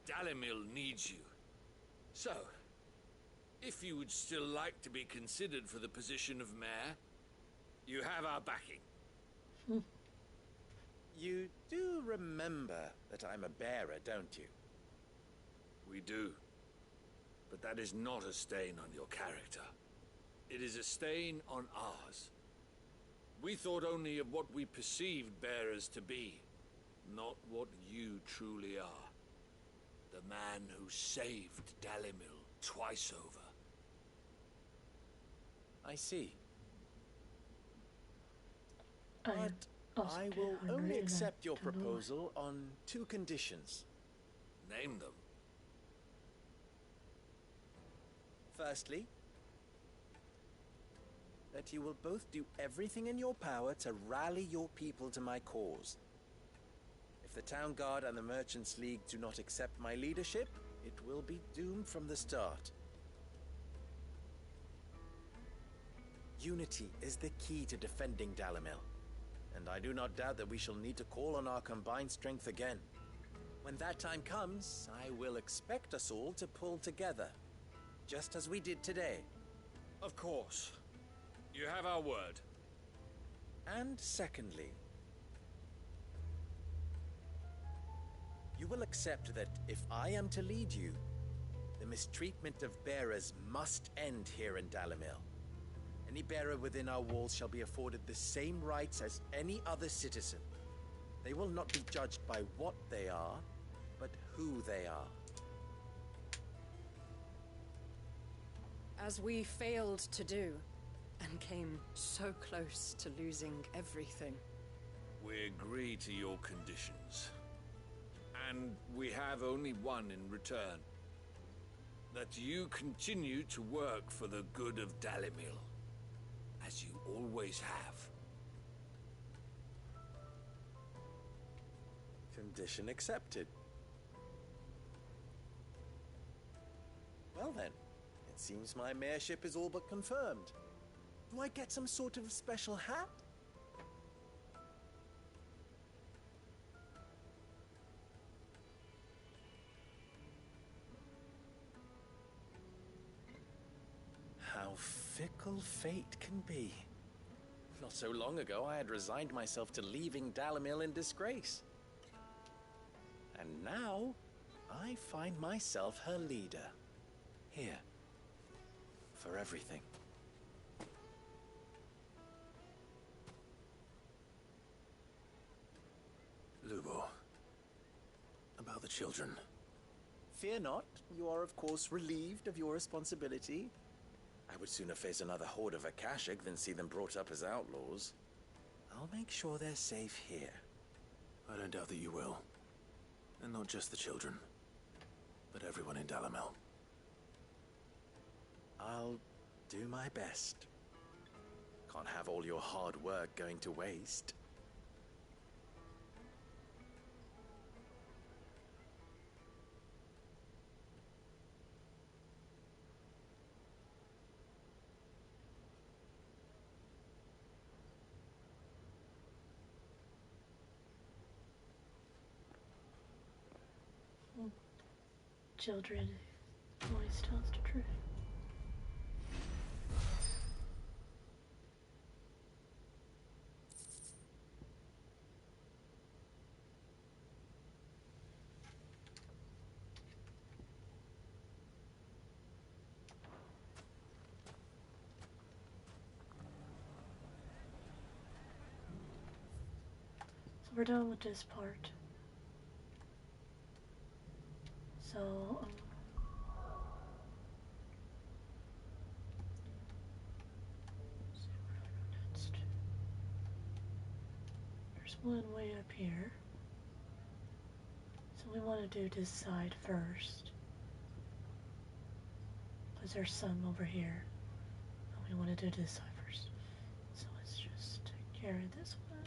Dalimil needs you. So, if you would still like to be considered for the position of mayor, you have our backing. You do remember that I'm a bearer, don't you? We do. But that is not a stain on your character. It is a stain on ours. We thought only of what we perceived bearers to be, not what you truly are. The man who saved Dalimil twice over. I see. I I will only accept your proposal on 2 conditions. Name them. Firstly, that you will both do everything in your power to rally your people to my cause. If the Town Guard and the Merchants League do not accept my leadership, it will be doomed from the start. Unity is the key to defending Dalimil, and I do not doubt that we shall need to call on our combined strength again. When that time comes, I will expect us all to pull together, just as we did today. Of course. You have our word. And secondly, you will accept that if I am to lead you, the mistreatment of bearers must end here in Dalimil. Any bearer within our walls shall be afforded the same rights as any other citizen. They will not be judged by what they are, but who they are. As we failed to do, and came so close to losing everything. We agree to your conditions. And we have only one in return. That you continue to work for the good of Dalimil, as you always have. Condition accepted. Well then, it seems my mayorship is all but confirmed. Do I get some sort of special hat? How fickle fate can be. Not so long ago, I had resigned myself to leaving Dalimil in disgrace. And now, I find myself her leader. Here. For everything. Lubor. About the children. Fear not. You are, of course, relieved of your responsibility. I would sooner face another horde of Akashic than see them brought up as outlaws. I'll make sure they're safe here. I don't doubt that you will. And not just the children, but everyone in Dalimil. I'll do my best. Can't have all your hard work going to waste. Children always tells the truth. So we're done with this part. So, see where do I go next? There's one way up here. So we want to do this side first. Because there's some over here. But we want to do this side first. So let's just take care of this one.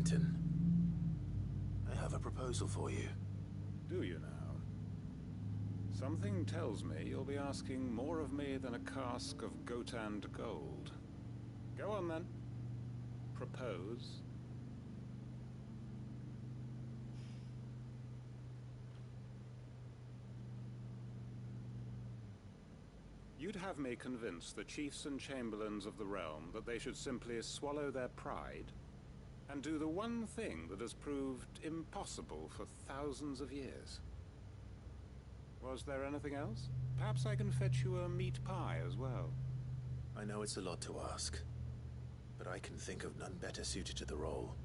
Wellington. I have a proposal for you. Do you now? Something tells me you'll be asking more of me than a cask of Gotand gold. Go on then. Propose. You'd have me convince the chiefs and chamberlains of the realm that they should simply swallow their pride and do the one thing that has proved impossible for thousands of years. Was there anything else? Perhaps I can fetch you a meat pie as well. I know it's a lot to ask, but I can think of none better suited to the role.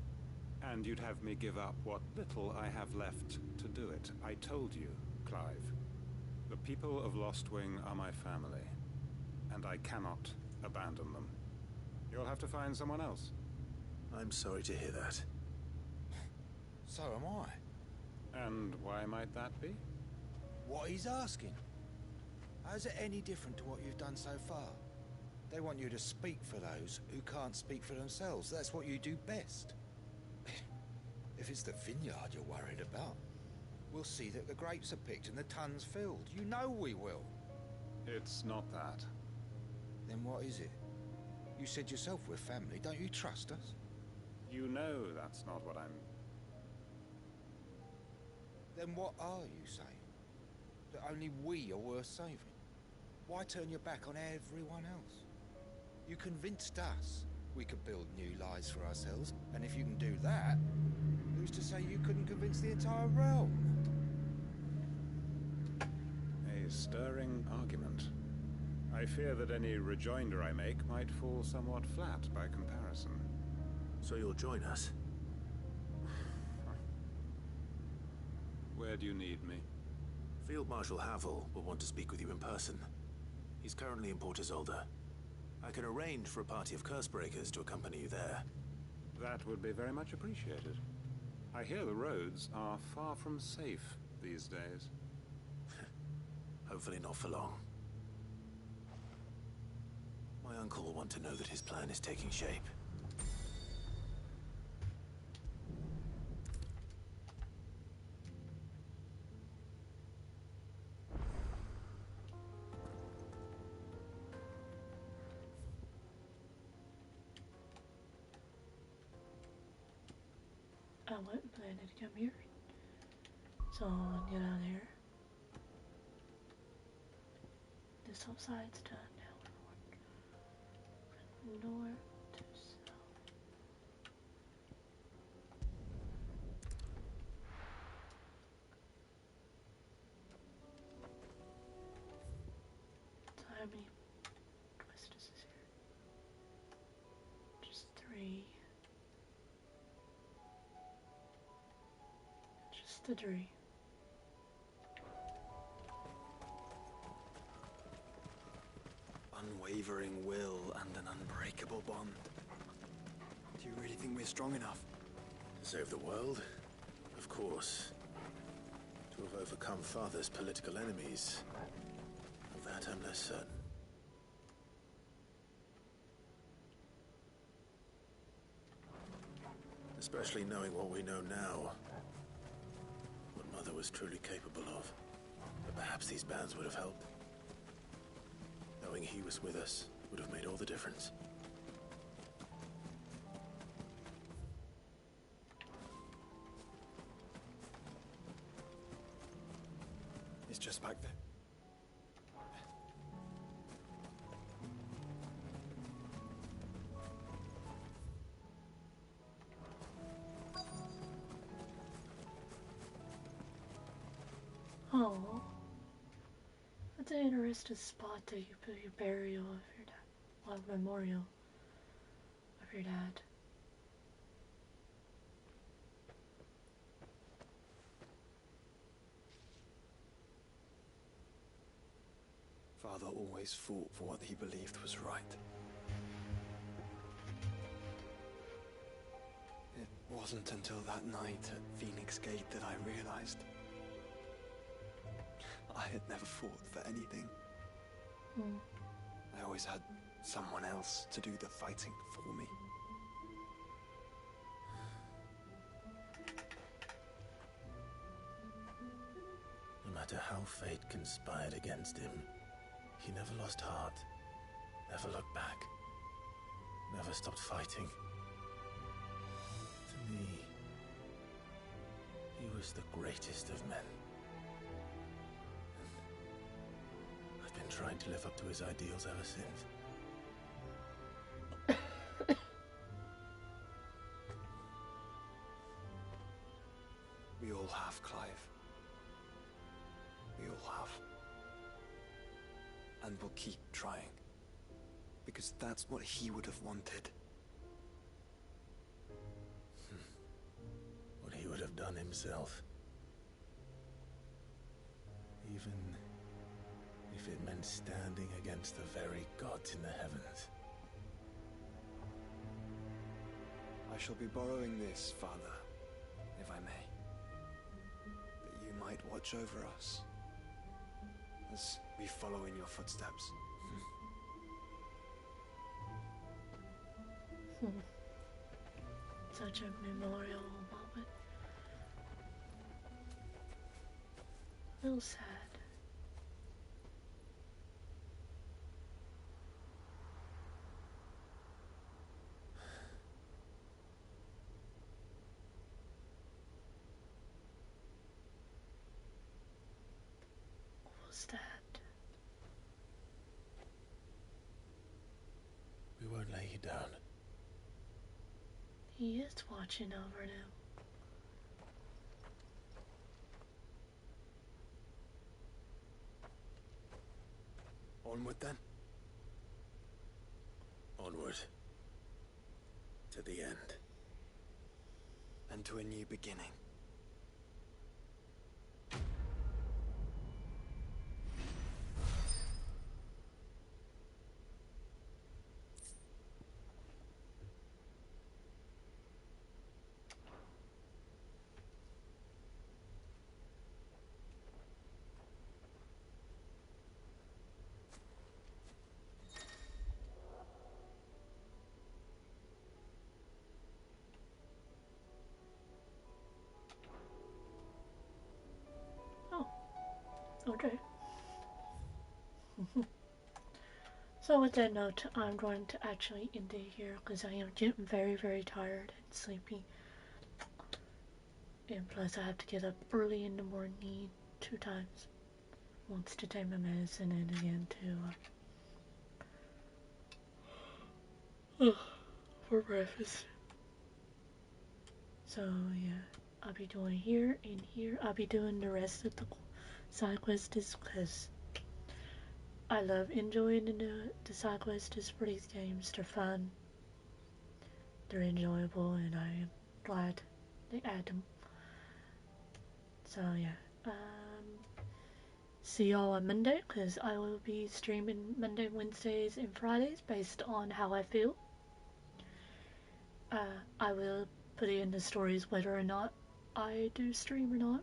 And you'd have me give up what little I have left to do it. I told you, Clive. The people of Lostwing are my family, and I cannot abandon them. You'll have to find someone else. I'm sorry to hear that. So am I. And why might that be? What he's asking. How's it any different to what you've done so far? They want you to speak for those who can't speak for themselves. That's what you do best. If it's the vineyard you're worried about, we'll see that the grapes are picked and the tons filled. You know we will. It's not that. Then what is it? You said yourself we're family. Don't you trust us? You know that's not what I'm... Then what are you saying? That only we are worth saving? Why turn your back on everyone else? You convinced us we could build new lives for ourselves, and if you can do that, who's to say you couldn't convince the entire realm? A stirring argument. I fear that any rejoinder I make might fall somewhat flat by comparison. So you'll join us? Where do you need me? Field Marshal Havel will want to speak with you in person. He's currently in Port Isolde. I can arrange for a party of Cursebreakers to accompany you there. That would be very much appreciated. I hear the roads are far from safe these days. Hopefully not for long. My uncle will want to know that his plan is taking shape. I wasn't planning to come here, so I'll get out of here. This whole side's done now. From north to south. So how many quests is here? Just 3. Just the 3. Unwavering will and an unbreakable bond. Do you really think we're strong enough? To save the world? Of course. To have overcome Father's political enemies? Of that I'm less certain. Especially knowing what we know now. What Mother was truly capable of. But perhaps these bands would have helped. Knowing he was with us would have made all the difference. It's just back there. Oh, that's an interesting spot that you put your burial of your dad, well, memorial of your dad. Father always fought for what he believed was right. It wasn't until that night at Phoenix Gate that I realized I had never fought for anything. I always had someone else to do the fighting for me. matter how fate conspired against him, he never lost heart, never looked back, never stopped fighting. To me, he was the greatest of men. And I've been trying to live up to his ideals ever since. We all have, Clive. We all have. And we'll keep trying. Because that's what he would have wanted. What he would have done himself. Even if it meant standing against the very gods in the heavens. I shall be borrowing this, Father, if I may. That you might watch over us as we follow in your footsteps. Such a memorial moment. A little sad. That we won't lay you down. He is watching over now. Onward then. Onward. To the end. And to a new beginning. Okay. So with that note, I'm going to actually end it here because I am getting very, very tired and sleepy. And plus I have to get up early in the morning 2 times. Once to take my medicine and again to for breakfast. So yeah, I'll be doing here and here. I'll be doing the rest of the side quests because I love enjoying the side quests for these games. They're fun, they're enjoyable, and I'm glad they add them. So yeah, see y'all on Monday because I will be streaming Monday, Wednesdays, and Fridays based on how I feel. I will put in the stories whether or not I do stream or not.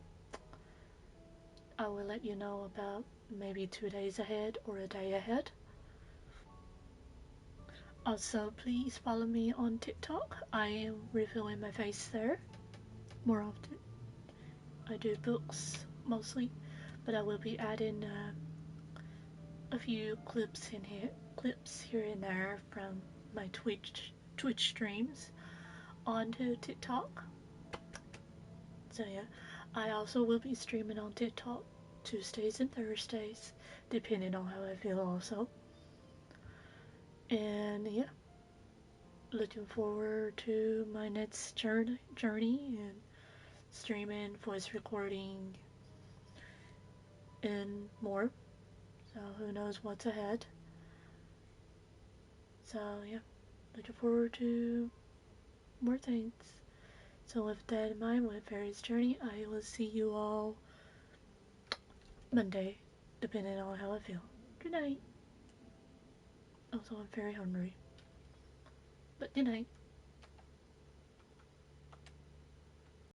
I will let you know about maybe 2 days ahead or a day ahead. Also, please follow me on TikTok. I am revealing my face there more often. I do books mostly, but I will be adding a few clips here and there from my Twitch streams onto TikTok. So yeah, I also will be streaming on TikTok Tuesdays and Thursdays, depending on how I feel also. And yeah, looking forward to my next journey and streaming, voice recording, and more. So who knows what's ahead. So yeah, looking forward to more things. So with that in mind, with Fairy's Journey, I will see you all Monday, depending on how I feel. Good night. Also, I'm very hungry. But good night.